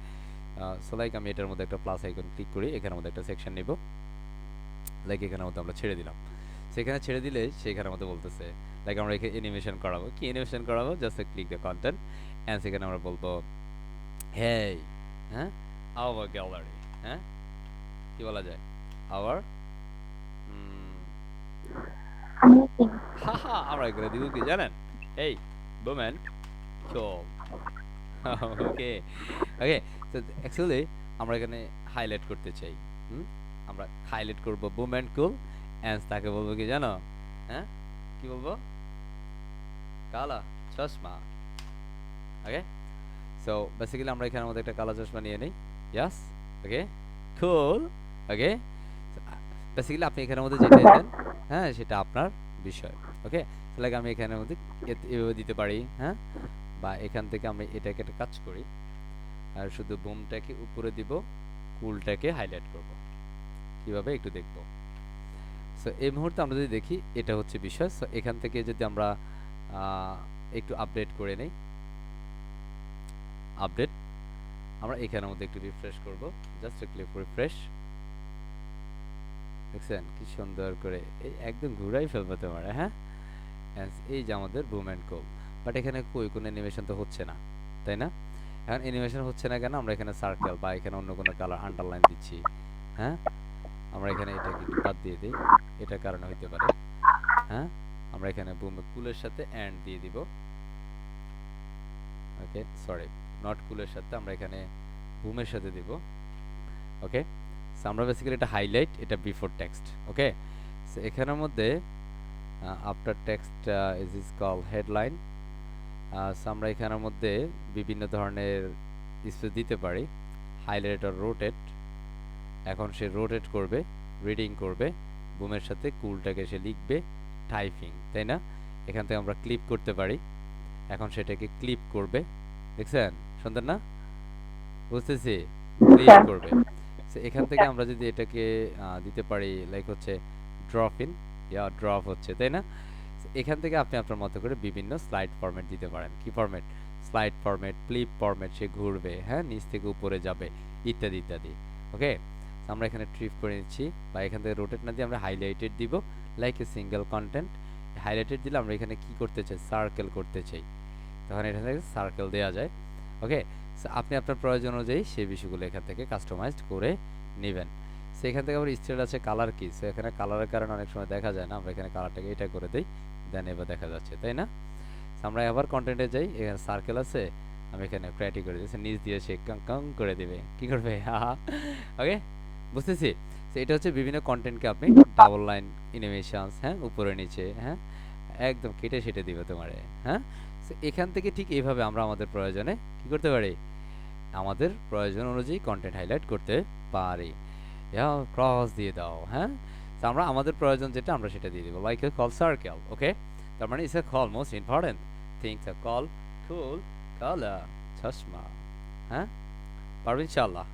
সো লাইক আমি এটার মধ্যে একটা প্লাস আইকন ক্লিক করি, এখানের মধ্যে একটা সেকশন নিব, লাইক এখানের মধ্যে আমরা ছেড়ে দিলাম। সেখানে ছেড়ে দিলে সেখানের মধ্যে বলতেছে লাইক আমরা এখানে অ্যানিমেশন করাবো, কি অ্যানিমেশন করাবো, just click the content and সেখানে আমরা বলবো হেই, হ্যাঁ, আওয়ার গ্যালারি, হ্যাঁ, কি বলা যায়, আওয়ার, Amazing. হাহা, আমরা এখানে দিব কি জানেন, এই বুমেন কোল। ওকে ওকে, তো অ্যাকচুয়ালি আমরা এখানে হাইলাইট করতে চাই, হুম, আমরা হাইলাইট করব বুমেন কুল অ্যান্ড তাকে বলবো কি জানো, হ্যাঁ, কি বলবো, কালা চশমা। ওকে, সো বেসিক্যালি আমরা এখানের মধ্যে একটা কালা চশমা নিয়ে নিই, ইয়াস, ওকে, কুল, ওকে, বেসিক্যালি আপনি এখানের মধ্যে যেটা দেন, হ্যাঁ, সেটা আপনার বিষয়। ওকে, তাহলে আমি এখানের মধ্যে এভাবে দিতে পারি, হ্যাঁ, বা এখান থেকে আমি এটাকে একটা কাজ করি আর শুধু বুমটাকে উপরে দিব, কুলটাকে হাইলাইট করব, কিভাবে একটু দেখব। সো এই মুহূর্তে আমরা যদি দেখি এটা হচ্ছে বিষয়। সো এখান থেকে যদি আমরা একটু আপডেট করে নেই, আপডেট, আমরা এখানের মধ্যে একটু রিফ্রেশ করব, জাস্ট ক্লিক রিফ্রেশ, দেখছেন কি সুন্দর করে এই একদম ঘুরাই ফেলবো তোমার, হ্যাঁ, এই যে আমাদের বুম অ্যান্ড কোল। বাট এখানে কই কোনো অ্যানিমেশন তো হচ্ছে না, তাই না? এখন অ্যানিমেশন হচ্ছে না কেন, আমরা এখানে সার্কেল বা এখানে অন্য কোনো কালার আন্ডারলাইন দিচ্ছি, হ্যাঁ, আমরা এখানে এটাকে একটু বাদ দিয়ে দিই, এটার কারণে হইতে পারে, হ্যাঁ, আমরা এখানে বুম কুলের সাথে এন্ড দিয়ে দিব, ওকে, সরি, নট কুলের সাথে, আমরা এখানে বুমের সাথে দিব, ওকে। সো আমরা বেসিক্যালি এটা হাইলাইট, এটা বিফোর টেক্সট, ওকে। সো এখানের মধ্যে after text is call headline. So আমরা এখানের মধ্যে বিভিন্ন ধরনের স্পেস দিতে পারি, হাইলাইট আর রোটেট, এখন সে রোটেট করবে, রিডিং করবে, বুমের সাথে কুলটাকে সে লিখবে, টাইপিং, তাই না? এখান থেকে আমরা ক্লিপ করতে পারি, এখন সেটাকে ক্লিপ করবে, দেখছেন সুন্দর না, বুঝতেছি, ক্লিপ করবে। সো এখান থেকে আমরা যদি এটাকে দিতে পারি লাইক হচ্ছে ড্রপ ইন, ইয়া ড্রপ হচ্ছে, তাই না? এখান থেকে আপনি আপনার মতো করে বিভিন্ন স্লাইড ফরম্যাট দিতে পারেন, কি format, slide format, clip format, সে ঘুরবে, হ্যাঁ, নিচ থেকে উপরে যাবে, ইত্যাদি ইত্যাদি, ওকে। আমরা এখানে ট্রিপ করে নিচ্ছি, বা এখান থেকে রোটেট না দিয়ে আমরা হাইলাইটেড দিব, like a single content, highlighted দিলে আমরা এখানে কি করতে চাই, সার্কেল করতে চাই, তখন এখান থেকে সার্কেল দেওয়া যায়, ওকে। সো আপনি আপনার প্রয়োজন অনুযায়ী সেই বিষয়গুলো এখান থেকে কাস্টমাইজড করে নেবেন। সো এখান থেকে আবার স্টেট আছে কালার কি, সো এখানে কালারের কারণে অনেক সময় দেখা যায় না, আমরা এখানে কালারটাকে এটা করে দিই, দেন এবার দেখা যাচ্ছে, তাই না? আমরা আবার কন্টেন্টে যাই, এখানে সার্কেল আছে, আমি এখানে ক্রিয়েট করে দিয়েছি, নিচ দিয়ে সে কাং কাং করে দিবে, কি করবে, হাহা, ওকে, বুঝতেছি। তো এটা হচ্ছে বিভিন্ন কন্টেন্টকে আপনি ডাবল লাইন অ্যানিমেশনস, হ্যাঁ, উপরে নিচে, হ্যাঁ, একদম কেটে সেটে দিবে তোমারে, হ্যাঁ। সো এখান থেকে ঠিক এইভাবে আমরা আমাদের প্রয়োজনে কি করতে পারি, আমাদের প্রয়োজন অনুযায়ী কন্টেন্ট হাইলাইট করতে পারি। ইয়া ক্রস দিয়ে দাও, হ্যাঁ। তো আমরা আমাদের প্রয়োজন যেটা আমরা সেটা দিয়ে দিব, লাইক এ কল সার্কেল, ওকে। তার মানে it's a call most important things a call cool colour চশমা, হ্যাঁ, পারবে ইনশাআল্লাহ,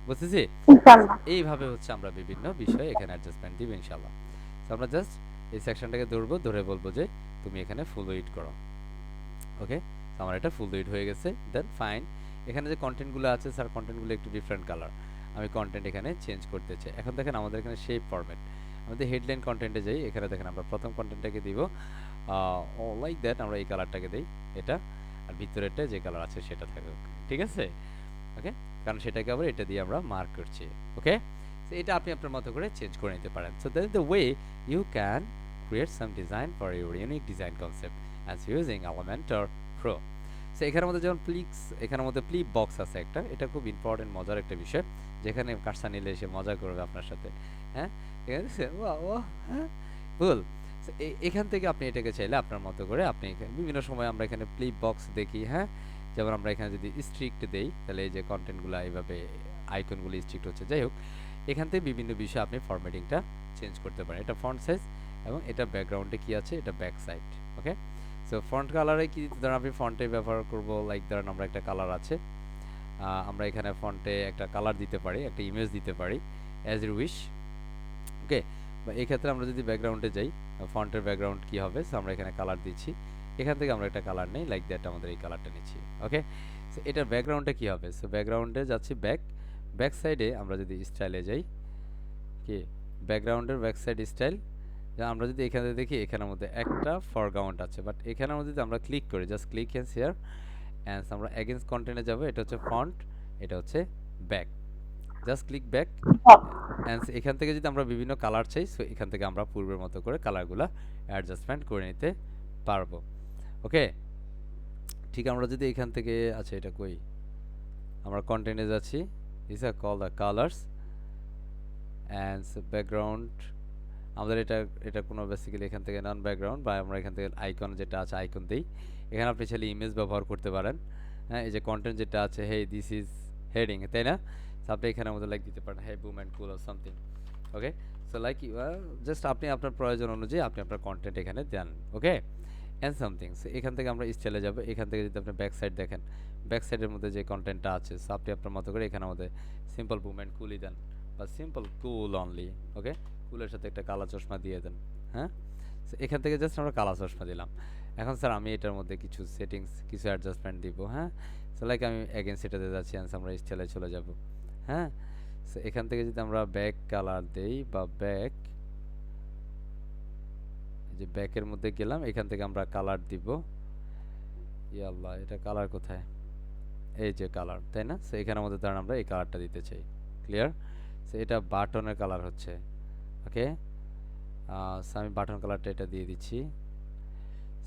বুঝতেছি। ইনশাআল্লাহ। এইভাবে হচ্ছে আমরা বিভিন্ন বিষয়ে এখানে অ্যাডজাস্টমেন্ট দিব ইনশাআল্লাহ। তো আমরা জাস্ট এই সেকশনটাকে ধরবো, ধরে বলবো যে তুমি এখানে ফুল উইড করো, ওকে। তো আমার এটা ফুল উইড হয়ে গেছে, দেন ফাইন। এখানে যে কন্টেন্টগুলো আছে স্যার, কন্টেন্টগুলো একটু ডিফারেন্ট কালার, আমি কন্টেন্ট এখানে চেঞ্জ করতে চাই। এখন দেখেন আমাদের এখানে শেপ ফরম্যাট, আমাদের হেডলাইন কন্টেন্টে যাই, এখানে দেখেন আমরা প্রথম কন্টেন্টটাকে দিব ও লাইক দ্যাট, আমরা এই কালারটাকে দিই, এটা, আর ভিতরেরটা যে কালার আছে সেটা থাকুক, ঠিক আছে, ওকে। কারণ সেটাকে আবার এটা দিয়ে আমরা মার্ক করছি, ওকে। সো এটা আপনি আপনার মতো করে চেঞ্জ করে নিতে পারেন। So that is the way you can create some design for your unique design concept as using Elementor pro. সো এখানের মধ্যে যেমন প্লিক্স, এখানের মধ্যে প্লিপ বক্স আছে একটা, এটা খুব ইম্পর্টেন্ট মজার একটা বিষয়, যেখানে কারসা নিলে এসে মজা করবে আপনার সাথে, হ্যাঁ, ঠিক আছে, ও হ্যাঁ, ভুল। এখান থেকে আপনি এটাকে চাইলে আপনার মতো করে আপনি বিভিন্ন সময় আমরা এখানে প্লিপ বক্স দেখি, হ্যাঁ, যেমন আমরা এখানে যদি স্ট্রিক্ট দেই, তাহলে এই যে কন্টেন্টগুলো এইভাবে আইকনগুলো স্ট্রিক্ট হচ্ছে, যাই হোক, এখান থেকে বিভিন্ন বিষয়ে আপনি ফরম্যাটিংটা চেঞ্জ করতে পারেন। এটা ফন্ট সাইজ এবং এটা ব্যাকগ্রাউন্ডে কি আছে, এটা ব্যাক সাইড, ওকে। সো ফন্ট কালারে কি ধরেন আপনি ফন্টে ব্যবহার করব, লাইক ধরেন আমরা একটা কালার আছে, আমরা এখানে ফন্টে একটা কালার দিতে পারি, একটা ইমেজ দিতে পারি, অ্যাজ ইউ উইশ, ওকে। বা এই ক্ষেত্রে আমরা যদি ব্যাকগ্রাউন্ডে যাই, ফন্টের ব্যাকগ্রাউন্ড কি হবে, সো আমরা এখানে কালার দিচ্ছি, এখান থেকে আমরা একটা কালার নেই, লাইক দ্যাট আমাদের এই কালারটা নিচ্ছি, ওকে। সো এটার ব্যাকগ্রাউন্ডটা কি হবে? সো ব্যাকগ্রাউন্ডে যাচ্ছি ব্যাক সাইডে আমরা যদি স্টাইলে যাই, কি ব্যাকগ্রাউন্ডের ব্যাক সাইড স্টাইল, আমরা যদি এখানে দেখি এখানের মধ্যে একটা ফরগ্রাউন্ড আছে, বাট এখানের মধ্যে যদি আমরা ক্লিক করি, just click and share and আমরা এগেইনস্ট কন্টেন্টে যাব, এটা হচ্ছে ফ্রন্ট, এটা হচ্ছে back, just click back and এখান থেকে যদি আমরা বিভিন্ন কালার চাই, সো এখান থেকে আমরা পূর্বের মতো করে কালারগুলো অ্যাডজাস্টমেন্ট করে নিতে পারবো। ওকে, ঠিক আমরা যদি এখান থেকে, আচ্ছা এটা কই, আমরা কন্টেন্টে যাচ্ছি, this are call the colours and background, আমাদের এটা কোনো বেসিক্যালি এখান থেকে নন ব্যাকগ্রাউন্ড, বা আমরা এখান থেকে আইকন যেটা আছে আইকন দিই। এখানে আপনি চাইলে ইমেজ ব্যবহার করতে পারেন। হ্যাঁ, এই যে কন্টেন্ট যেটা আছে, হে দিস ইজ হেডিং, তাই না? সো আপনি এখানে আমাদের লাইক দিতে পারেন, hey boom and cool or something. Okay, so like just আপনি আপনার প্রয়োজন অনুযায়ী আপনি আপনার কন্টেন্ট এখানে দেন। Okay, and something. সো এখান থেকে আমরা স্টাইলে যাব, এখান থেকে যদি আপনি ব্যাক সাইড দেখেন, ব্যাক সাইডের মধ্যে যে কন্টেন্টটা আছে, সো আপনি আপনার মতো করে এখানে আমাদের সিম্পল বুম অ্যান্ড কুলই দেন, বা সিম্পল কুল অনলি। ওকে, কুলের সাথে একটা কালা চশমা দিয়ে দেন। হ্যাঁ, সো এখান থেকে জাস্ট আমরা কালা চশমা দিলাম। এখন স্যার আমি এটার মধ্যে কিছু সেটিংস, কিছু অ্যাডজাস্টমেন্ট দিব। হ্যাঁ, সো লাইক আমি অ্যাগেন সেটাতে যাচ্ছি, আমরা স্টাইলে চলে যাব। হ্যাঁ, সো এখান থেকে যদি আমরা ব্যাক কালার দেই, বা ব্যাক, যে ব্যাকের মধ্যে গেলাম, এখান থেকে আমরা কালার দিব। ইয়াল্লাহ, এটা কালার কোথায়? এই যে কালার, তাই না? সো এখানে আমাদের ধরেন আমরা এই কালারটা দিতে চাই। ক্লিয়ার? সো এটা বাটনের কালার হচ্ছে। ওকে, সো আমি বাটন কালারটা এটা দিয়ে দিচ্ছি।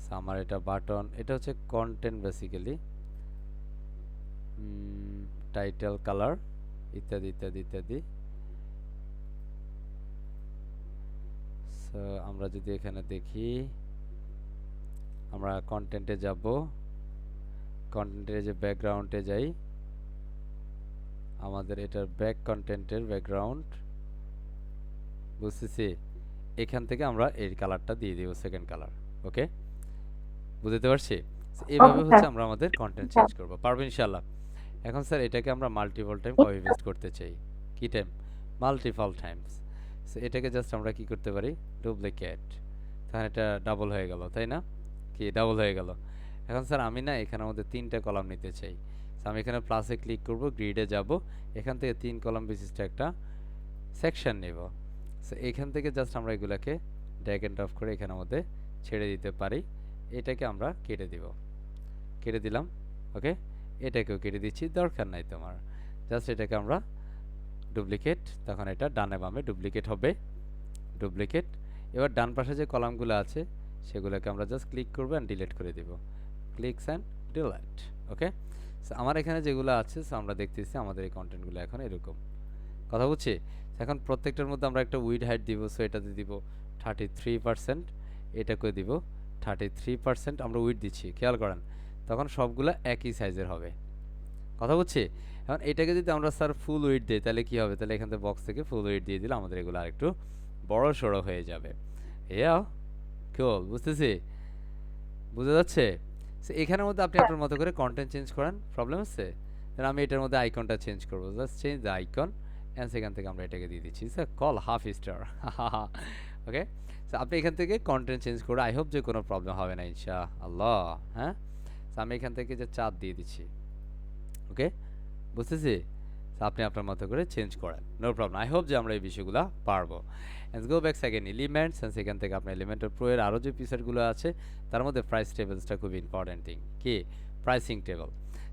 সো আমার এটা বাটন, এটা হচ্ছে কন্টেন্ট বেসিক্যালি, টাইটেল কালার ইত্যাদি ইত্যাদি ইত্যাদি। সো আমরা যদি এখানে দেখি, আমরা কন্টেন্টে যাব, কন্টেন্টের যে ব্যাকগ্রাউন্ডে যাই, আমাদের এটার ব্যাক কন্টেন্টের ব্যাকগ্রাউন্ড, বুঝতেছি, এখান থেকে আমরা এই কালারটা দিয়ে দিব, সেকেন্ড কালার। ওকে, বুঝতে পারছি? এইভাবে হচ্ছে আমরা আমাদের কন্টেন্ট চেঞ্জ করব, পারবো ইনশাআল্লাহ। এখন স্যার এটাকে আমরা মাল্টিপল টাইম কপি পেস্ট করতে চাই। কি টাইম? Multiple Times. সো এটাকে জাস্ট আমরা কি করতে পারি? ডুপ্লিকেট, তাহলে এটা ডাবল হয়ে গেল, তাই না? কি ডাবল হয়ে গেল? এখন স্যার আমি না এখানে আমাদের 3টা কলাম নিতে চাই। সো আমি এখানে প্লাসে ক্লিক করব, গ্রিডে যাব, এখান থেকে 3 কলাম বিশিষ্ট একটা সেকশন নেব। সো এখান থেকে জাস্ট আমরা এগুলাকে ড্র্যাগ এন্ড ড্রপ করে এখানে মধ্যে ছেড়ে দিতে পারি। এটাকে আমরা কেটে দিব, কেটে দিলাম। ওকে, এটাকেও কেটে দিচ্ছি, দরকার নাই তোমার। জাস্ট এটাকে আমরা ডুপ্লিকেট, তখন এটা ডানে বামে ডুপ্লিকেট হবে, ডুপ্লিকেট। এবার ডান পাশে যে কলামগুলো আছে সেগুলোকে আমরা জাস্ট ক্লিক করব অ্যান্ড ডিলিট করে দিব, clicks and delete. Okay, so আমার এখানে যেগুলো আছে, সো আমরা দেখতেছি আমাদের এই কন্টেন্টগুলো এখন এরকম, কথা বুঝছি? এখন প্রত্যেকটার মধ্যে আমরা একটা উইড হাইট দিব, সো এটাতে দিব 33%, এটাকে দিব 33%, আমরা উইড দিচ্ছি, খেয়াল করেন, তখন সবগুলা একই সাইজের হবে, কথা বুঝছি? এখন এটাকে যদি আমরা স্যার ফুল উইড দিই, তাহলে কি হবে? তাহলে এখান থেকে বক্স থেকে ফুল উইড দিয়ে দিলে আমাদের এগুলো আরেকটু বড় সড়ো হয়ে যাবে। এও কুল, বুঝতেছি? বুঝা যাচ্ছে? সো এখানের মধ্যে আপনি আপনার মতো করে কন্টেন্ট চেঞ্জ করেন, প্রবলেম আছে? তাহলে আমি এটার মধ্যে আইকনটা চেঞ্জ করবো, just change the icon and সেখান থেকে আমরা এটাকে দিয়ে দিচ্ছি স্যার কল হাফ স্টার। ওকে, সো আপনি এখান থেকে কন্টেন্ট চেঞ্জ করে, আই হোপ যে কোনো প্রবলেম হবে না ইনশাআল্লাহ। হ্যাঁ, সো আমি এখান থেকে যে চাঁদ দিয়ে দিচ্ছি। ওকে, বুঝতেছি? সো আপনি আপনার মতো করে চেঞ্জ করেন, নো প্রবলেম। আই হোপ যে আমরা এই বিষয়গুলো পারবো। And go back second elements, and সেখান থেকে আপনার এলিমেন্টের প্রো এর আরও যে ফিচারগুলো আছে তার মধ্যে প্রাইস টেবলসটা খুব ইম্পর্টেন্ট থিং। কি? Pricing table.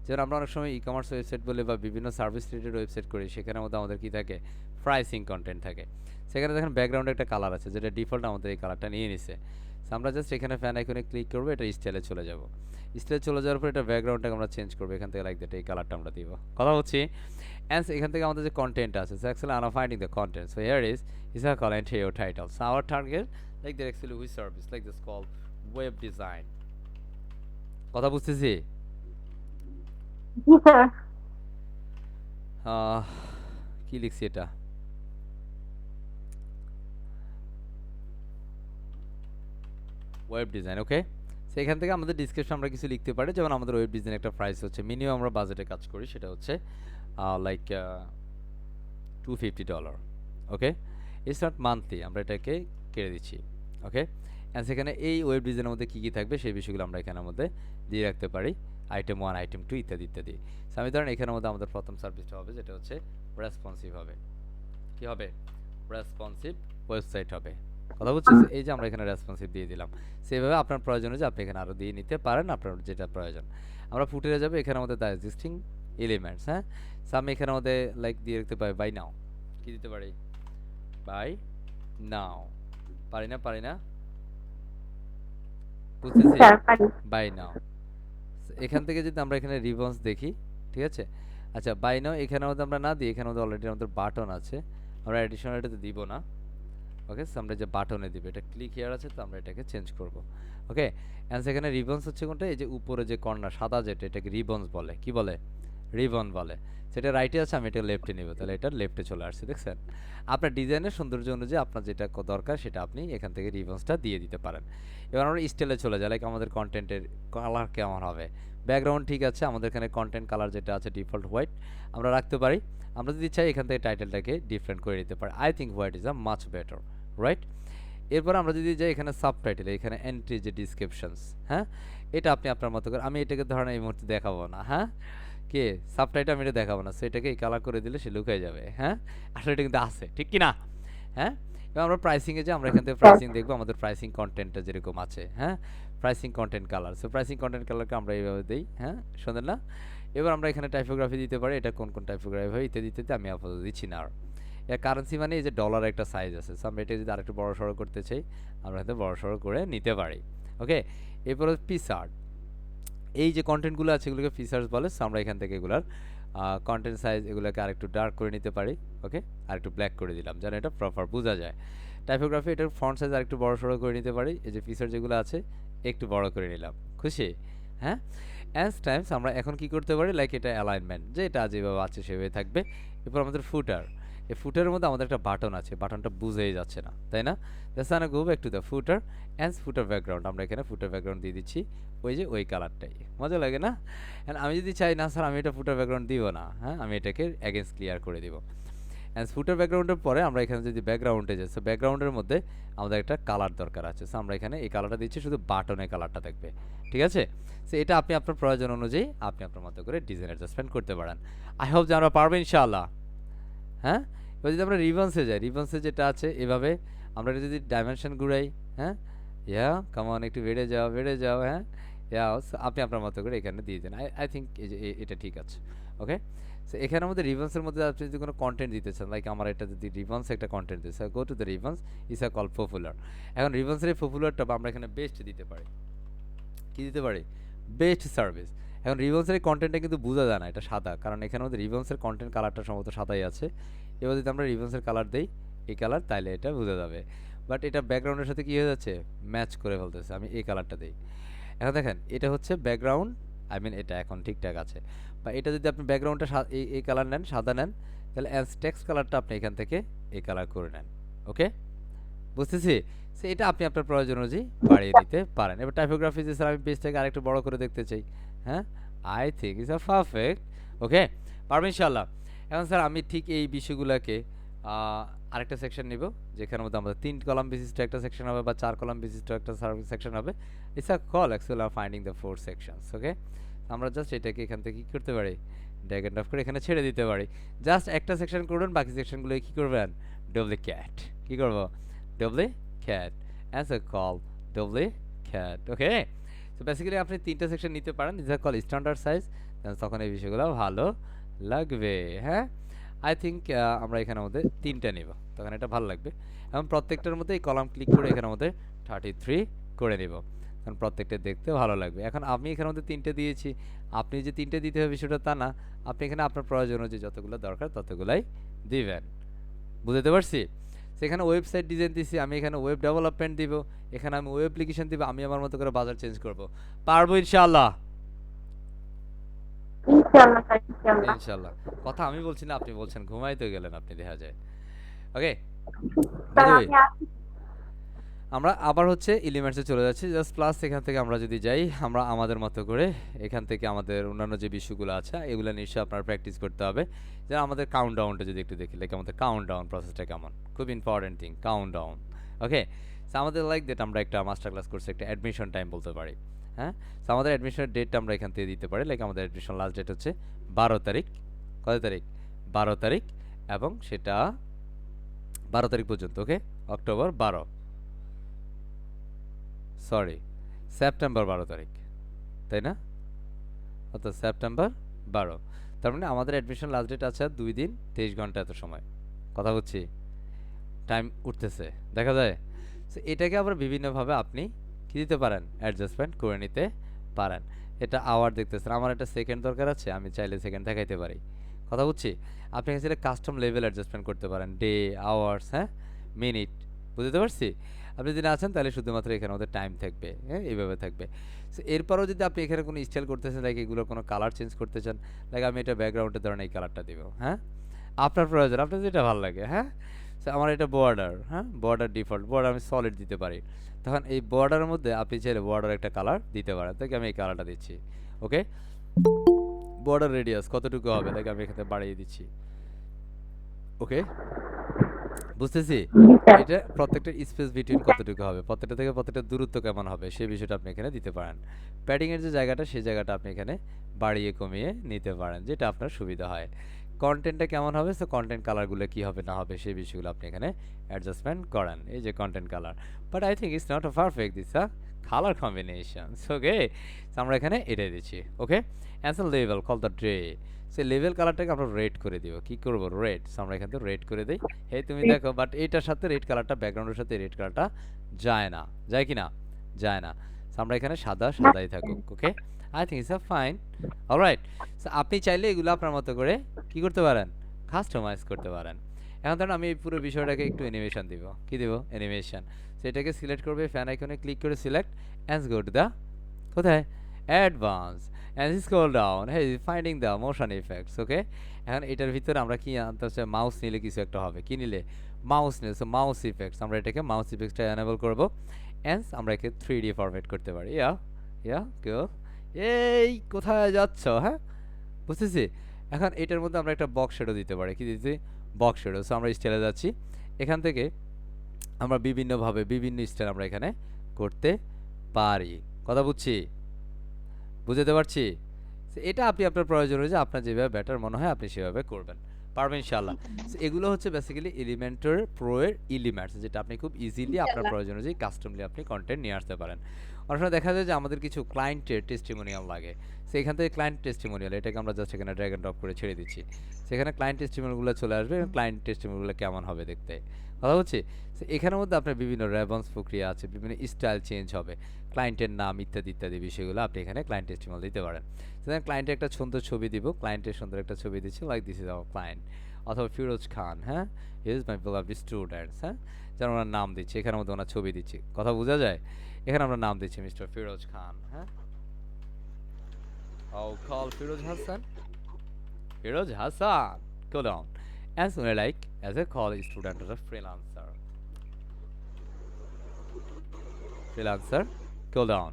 যেমন আমরা অনেক সময় ই কমার্স ওয়েবসাইট বলে বা বিভিন্ন সার্ভিস রিলেটেড ওয়েবসাইট করি, সেখানের মধ্যে আমাদের কি থাকে? প্রাইসিং কন্টেন্ট থাকে। সেখানে দেখেন ব্যাকগ্রাউন্ডে একটা কালার আছে, যেটা ডিফল্ট আমাদের এই কালারটা নিয়ে নিছে। সো আমরা জাস্ট এখানে ফ্যান আইকনে ক্লিক করবো, এটা স্টাইলে চলে যাব। স্টাইলে চলে যাওয়ার পর এটা ব্যাকগ্রাউন্ডটাকে আমরা চেঞ্জ করবো, এখান থেকে লাইক দ্যাট এই কালারটা আমরা দিব, কথা হচ্ছে? অ্যান্ড এখান থেকে আমাদের যে কন্টেন্ট আছে, so actually I am finding the content, so here is a call and here your title. So our target, like that actually we service like this called web design. কথা বুঝতেছি? জি sir. কি লিখছি এটা? Web design. ওকে, so এখান থেকে আমাদের description আমরা কিছু লিখতে পারি, যেমন আমাদের ওয়েব ডিজাইন একটা প্রাইস হচ্ছে, মিনিমাম আমরা বাজেটে কাজ করি, সেটা হচ্ছে like $250। Okay, it's not monthly, আমরা এটাকে কেটে দিচ্ছি। ওকে, অ্যান্ড সেখানে এই ওয়েব ডিজাইনের মধ্যে কী কী থাকবে সেই বিষয়গুলো আমরা এখানের মধ্যে দিয়ে রাখতে পারি, আইটেম 1 আইটেম 2 ইত্যাদি ইত্যাদি। সো আমি ধরেন এখানের মধ্যে আমাদের প্রথম সার্ভিসটা হবে যেটা হচ্ছে রেসপন্সিভ হবে। কি হবে? রেসপন্সিভ ওয়েবসাইট হবে। কথা বুঝতেছে? এই যে আমরা এখানে রেসপন্সিভ দিয়ে দিলাম। সেভাবে আপনার প্রয়োজন যে আপনি এখানে আরো দিয়ে নিতে পারেন আপনার যেটা প্রয়োজন। আমরা ফুটারে যাব এখানের মধ্যে দ্য এক্সিস্টিং এলিমেন্টস, হ্যাঁ? সো আমি এখানের মধ্যে লাইক দিয়ে রাখতে পারি বাই নাও। কি দিতে পারি? বাই নাও। পারি না? পারি না? বুঝতেছি? স্যার পারি। বাই নাও। এখান থেকে যদি আমরা এখানে রিবন্স দেখি, ঠিক আছে? আচ্ছা বাই নাও এখানের মধ্যে আমরা না দিই, এখানের মধ্যে অলরেডি আমাদের বাটন আছে। আমরা অ্যাডিশনাল এটাতে দিব না। ওকে, সো আমরা যে বাটনে দিব এটা ক্লিক হিয়ার আছে, তো আমরা এটাকে চেঞ্জ করব। ওকে, এন্ড সেখানে রিবন্স হচ্ছে কোনটা? এই যে উপরে যে কর্নার সাদা যেটা, এটাকে রিবন্স বলে। কি বলে? রিবন বলে। সেটা রাইটে আছে, আমি এটা লেফটে নিব, তাহলে এটা লেফটে চলে আসছে, দেখছেন? আপনার ডিজাইনের সৌন্দর্য অনুযায়ী আপনার যেটা দরকার সেটা আপনি এখান থেকে রিবন্সটা দিয়ে দিতে পারেন। এবার আমরা স্টাইলে চলে যাই, লাইক আমাদের কন্টেন্টের কালার কেমন হবে। ব্যাকগ্রাউন্ড ঠিক আছে, আমাদের এখানে কন্টেন্ট কালার যেটা আছে ডিফল্ট হোয়াইট আমরা রাখতে পারি। আমরা যদি চাই এখান থেকে টাইটেলটাকে ডিফারেন্ট করে নিতে পারি। I think white is a much better, right? এরপর আমরা যদি যাই এখানে সাবটাইটেল, এখানে এন্ট্রি যে ডিসক্রিপশনস, হ্যাঁ, এটা আপনি আপনার মতো করে, আমি এটাকে ধরেন এই মুহূর্তে দেখাবো না, হ্যাঁ, কে সাবটাইটেল আমি এটা দেখাবো না, সো এটাকে এই কালার করে দিলে সে লুকিয়ে যাবে, হ্যাঁ? আসলে এটা কিন্তু আছে, ঠিক কি না? হ্যাঁ, এবার আমরা প্রাইসিংয়ে যে আমরা এখান থেকে প্রাইসিং দেখবো, আমাদের প্রাইসিং কন্টেন্টটা যেরকম আছে, হ্যাঁ, pricing content colour, so pricing content কালারকে আমরা এইভাবে দিই, হ্যাঁ, শুনলেন না? এবার আমরা এখানে টাইপোগ্রাফি দিতে পারি, এটা কোন কোন টাইপোগ্রাফি হয় ইত্যাদি ইত্যাদি আমি আপাতত দিচ্ছি না আর। এর কারেন্সি মানে এই যে ডলার একটা সাইজ আছে, সো আমরা এটা যদি আরেকটু বড় সড়ো করতে চাই আমরা হয়তো বড় সড়ো করে নিতে পারি। ওকে, এরপর পিসার্ট, এই যে কন্টেন্টগুলো আছে এগুলোকে ফিচার্স বলে, সো আমরা এখান থেকে এগুলার কন্টেন্ট সাইজ এগুলোকে আরেকটু ডার্ক করে নিতে পারি। ওকে, আরেকটু ব্ল্যাক করে দিলাম যেন এটা প্রপার বোঝা যায়। টাইপোগ্রাফি এটার ফন্ট সাইজ আরেকটু বড় সড়ো করে নিতে পারি, এই যে ফিচার যেগুলো আছে একটু বড় করে নিলাম, খুশি? হ্যাঁ, অ্যাজ টাইমস আমরা এখন কি করতে পারি, লাইক এটা অ্যালাইনমেন্ট যে এটা যেভাবে আছে সেভাবে থাকবে। এরপর আমাদের ফুটার, এই ফুটারের মধ্যে আমাদের একটা বাটন আছে, বাটনটা বুঝেই যাচ্ছে না, তাই না? That's and go back to the footer and footer background, আমরা এখানে ফুটার ব্যাকগ্রাউন্ড দিয়ে দিচ্ছি ওই যে ওই কালারটাই, মজা লাগে না? অ্যান্ড আমি যদি চাই না স্যার আমি এটা ফুটার ব্যাকগ্রাউন্ড দিব না, হ্যাঁ, আমি এটাকে অ্যাগেন্স্ট ক্লিয়ার করে দিব। অ্যান্ড ফুটার ব্যাকগ্রাউন্ডের পরে আমরা এখানে যদি ব্যাকগ্রাউন্ডে যাই, সো ব্যাকগ্রাউন্ডের মধ্যে আমাদের একটা কালার দরকার আছে, সো আমরা এখানে এই কালারটা দিচ্ছি, শুধু বাটনের কালারটা থাকবে, ঠিক আছে? সো এটা আপনি আপনার প্রয়োজন অনুযায়ী আপনি আপনার মতো করে ডিজাইন অ্যাডজাস্টমেন্ট করতে পারেন। আই হোপ যে আমরা পারবো ইনশাআল্লাহ। হ্যাঁ, এবার যদি আমরা রিবন্সে যাই, রিবন্সে যেটা আছে এভাবে আমরা এটা যদি ডাইমেনশন ঘুরাই, হ্যাঁ, ইয়া কামন একটু বেড়ে যাও বেড়ে যাও, হ্যাঁ, ইয়া আপনি আপনার মতো করে এখানে দিয়ে দেন। আই থিঙ্ক এই যে এটা ঠিক আছে। ওকে, সো এখানের মধ্যে রিবন্সের মধ্যে আপনি যদি কোনো কন্টেন্ট দিতে চান, লাইক আমার এটা যদি রিবন্স একটা কন্টেন্ট দিতে, গো to the ribbons, is a call popular. এখন রিবন্সের এই পপুলারটা আমরা এখানে বেস্ট দিতে পারি। কি দিতে পারি? Best service. এখন রিবন্সের এই কন্টেন্টটা কিন্তু বোঝা যায় না, এটা সাদা, কারণ এখানের মধ্যে রিবন্সের কন্টেন্ট কালারটা সম্ভবত সাদাই আছে। এবার যদি আমরা রিবন্সের কালার দেই এই কালার, তাইলে এটা বোঝা যাবে, বাট এটা ব্যাকগ্রাউন্ডের সাথে কি হয়ে যাচ্ছে, ম্যাচ করে ফেলতেছে। আমি এই কালারটা দিই, এখন দেখেন এটা হচ্ছে ব্যাকগ্রাউন্ড, আই মিন এটা এখন ঠিকঠাক আছে। বা এটা যদি আপনি ব্যাকগ্রাউন্ডটা এই কালার নেন, সাদা নেন, তাহলে অ্যাজ টেক্সট কালারটা আপনি এখান থেকে এই কালার করে নেন। ওকে, বুঝতেছি? সো এটা আপনি আপনার প্রয়োজন অনুযায়ী বাড়িয়ে দিতে পারেন। এবার টাইপোগ্রাফি যে স্যার আমি পেজটাকে আরেকটু বড় করে দেখতে চাই, হ্যাঁ, I think it's a perfect. Okay, পারবেন ইনশাআল্লাহ। এখন স্যার আমি ঠিক এই বিষয়গুলোকে আরেকটা সেকশন নিব, যেখানের মধ্যে আমাদের 3 কলাম বিশিষ্ট একটা সেকশন হবে বা 4 কলাম বিশিষ্ট একটা সেকশন হবে। It's a call actually finding the 4 sections. Okay, আমরা জাস্ট এটাকে এখান থেকে কি করতে পারি, ড্র্যাগ এন্ড ড্রপ করে এখানে ছেড়ে দিতে পারি। জাস্ট একটা সেকশন করবেন, বাকি সেকশনগুলো কি করবেন, ডুপ্লিকেট। কি করব, ডুপ্লিকেট, অ্যান্সার কল ডুপ্লিকেট। ওকে, সো বেসিক্যালি আপনি 3টা সেকশন নিতে পারেন, it's a call standard size, তখন এই বিষয়গুলো ভালো লাগবে। হ্যাঁ, আই থিঙ্ক আমরা এখানের মধ্যে 3টা নিব, তখন এটা ভালো লাগবে। এবং প্রত্যেকটার মধ্যে এই কলাম ক্লিক করে এখানের মধ্যে 33 করে নিব, কারণ প্রত্যেকটা দেখতে ভালো লাগবে। এখন আমি এখানের মধ্যে 3টে দিয়েছি, আপনি যে 3টে দিতে হবে বিষয়টা তা না, আপনি এখানে আপনার প্রয়োজন অনুযায়ী যতগুলো দরকার ততগুলাই দিবেন। বুঝতে পারছি? সেখানে ওয়েবসাইট ডিজাইন দিছি, আমি এখানে ওয়েব ডেভেলপমেন্ট দিব, এখানে আমি ওয়েব অ্যাপ্লিকেশন দিব, আমি আমার মতো করে বাজার চেঞ্জ করব। পারবো ইনশাআল্লাহ? ইনশাআল্লাহ স্যার, ইনশাআল্লাহ। ইনশাআল্লাহ। কথা আমি বলছি না আপনি বলছেন, ঘুমাই তো গেলেন আপনি দেখা যায়। ওকে, বাই স্যার দ্য ওয়ে আমি আসি। আমরা আবার হচ্ছে এলিমেন্টসে চলে যাচ্ছি, জাস্ট প্লাস এখান থেকে আমরা যদি যাই, আমরা আমাদের মতো করে এখান থেকে আমাদের অন্যান্য যে বিষয়গুলো আছে এগুলো নিশ্চয়ই আপনার প্র্যাকটিস করতে হবে। যেন আমাদের কাউন্ট ডাউনটা যদি একটু দেখি, লাইক আমাদের কাউন্ট ডাউন প্রসেসটা কেমন, খুব ইম্পর্টেন্ট থিং কাউন্ট ডাউন। ওকে, সো আমাদের লাইক দ্যাট আমরা একটা মাস্টার ক্লাস করছি, একটা অ্যাডমিশন টাইম বলতে পারি। হ্যাঁ? সো আমাদের অ্যাডমিশনের ডেটটা আমরা এখান থেকে দিতে পারি। লাইক আমাদের অ্যাডমিশন লাস্ট ডেট হচ্ছে 12 তারিখ। কত তারিখ? 12 তারিখ এবং সেটা 12 তারিখ পর্যন্ত, ওকে? অক্টোবর 12, সরি সেপ্টেম্বর 12 তারিখ, তাই না? অর্থাৎ সেপ্টেম্বর 12। তার মানে আমাদের অ্যাডমিশন লাস্ট ডেট আছে 2 দিন 23 ঘন্টা এত সময়। কথা বলছি, টাইম উঠতেছে, দেখা যায়? সো এটাকে আবার বিভিন্নভাবে আপনি কি দিতে পারেন? অ্যাডজাস্টমেন্ট করে নিতে পারেন। এটা আওয়ার দেখতেছেন, আমার একটা সেকেন্ড দরকার আছে, আমি চাইলে সেকেন্ড দেখাইতে পারি। কথা বুঝছি? আপনি চাইলে কাস্টম লেভেল অ্যাডজাস্টমেন্ট করতে পারেন, ডে, আওয়ার্স, হ্যাঁ, মিনিট, বুঝতে পারছি? আপনি যদি না আছেন তাহলে শুধুমাত্র এখানে আমাদের টাইম থাকবে, হ্যাঁ, এইভাবে থাকবে। সো এরপরও যদি আপনি এখানে কোনো স্টাইল করতেছেন, লাইক এগুলোর কোনো কালার চেঞ্জ করতে চান, লাইক আমি এটা ব্যাকগ্রাউন্ডে ধরেন এই কালারটা দিব, হ্যাঁ, আপনার প্রয়োজন, আপনার যেটা ভালো লাগে, হ্যাঁ। সো আমার এটা বর্ডার, হ্যাঁ, বর্ডার ডিফল্ট বর্ডার আমি সলিড দিতে পারি। তখন এই বর্ডারের মধ্যে আপনি চাইলে বর্ডার একটা কালার দিতে পারেন, তাকে আমি এই কালারটা দিচ্ছি, ওকে? বর্ডার রেডিয়াস কতটুকু হবে, লাইক আমি এখানে বাড়িয়ে দিচ্ছি, ওকে? বুঝতেছি? জি স্যার। এটা প্রত্যেকটা স্পেস বিটুইন কতটুকু হবে, প্রত্যেকটা থেকে প্রত্যেকটা দূরত্ব কেমন হবে, সেই বিষয়টা আপনি এখানে দিতে পারেন। প্যাডিং এর যে জায়গাটা, সেই জায়গাটা আপনি এখানে বাড়িয়ে কমিয়ে নিতে পারেন, যেটা আপনার সুবিধা হয়। কন্টেন্টটা কেমন হবে, সো কন্টেন্ট কালারগুলো কি হবে না হবে সেই বিষয়গুলো আপনি এখানে অ্যাডজাস্টমেন্ট করেন। এই যে content colour, but I think it's not a perfect this a colour combination, okay? আমরা এখানে এটাই দিচ্ছি, okay? Answer level call the day, সেই লেভেল কালারটাকে আমরা রেড করে দিব। কি করব? রেড। সো আমরা এখান থেকে রেড করে দেই। হে তুমি দেখো, বাট এটার সাথে রেড কালারটা, ব্যাকগ্রাউন্ডের সাথে রেড কালারটা যায় না, যায় কি না? যায় না। সো আমরা এখানে সাদা সাদাই থাকুক, okay? I think it's a fine, alright. So আপনি চাইলে এগুলো আপনার মতো করে কি করতে পারেন? কাস্টমাইজ করতে পারেন। এখন ধরুন আমি এই পুরো বিষয়টাকে একটু অ্যানিমেশন দিব। কি দিব? অ্যানিমেশন। সো এটাকে সিলেক্ট করবে, ফ্যান আইকনে ক্লিক করে select and go to the কোথায়? Advance and scroll down, hey finding the motion effects, okay? এখন এটার ভিতরে আমরা কি আনতে হচ্ছে? মাউস নিলে কিছু একটা হবে। কি নিলে? মাউস নিলে। সো মাউস ইফেক্টস, আমরা এটাকে মাউস ইফেক্টসটা এনেবল করব। অ্যান্ড আমরা একে 3D ফরম্যাট করতে পারি। কেউ এই কোথায় যাচ্ছ, হ্যাঁ? বুঝতেছি? এখন এটার মধ্যে আমরা একটা বক্স শ্যাডো দিতে পারি। কি দিতে? Box shadow. সো আমরা স্টাইলে যাচ্ছি। এখান থেকে আমরা বিভিন্নভাবে বিভিন্ন স্টাইল আমরা এখানে করতে পারি। কথা বুঝছি? বুঝাতে পারছি? সো এটা আপনি আপনার প্রয়োজন অনুযায়ী আপনার যেভাবে বেটার মনে হয় আপনি সেভাবে করবেন। পারবেন ইনশাআল্লাহ। সো এগুলো হচ্ছে বেসিক্যালি এলিমেন্টর প্রো এর এলিমেন্টস, যেটা আপনি খুব ইজিলি আপনার ইনশাআল্লাহ। প্রয়োজন অনুযায়ী কাস্টমলি আপনি কন্টেন্ট নিয়ে আসতে পারেন। অনেক সময় দেখা যায় যে আমাদের কিছু ক্লায়েন্টের টেস্টিমোনিয়াল লাগে। সো এখান থেকে ক্লায়েন্ট টেস্টিমোনিয়াল এটাকে আমরা জাস্ট এখানে ড্র্যাগ এন্ড ড্রপ করে ছেড়ে দিচ্ছি। সেখানে ক্লায়েন্ট টেস্টিমোনিয়ালগুলো চলে আসবে এবং ক্লায়েন্ট টেস্টিমোনিয়ালগুলো কেমন হবে দেখতে। কথা হচ্ছে? সো এখানের মধ্যে আপনার বিভিন্ন রেসপন্স প্রক্রিয়া আছে, বিভিন্ন স্টাইল চেঞ্জ হবে। ক্লায়েন্টের নাম ইত্যাদি ইত্যাদি বিষয়গুলো আপনি এখানে ক্লায়েন্ট টেস্টিমোনিয়াল দিতে পারেন। সেখানে ক্লায়েন্টের একটা সুন্দর ছবি দিব, ক্লায়েন্টের সুন্দর একটা ছবি দিচ্ছি, like this is hour client, অথবা ফিরোজ খান, হ্যাঁ, he is my beloved students, হ্যাঁ, যেন ওনার নাম দিচ্ছি, এখানের মধ্যে ওনার ছবি দিচ্ছি, কথা বোঝা যায়? এখানে আমরা নাম দিচ্ছি মিস্টার ফিরোজ খান, হ্যাঁ, oh call Firoz Hasan, Firoz Hasan, go down as well, like as a college student or a freelancer, go down,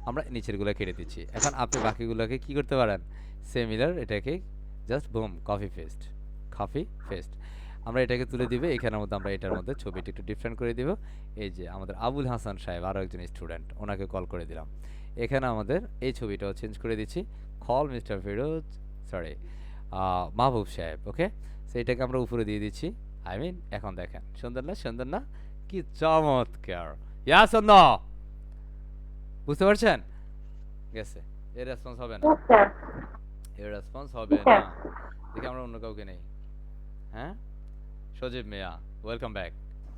আমরা নিচেরগুলো কেটে দিচ্ছি। এখন আপনি বাকিগুলোকে কি করতে পারেন? সিমিলার এটাকে জাস্ট বুম কপি পেস্ট আমরা এটাকে তুলে দিবে, এখানের মধ্যে আমরা এটার মধ্যে ছবিটা একটু ডিফারেন্ট করে দিব। এই যে আমাদের আবুল হাসান সাহেব, আরও একজন স্টুডেন্ট, ওনাকে কল করে দিলাম। এখানে আমাদের এই ছবিটাও চেঞ্জ করে দিচ্ছি, কল মিস্টার ফিরোজ, সরি, মাহবুব সাহেব, ওকে? সো এটাকে আমরা উপরে দিয়ে দিচ্ছি। আই মিন এখন দেখেন, সুন্দর না? সুন্দর না? কি চমৎকার! ইয়াস অর নো? বুঝতে পারছেন? গেছে। এর রেসপন্স হবে না, Yes, sir. এর রেসপন্স হবে Yes, না। sir. দেখি আমরা অন্য কাউকে নেই, হ্যাঁ? সজীব মিয়া, ওয়েলকাম ব্যাক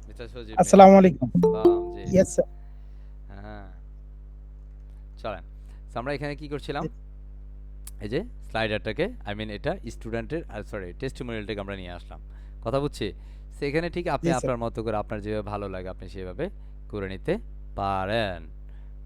মিস্টার সজীব মিয়া। আসসালামু আলাইকুম। সালাম জি। Yes sir. হ্যাঁ, চলেন। So, আমরা এখানে কি করছিলাম? এই যে স্লাইডারটাকে, আই মিন এটা স্টুডেন্টের, সরি টেস্টিমোনিয়ালটাকে আমরা নিয়ে আসলাম। কথা বুঝছি? সেখানে ঠিক আপনি জি স্যার। আপনার মতো করে আপনার যেভাবে ভালো লাগে আপনি সেভাবে করে নিতে পারেন।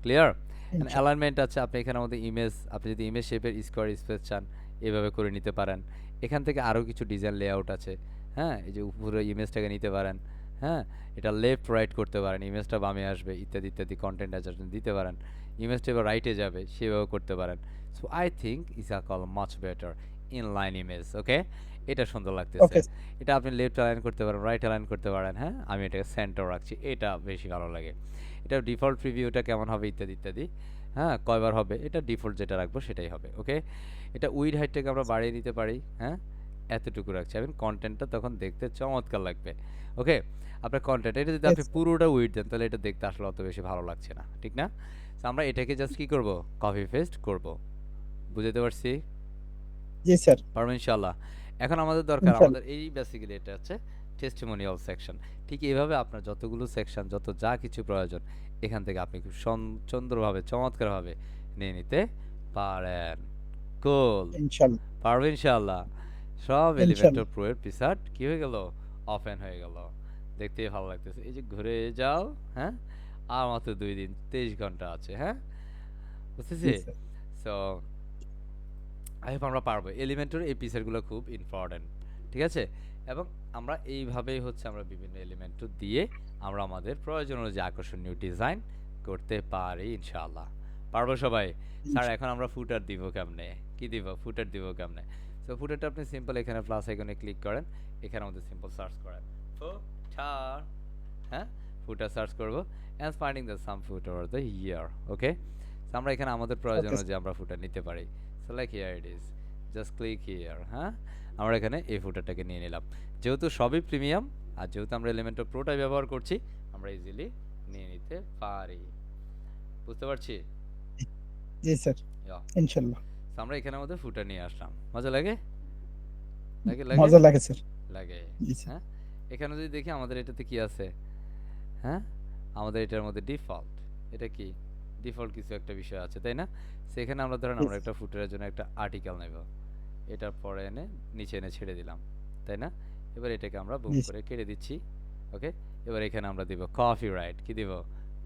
ক্লিয়ার? ইনশাআল্লাহ। অ্যালাইনমেন্ট আছে, আপনি এখানের মধ্যে ইমেজ, আপনি যদি ইমেজ শেপের স্কোয়ার স্পেস চান এভাবে করে নিতে পারেন। এখান থেকে আরও কিছু ডিজাইন লেআউট আছে, হ্যাঁ, এই যে উপরে ইমেজটাকে নিতে পারেন, হ্যাঁ, এটা লেফট রাইট করতে পারেন, ইমেজটা বামে আসবে, ইত্যাদি ইত্যাদি কন্টেন্ট অ্যাডজাস্টমেন্ট দিতে পারেন। ইমেজটা এবার রাইটে যাবে, সেভাবে করতে পারেন। So I think is a call much better inline image, okay? এটা সুন্দর লাগতেছে। ওকে। এটা আপনি লেফট অ্যালাইন করতে পারেন, রাইট অ্যালাইন করতে পারেন, হ্যাঁ, আমি এটাকে সেন্টার রাখছি, এটা বেশি ভালো লাগে। এটা ডিফল্ট প্রিভিউটা কেমন হবে ইত্যাদি ইত্যাদি হ্যাঁ, কয়বার হবে এটা ডিফল্ট যেটা রাখবো সেটাই হবে। ওকে, এটা উইড হাইটটাকে আমরা বাড়িয়ে দিতে পারি। হ্যাঁ, এতটুকু রাখছি, এবং কন্টেন্টটা তখন দেখতে চমৎকার লাগবে। ওকে, আপনার কন্টেন্ট এটা যদি আপনি ইয়েস স্যার। পুরোটা উইড দেন তাহলে এটা দেখতে আসলে অত বেশি ভালো লাগছে না, ঠিক না? তো আমরা এটাকে জাস্ট কি করব, কপি পেস্ট করব। বুঝতে পারছি? জি স্যার। পারবো ইনশাল্লাহ। এখন আমাদের দরকার, ইনশাল্লাহ। আমাদের এই বেসিক্যালি এটা হচ্ছে টেস্টিমোনিয়াল সেকশন। ঠিক এইভাবে আপনার যতগুলো সেকশন, যত যা কিছু প্রয়োজন, এখান থেকে আপনি খুব সুন্দরভাবে চমৎকারভাবে নিয়ে নিতে পারেন। কুল, ইনশাল্লাহ। পারবে ইনশাল্লাহ। সব এলিমেন্টর ইনশাল্লাহ। প্রো এর পিসাট কি হয়ে গেল, ওপেন হয়ে গেল। দেখতেই ভালো লাগতেছে। এই যে ঘুরে যাও। হ্যাঁ, আর মাত্র 2 দিন, 23 ঘন্টা আছে। হ্যাঁ, জি বুঝতেছি। স্যার। সো আই হোপ আমরা পারবো। এলিমেন্টের এই পিসারগুলো খুব ইম্পর্টেন্ট, ঠিক আছে? এবং আমরা এইভাবেই হচ্ছে আমরা বিভিন্ন এলিমেন্ট দিয়ে আমরা আমাদের প্রয়োজন অনুযায়ী আকর্ষণীয় ডিজাইন করতে পারি ইনশাআল্লাহ। পারবো সবাই? স্যার এখন আমরা ফুটার দিব কেমনে, কি দিব, ফুটার দিব কেমনে? সো ফুটারটা আপনি সিম্পল এখানে প্লাস আইকনে ক্লিক করেন, এখানে আমাদের সিম্পল সার্চ করেন ফুটার। হ্যাঁ, ফুটার সার্চ করব, and finding the some footer or the year. Okay, আমরা এখানে আমাদের প্রয়োজন ওকে স্যার। অনুযায়ী আমরা ফুটার নিতে পারি। So like here it is, just click here. হ্যাঁ, আমরা এখানে এই ফুটারটাকে নিয়ে নিলাম। যেহেতু সবই প্রিমিয়াম, আর যেহেতু আমরা এলিমেন্টর প্রোটাই ব্যবহার করছি, আমরা ইজিলি নিয়ে নিতে পারি। বুঝতে পারছি? জি স্যার। ইয়া। ইনশাল্লাহ। So আমরা এখানে আমাদের ফুটার নিয়ে আসলাম। মজা লাগে? লাগে লাগে মজা লাগে স্যার। লাগে। জি স্যার। হ্যাঁ, এখানে যদি দেখি আমাদের এটাতে কি আছে। হ্যাঁ, আমাদের এটার মধ্যে ডিফল্ট, এটা কি ডিফল্ট কিছু একটা বিষয় আছে, তাই না? সেখানে আমরা ধরেন জি আমরা স্যার। একটা ফুটারের জন্য একটা আর্টিকেল নেব, এটার পরে এনে নিচে এনে ছেড়ে দিলাম, তাই না? এবার এটাকে আমরা বুম জি করে স্যার। কেটে দিচ্ছি। ওকে, এবার এখানে আমরা দিব কপিরাইট। কি দিব?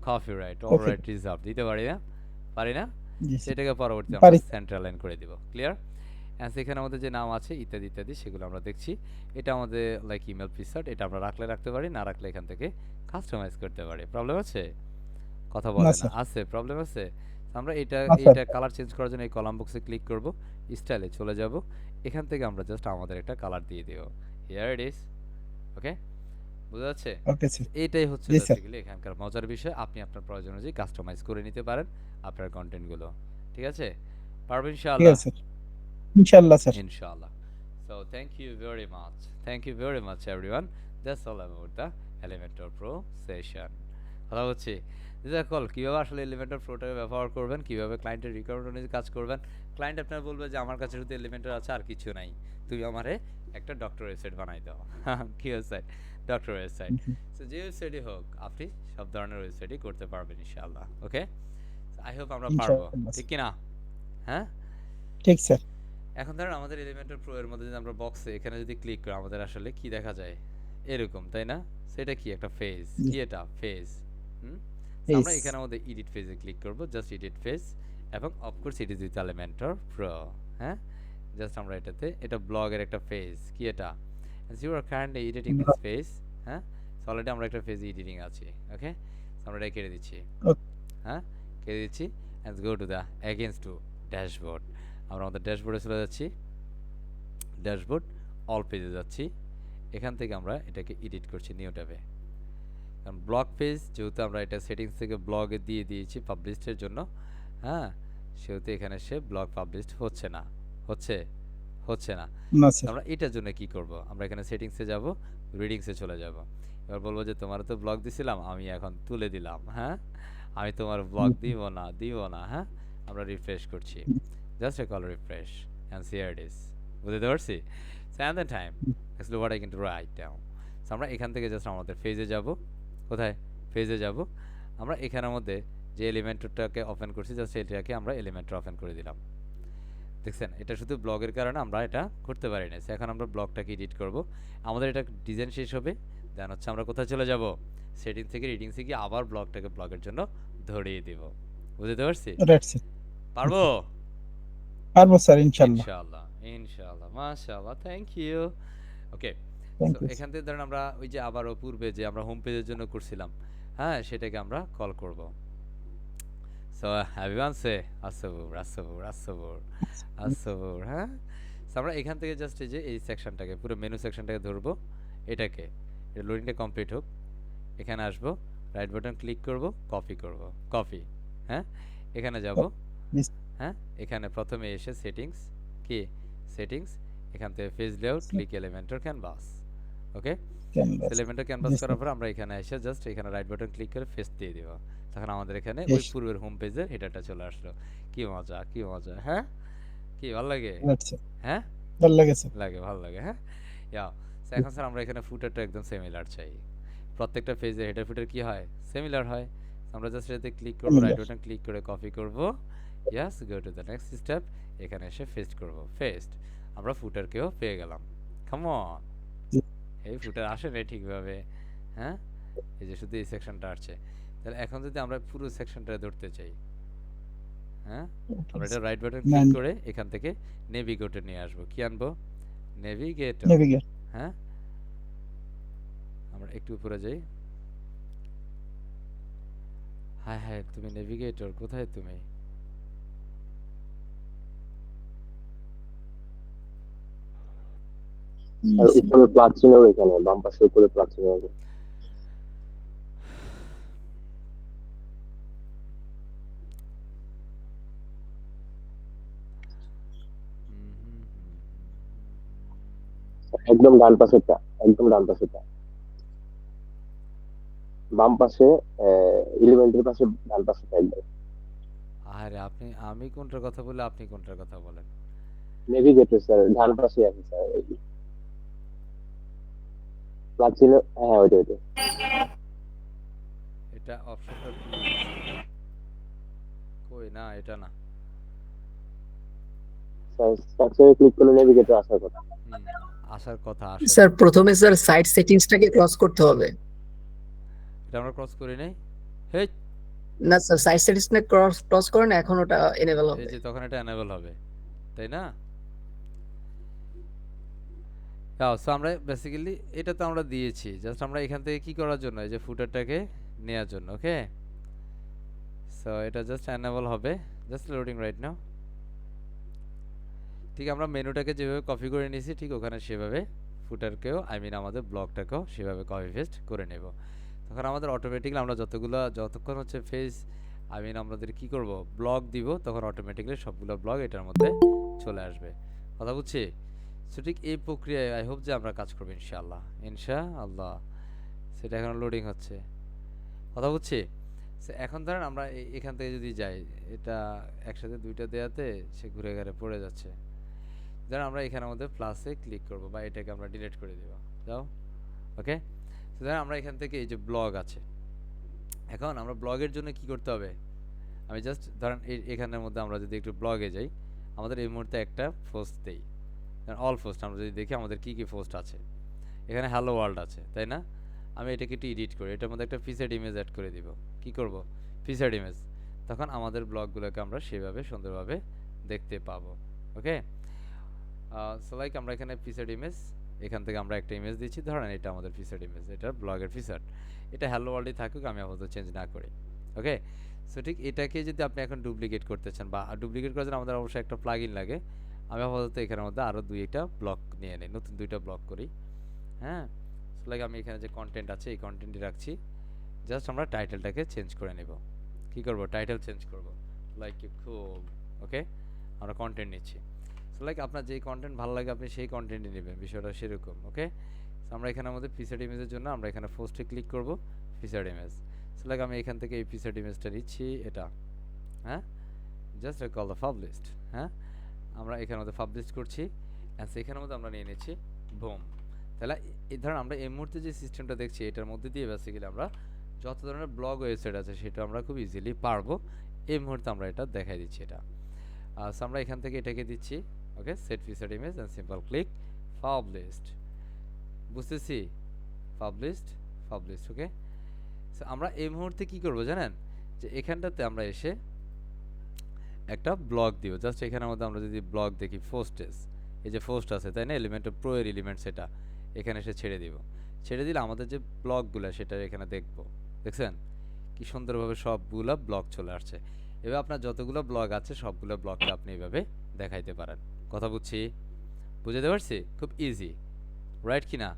কপিরাইট, ওকে। অলরাইট রিজার্ভ দিতে পারি না? পারি না? জি স্যার। সেটাকে পরবর্তীতে আমরা পারি স্যার। সেন্ট্রাল লাইন করে দিব। ক্লিয়ার? অ্যান্ড সেখানে আমাদের যে নাম আছে ইত্যাদি ইত্যাদি সেগুলো আমরা দেখছি। এটা আমাদের লাইক ইমেল পিসার্ট, এটা আমরা রাখলে রাখতে পারি, না রাখলে এখান থেকে কাস্টমাইজ করতে পারি। প্রবলেম আছে? কথা না বলে না। স্যার। আছে, প্রবলেম আছে? আমরা এটা না স্যার। এইটা কালার চেঞ্জ করার জন্য এই কলাম বক্সে ক্লিক করব, স্টাইলে চলে যাব। এখান থেকে আমরা জাস্ট আমাদের একটা কালার দিয়ে দেব। Here it is. ওকে, বোঝা যাচ্ছে? Okay sir. এইটাই হচ্ছে জি স্যার। বেসিক্যালি এখানকার মজার বিষয়। আপনি আপনার প্রয়োজন অনুযায়ী কাস্টমাইজ করে নিতে পারেন আপনার কন্টেন্টগুলো। ঠিক আছে? পারবেন ঠিক ইনশাআল্লাহ? আছে স্যার। ইনশাল্লাহ sir. Inshallah. So thank you very much. Thank you very much everyone. That's all about the Elementor Pro session. কথা হচ্ছে কল কিভাবে আসলে এলিমেন্টর প্রোটাকে ব্যবহার করবেন, কিভাবে ক্লায়েন্টের রিকোয়ারমেন্ট অনুযায়ী কাজ করবেন। ক্লায়েন্ট আপনার বলবে যে আমার কাছে শুধু এলিমেন্টর আছে আর কিছু নাই, তুমি আমারে একটা ডক্টর ওয়েবসাইট বানাই দাও। কি ওয়েবসাইট? Doctor website. সো যে ওয়েবসাইটই হোক আপনি সব ধরনের ওয়েবসাইটই করতে পারবেন ইনশাআল্লাহ। ওকে, আই হোপ আমরা পারবো, ইনশাল্লাহ ঠিক স্যার। কি না? হ্যাঁ, ঠিক স্যার। এখন ধরেন আমাদের এলিমেন্টর প্রো এর মধ্যে যদি আমরা বক্সে এখানে যদি ক্লিক করি আমাদের আসলে কি দেখা যায়, এরকম, তাই না? সেটা কি একটা ফেজ, জি কি এটা ফেজ। হুম, তো আমরা প্লিজ। এখানে আমাদের এডিট ফেজে ক্লিক করব, জাস্ট এডিট ফেজ, এবং of course it is with Elementor Pro. হ্যাঁ, জাস্ট আমরা এটাতে, এটা ব্লগের একটা ফেজ, কি এটা, you are currently editing this page. হ্যাঁ, অলরেডি আমরা একটা ফেজ এডিটিং আছি। ওকে, আমরা এটা কেটে দিচ্ছি। হ্যাঁ, কেটে দিচ্ছি, and go to the against two dashboard. আমরা আমাদের ড্যাশবোর্ডে চলে যাচ্ছি, ড্যাশবোর্ড অল পেজে যাচ্ছি। এখান থেকে আমরা এটাকে এডিট করছি নিউ ট্যাবে। কারণ ব্লগ পেজ যেহেতু আমরা এটা সেটিংস থেকে ব্লগে দিয়ে দিয়েছি পাবলিশডের জন্য, হ্যাঁ, সেহেতু এখানে সে ব্লগ পাবলিশড হচ্ছে না, হচ্ছে হচ্ছে না। না তো স্যার। আমরা এটার জন্য কি করব, আমরা এখানে সেটিংসে যাব, রিডিংসে চলে যাব। এবার বলবো যে তোমার তো ব্লগ দিছিলাম, আমি এখন তুলে দিলাম। হ্যাঁ, আমি তোমার ব্লগ দিব না, দিব না। হ্যাঁ, আমরা রিফ্রেশ করছি, just a call refresh, and here it is. বুঝতে পারছি? So and the time actually what I can write down. So আমরা এখান থেকে জাস্ট আমাদের ফেজে যাব। কোথায়? ফেজে যাব। আমরা এখানের মধ্যে যে এলিমেন্টরটাকে ওপেন করছি জাস্ট এটাকে আমরা এলিমেন্টর ওপেন করে দিলাম। দেখছেন, এটা শুধু ব্লগের কারণে আমরা এটা করতে পারি না। এখন আমরা ব্লগটাকে এডিট করব, আমাদের এটা ডিজাইন শেষ হবে, দেন হচ্ছে আমরা কোথায় চলে যাব, সেটিং থেকে রিডিংসে গিয়ে আবার ব্লগটাকে ব্লগের জন্য ধরিয়ে দিব। বুঝতে পারছি? Right sir. পারবো পারবো স্যার ইনশাল্লাহ। ইনশাআল্লাহ। ইনশাআল্লাহ, মাশাআল্লাহ, thank you. Okay, thank so you এখান থেকে ধরেন আমরা ওই যে আবারও পূর্বে যে আমরা হোম পেজের জন্য করছিলাম, হ্যাঁ, সেটাকে আমরা কল করব। সো এভরিওয়ান সে আসসাবুর আসসাবুর আসসাবুর আসসাবুর। হ্যাঁ, সো আমরা এখান থেকে জাস্ট এই যে এই সেকশনটাকে, পুরো মেনু সেকশনটাকে ধরবো, এটাকে, এটা লোডিংটা কমপ্লিট হোক, এখানে আসবো, রাইট বাটন ক্লিক করব, কপি করব, কপি। হ্যাঁ, এখানে যাব, Yes, হ্যাঁ, এখানে প্রথমে এসে সেটিংস, কি সেটিংস, এখান থেকে page layout, sir. Click Elementor canvas. Okay, Canvas. Elementor canvas Yes, করার sir. পর আমরা এখানে এসে জাস্ট এখানে রাইট বাটন ক্লিক করে পেস্ট দিয়ে দিব। তখন আমাদের এখানে ওই Yes, পূর্বের হোম পেজের হেডারটা চলে আসলো। কি মজা, কি মজা, হ্যাঁ, কি ভালো লাগে, right, sir. হ্যাঁ, ভালো লাগে স্যার। লাগে, ভালো লাগে, হ্যাঁ। ইয়া, সো এখন স্যার আমরা এখানে ফুটারটা একদম সিমিলার চাই। প্রত্যেকটা পেজে হেডার ফুটার কি হয়, সিমিলার হয়। আমরা জাস্ট এটাতে ক্লিক করব, রাইট Similar. বাটন ক্লিক করে কপি করব, yes, go to the next step, এখানে এসে পেস্ট করব, পেস্ট। আমরা ফুটারকেও পেয়ে গেলাম। কাম অন, Yes, এই ফুটার আসে না ঠিকভাবে, হ্যাঁ, এই যে শুধু এই সেকশনটা আসছে। তাহলে এখন যদি আমরা পুরো সেকশনটা ধরতে চাই, হ্যাঁ, okay, আমরা এটা sir. Right button click Man, করে এখান থেকে নেভিগেটর নিয়ে আসবো। কি আনবো, নেভিগেটর, navigate. হ্যাঁ। আমরা একটু উপরে যাই। হায় হায়, তুমি নেভিগেটর কোথায় তুমি? আর Yes, sir. উপরে প্লাস চিহ্ন এখানে বাম পাশে উপরে প্লাস চিহ্ন আছে। একদম ডান পাশেরটা, একদম ডান পাশেরটা, বাম পাশে এলিমেন্টের পাশে ডান পাশেরটা একদম। আরে আপনি, আমি কোনটার কথা বলে আপনি কোনটার কথা বলেন? নেভিগেটর স্যার, ডান পাশে আছে স্যার, প্লাস চিহ্ন, হ্যাঁ ওইটা ওইটা। এটা অপশনটা প্লিজ, কই না, এটা না। স্যার স্ট্রাকচারে ক্লিক করলে নেভিগেটর আসার কথা। আসার কথা, আসে স্যার না। প্রথমে স্যার সাইট সেটিংসটাকে ক্রস করতে হবে। এটা আমরা ক্রস করি নাই। হেই, না স্যার, সাইট সেটিংসটা ক্রস করেন, এখন ওটা এনেবল এই হবে। যে তখন এটা এনেবল হবে, তাই না? সো আমরা বেসিক্যালি এটা তো আমরা দিয়েছি, জাস্ট আমরা এখান থেকে কি করার জন্য, এই যে ফুটারটাকে নেওয়ার জন্য। ওকে, সো এটা জাস্ট এনেবল হবে, জাস্ট লোডিং রাইট নাও। ঠিক আমরা মেনুটাকে যেভাবে কপি করে নিয়েছি ঠিক ওখানে সেভাবে ফুটারকেও, আই মিন আমাদের ব্লগটাকেও সেভাবে কপি পেস্ট করে নেব। তখন আমাদের অটোমেটিক্যালি আমরা যতক্ষণ হচ্ছে ফেস, আই মিন আমাদের কি করব, ব্লগ দিব, তখন অটোমেটিক্যালি সবগুলো ব্লগ এটার মধ্যে চলে আসবে। কথা বুঝছি? সো ঠিক এই প্রক্রিয়ায় আই হোপ যে আমরা কাজ করবো ইনশাআল্লাহ, ইনশাআল্লাহ। সেটা এখন লোডিং হচ্ছে, কথা বুঝছি? এখন ধরেন আমরা এখান থেকে যদি যাই, এটা একসাথে দুইটা দেয়াতে সে ঘুরে ঘুরে পড়ে যাচ্ছে। ধরেন আমরা এখানের মধ্যে প্লাসে ক্লিক করব, বা এটাকে আমরা ডিলিট করে দেব, যাও। ওকে, তো ধরেন আমরা এখান থেকে এই যে ব্লগ আছে, এখন আমরা ব্লগের জন্য কি করতে হবে, আমি জাস্ট ধরেন এখানের মধ্যে আমরা যদি একটু ব্লগে যাই, আমাদের এই মুহূর্তে একটা পোস্ট দেই, অল পোস্ট আমরা যদি দেখি আমাদের কি কি পোস্ট আছে, এখানে হ্যালো ওয়ার্ল্ড আছে, তাই না? আমি এটাকে একটু এডিট করি, এটার মধ্যে একটা ফিচার্ড ইমেজ অ্যাড করে দিব। কি করব, ফিচার্ড ইমেজ, তখন আমাদের ব্লগগুলোকে আমরা সেভাবে সুন্দরভাবে দেখতে পাবো। ওকে, সো লাইক আমরা এখানে ফিচার্ড ইমেজ, এখান থেকে আমরা একটা ইমেজ দিচ্ছি, ধরেন এটা আমাদের ফিচার্ড ইমেজ, এটা ব্লগের ফিচার্ড, এটা হ্যালো ওয়ার্ল্ডই থাকুক, আমি আপাতত চেঞ্জ না করি। ওকে, সো ঠিক এটাকে যদি আপনি এখন ডুপ্লিকেট করতে চান, বা ডুপ্লিকেট করার জন্য আমাদের অবশ্যই একটা প্লাগইন লাগে। আমি আপাতত এখানের মধ্যে আরও দুইটা ব্লক নিয়ে নিই, নতুন দুইটা ব্লক করি। হ্যাঁ, সো লাইক আমি এখানে যে কন্টেন্ট আছে এই কন্টেন্টই রাখছি, জাস্ট আমরা টাইটেলটাকে চেঞ্জ করে নেব। কি করব, টাইটেল চেঞ্জ করব, লাইক খুব। ওকে, আমরা কন্টেন্ট নিচ্ছি, সো লাইক আপনার যেই কন্টেন্ট ভালো লাগে আপনি সেই কন্টেন্টই নেবেন, বিষয়টা সেরকম। ওকে, সো আমরা এখানে আমাদের ফিচার্ড ইমেজের জন্য আমরা এখানে পোস্টে ক্লিক করব, ফিচার্ড ইমেজ। সো লাইক আমি এখান থেকে এই ফিচার্ড ইমেজটা নিচ্ছি, এটা, হ্যাঁ, জাস্ট কল দ্য পাবলিশড। হ্যাঁ, আমরা এখানে মধ্যে পাবলিশ করছি, অ্যান্ড সেখানের মধ্যে আমরা নিয়ে নিচ্ছি বুম। তাহলে এই ধরুন আমরা এই মুহূর্তে যে সিস্টেমটা দেখছি এটার মধ্যে দিয়ে বেসিক্যালি আমরা যত ধরনের ব্লগ ওয়েবসাইট আছে সেটা আমরা খুব ইজিলি পারবো। এই মুহূর্তে আমরা এটা দেখাই দিচ্ছি, এটা সো আমরা এখান থেকে এটাকে দিচ্ছি। Okay, set featured image and simple click published, বুঝতেছি, পাবলিশড, পাবলিশড। ওকে, সো আমরা এই মুহূর্তে কি করব জানেন, যে এখানটাতে আমরা এসে একটা ব্লগ দিব, জাস্ট এখানের মধ্যে আমরা যদি ব্লগ দেখি পোস্টেস, এই যে পোস্ট আছে তাই না, এলিমেন্টের প্রো এর এলিমেন্ট, সেটা এখানে এসে ছেড়ে দিব। ছেড়ে দিলে আমাদের যে ব্লগগুলো সেটা এখানে দেখব, দেখছেন কি সুন্দরভাবে সবগুলো ব্লগ চলে আসছে। এবার আপনার যতগুলো ব্লগ আছে সবগুলো ব্লগকে আপনি এভাবে দেখাইতে পারেন। কথা বুঝছি, বুঝাতে পারছি, খুব ইজি, রাইট কি না?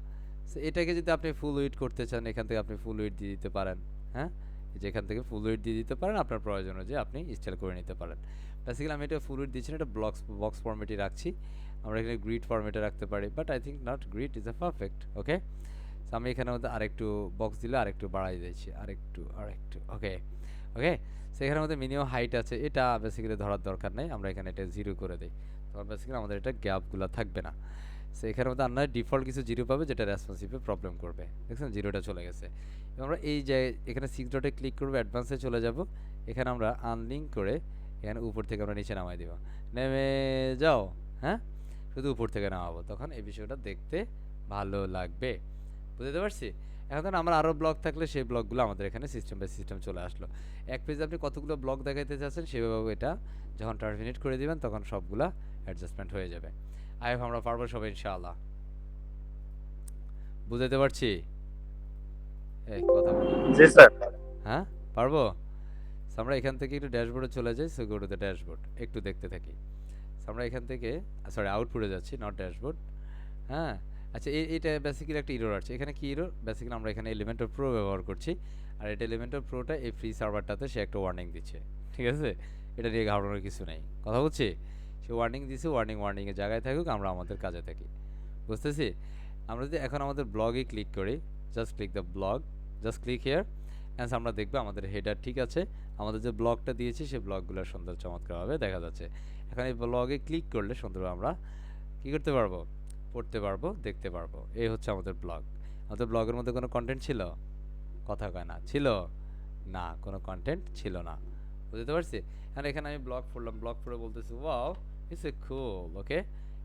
সো এটাকে যদি আপনি ফুল উইড করতে চান, এখান থেকে আপনি ফুল উইড দিয়ে দিতে পারেন। হ্যাঁ, যেখান থেকে ফুল উইডথ দিয়ে দিতে পারেন আপনার প্রয়োজন অনুযায়ী আপনি স্টাইল করে নিতে পারেন। বেসিক্যালি আমি এটা ফুল উইডথ দিচ্ছি না, এটা বক্স ফরম্যাটই রাখছি। আমরা এখানে গ্রিড ফরম্যাটে রাখতে পারি, but I think not grid is a perfect. Okay, so আমি এখানে মধ্যে আরেকটু বক্স দিলে আরেকটু বাড়াই দিয়েছি, আরেকটু। ওকে ওকে, সো এখানের মধ্যে মিনিমাম হাইট আছে, এটা বেসিক্যালি ধরার দরকার নেই, আমরা এখানে এটা 0 করে দিই, তখন বেসিক্যালি আমাদের এটা গ্যাপগুলো থাকবে না। সো এখানের মধ্যে আপনার ডিফল্ট কিছু 0 পাবে যেটা রেসপন্সিভে প্রবলেম করবে। দেখছেন 0টা চলে গেছে। আমরা এই যে এখানে 6 ডটে ক্লিক করব, অ্যাডভান্সে চলে যাব, এখানে আমরা আনলিঙ্ক করে এখানে উপর থেকে আমরা নিচে নামাই দিব, নেমে যাও। হ্যাঁ, শুধু উপর থেকে নামাবো, তখন এই বিষয়টা দেখতে ভালো লাগবে। বুঝতে পারছি? এখন ধরুন আমার আরও ব্লক থাকলে সেই ব্লকগুলো আমাদের এখানে সিস্টেম বাই সিস্টেম চলে আসলো। এক পেজে আপনি কতগুলো ব্লক দেখাইতে চাচ্ছেন সেভাবে এটা যখন টার্মিনেট করে দিবেন তখন সবগুলা অ্যাডজাস্টমেন্ট হয়ে যাবে। আই হোপ আমরা পারবো সবাই ইনশাআল্লাহ। বুঝতে পারছি? এই কথা বলো। জি স্যার। হ্যাঁ, পারবো। So, আমরা এখান থেকে একটু ড্যাশবোর্ডে চলে যাই। So go to the dashboard, একটু দেখতে থাকি। So, আমরা এখান থেকে সরি আউটপুটে যাচ্ছি, নট ড্যাশবোর্ড। হ্যাঁ, আচ্ছা এইটা বেসিক্যালি একটা এরর আছে। এখানে কি এরর? বেসিক্যালি আমরা এখানে এলিমেন্টর প্রো ব্যবহার করছি, আর এটা এলিমেন্টর প্রোটা এই ফ্রি সার্ভারটাতে সে একটা ওয়ার্নিং দিচ্ছে, ঠিক আছে? এটা নিয়ে ঘাবড়ানোর কিছু নেই, কথা বুঝছি? সে ওয়ার্নিং দিছে, ওয়ার্নিংয়ের জায়গায় থাকুক, আমরা আমাদের কাজে থাকি। বুঝতেছি? আমরা যদি এখন আমাদের ব্লগে ক্লিক করি, just click the blog, just click here, and আমরা দেখবো আমাদের হেডার ঠিক আছে, আমাদের যে ব্লগটা দিয়েছি সেই ব্লগগুলো সুন্দর চমৎকারভাবে দেখা যাচ্ছে। এখন এই ব্লগে ক্লিক করলে সুন্দর আমরা কী করতে পারবো? পড়তে পারবো, দেখতে পারবো। এই হচ্ছে আমাদের ব্লগ। আমাদের ব্লগের মধ্যে কোনো কন্টেন্ট ছিল? কথা কয় না, ছিল না, কোনো কন্টেন্ট ছিল না। বুঝতে পারছি? এখন এখানে আমি ব্লগ পড়লাম, ব্লগ পড়ে বলতেছি wow it's a cool, okay,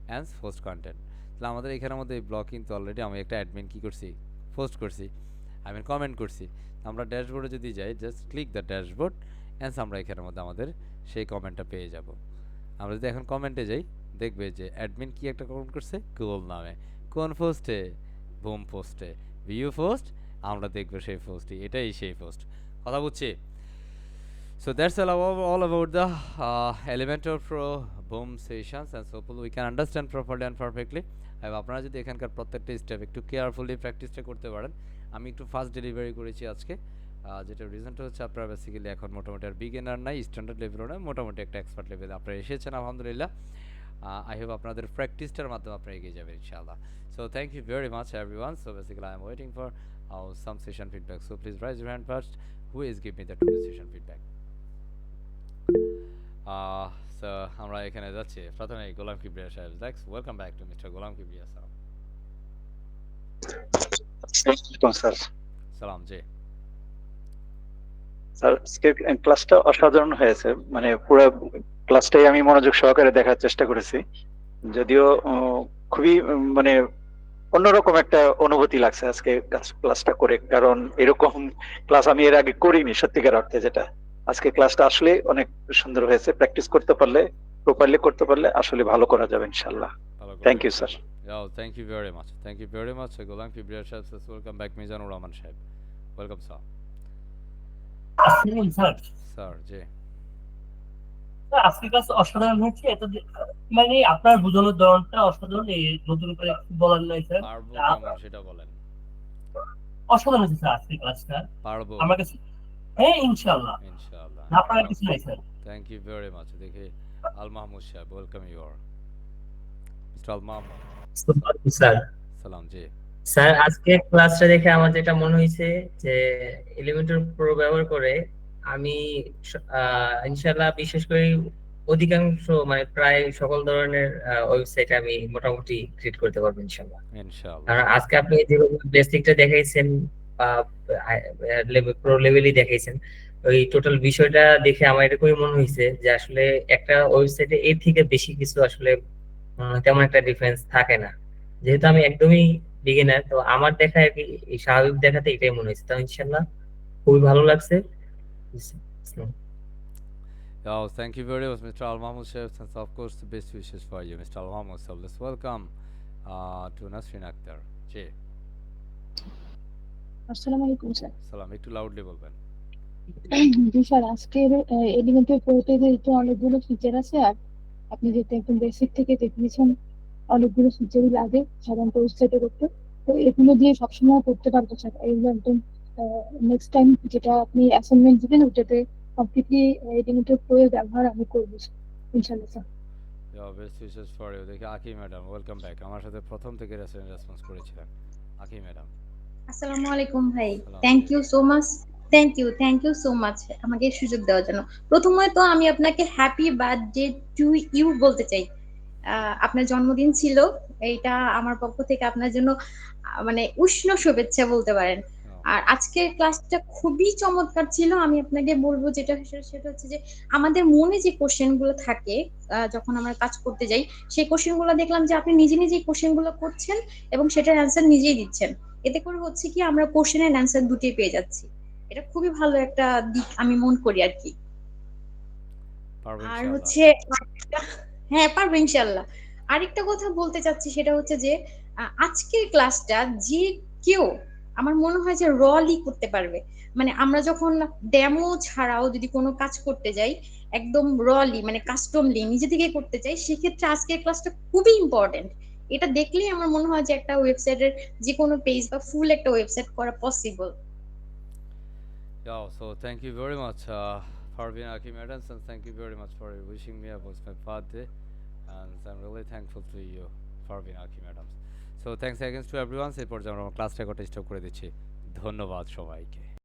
and post content. তাহলে আমাদের এখানের মধ্যে এই ব্লগ কিন্তু অলরেডি আমি একটা অ্যাডমিন কী করছি, পোস্ট করছি, আই মিন কমেন্ট করছি। আমরা ড্যাশবোর্ডে যদি যাই, just click the dashboard, and আমরা এখানের মধ্যে আমাদের সেই কমেন্টটা পেয়ে যাব। আমরা যদি এখন কমেন্টে যাই, দেখবে যে অ্যাডমিন কি একটা কমেন্ট করছে, কুল নামে। কোন পোস্টে? বুম পোস্টে। ভিউ পোস্ট, আমরা দেখবো সেই পোস্টই, এটাই সেই পোস্ট। কথা বুঝছি? So that's all about the Elementor Pro boom sessions and so we can understand properly and perfectly. আপনারা যদি এখানকার প্রত্যেকটা স্টেপ একটু কেয়ারফুলি প্র্যাকটিসটা করতে পারেন। আমি একটু ফাস্ট ডেলিভারি করেছি আজকে, যেটা রিজনটা হচ্ছে আপনারা বেসিক্যালি এখন মোটামুটি আর বিগিনার নাই, স্ট্যান্ডার্ড লেভেলও নয়, মোটামুটি একটা এক্সপার্ট লেভেলে আপনারা এসেছেন আলহামদুলিল্লাহ। আই হোপ আপনাদের প্র্যাকটিসটার মাধ্যমে আপনারা এগিয়ে যাবেন ইনশাআল্লাহ। So thank you very much everyone. So basically I am waiting for some session feedback. So please raise your hand first. Who is give me the today's session feedback? So আমরা এখানে যাচ্ছি প্রথমে গোলাম কিবরিয়া সাহেব। Welcome back to mister Golam Kibria sir. Sir সালাম জি। Sir আজকে ক্লাসটা অসাধারণ হয়েছে, মানে পুরো ক্লাসটাই আমি মনোযোগ সহকারে দেখার চেষ্টা করেছি, যদিও খুবই মানে অন্যরকম একটা অনুভূতি লাগছে আজকে ক্লাসটা করে, কারণ এরকম ক্লাস আমি এর আগে করিনি সত্যিকার অর্থে। যেটা আজকে ক্লাসটা আসলে অনেক সুন্দর হয়েছে, প্র্যাকটিস করতে পারলে, প্রপারলি করতে পারলে আসলে ভালো করা যাবে ইনশাআল্লাহ। Thank you sir. Oh, thank you very much. Thank you very much. Golam Kibriya Shah says welcome back Mizanur Rahman Shahib. Welcome sir. Sir Sir, জি। আজকে ক্লাস অসাধারণ হচ্ছে, এত মানে আপনার বোঝানোর ধরনটা অসাধারণ, এই নতুন করে বলার নাই স্যার, পারবো কেমন সেটা বলেন। অসাধারণ হচ্ছে স্যার আজকে ক্লাসটা পারবো আমার কাছে। হ্যাঁ ইনশাআল্লাহ, ইনশাআল্লাহ। না পারার কিছু নাই sir. Thank you very much. দেখি আল মাহমুদ সাহেব, ওয়েলকাম ইউ আর মিস্টার আল মাহমুদ। স্যার সালাম জি। স্যার আজকে ক্লাসটা দেখে আমার যেটা মনে হয়েছে যে এলিমেন্টর প্রো ব্যবহার করে আমি ইনশাআল্লাহ বিশেষ করে অধিকাংশ মানে প্রায় সকল ধরনের ওয়েবসাইট আমি মোটামুটি ক্রিয়েট করতে পারবো ইনশাআল্লাহ। ইনশাআল্লাহ। কারণ আজকে আপনি যেভাবে বেসিকটা দেখাইছেন বা প্রো লেভেলই দেখাইছেন, ওই টোটাল বিষয়টা দেখে আমার এরকমই মনে হয়েছে যে আসলে একটা ওয়েবসাইটে এর থেকে বেশি কিছু আসলে তেমন একটা ডিফারেন্স থাকে না। যেহেতু আমি একদমই বিগিনার, তো আমার দেখা আর কি এই স্বাভাবিক দেখাতে এটাই মনে হয়েছে। তো ইনশাআল্লাহ খুবই ভালো লাগছে। Oh, thank you very much, Mr. Al Mahmoud Shahib, and of course the best wishes for you, Mr. Al Mahmoud. So let's welcome to Nasrin Akhtar. জি। আসসালামু আলাইকুম স্যার। সালাম, একটু লাউডলি বলবেন। জি স্যার, আজকের এলিমেন্টারি প্রোতে যেহেতু অনেকগুলো ফিচার আছে, আর আপনি যেহেতু একদম বেসিক থেকে দেখিয়েছেন অনেকগুলো ফিচারই লাগে সাধারণত ওয়েবসাইটে করতে, তো এগুলো দিয়ে সবসময় করতে পারবো স্যার, এগুলো একদম নেক্সট টাইম যেটা আপনি অ্যাসাইনমেন্ট দিবেন ওটাতে কমপ্লিটলি এলিমেন্টের প্রোয়ের ব্যবহার আমি করবো ইনশাল্লাহ sir. Best wishes for you. দেখি আকি ম্যাডাম, ওয়েলকাম ব্যাক। আমার সাথে প্রথম থেকে রেসপন্স করেছিলেন আকি ম্যাডাম। আসসালামু আলাইকুম ভাই, সালাম থ্যাংক আলাইকুম। You so much. Thank you so much আমাকে এই সুযোগ দেওয়ার জন্য। প্রথমত আমি আপনাকে হ্যাপি বার্থডে টু ইউ বলতে চাই। আপনার জন্মদিন ছিল, এইটা আমার পক্ষ থেকে আপনার জন্য মানে উষ্ণ শুভেচ্ছা বলতে পারেন। আর আজকের ক্লাসটা খুবই চমৎকার ছিল। আমি আপনাকে বলবো যেটা সেটা হচ্ছে যে আমাদের মনে যে কোশ্চেন গুলো থাকে যখন আমরা কাজ করতে যাই, সেই কোশ্চেন গুলো দেখলাম যে আপনি নিজে নিজেই কোশ্চেন গুলো করছেন এবং সেটার অ্যান্সার নিজেই দিচ্ছেন। এতে করে হচ্ছে কি আমরা কোশ্চেনের অ্যান্সার দুটোই পেয়ে যাচ্ছি। এটা খুবই ভালো একটা দিক আমি মনে করি আর কি। পারবো আর ইনশাআল্লাহ। হচ্ছে হ্যাঁ, পারবো ইনশাল্লাহ। আরেকটা কথা বলতে চাচ্ছি সেটা হচ্ছে যে আজকের ক্লাসটা যে কেউ আমার মনে হয় যে রলি করতে পারবে। মানে আমরা যখন ডেমো ছাড়াও যদি কোনো কাজ করতে যাই একদম রলি মানে কাস্টমলি নিজে থেকে করতে চাই, সেক্ষেত্রে আজকের ক্লাসটা খুবই ইম্পর্টেন্ট। এটা দেখলেই আমার মনে হয় যে একটা ওয়েবসাইটের যে কোনো পেজ বা ফুল একটা ওয়েবসাইট করা possible. Yeah, so thank you very much, Parveen Aki madam, and thank you very much for wishing me about my birthday, and I'm really thankful to you, Parveen Aki madam. So thanks again to everyone. এই পর্যায়ে আমরা class রেকর্ডটা stop করে দিচ্ছি। ধন্যবাদ সবাইকে।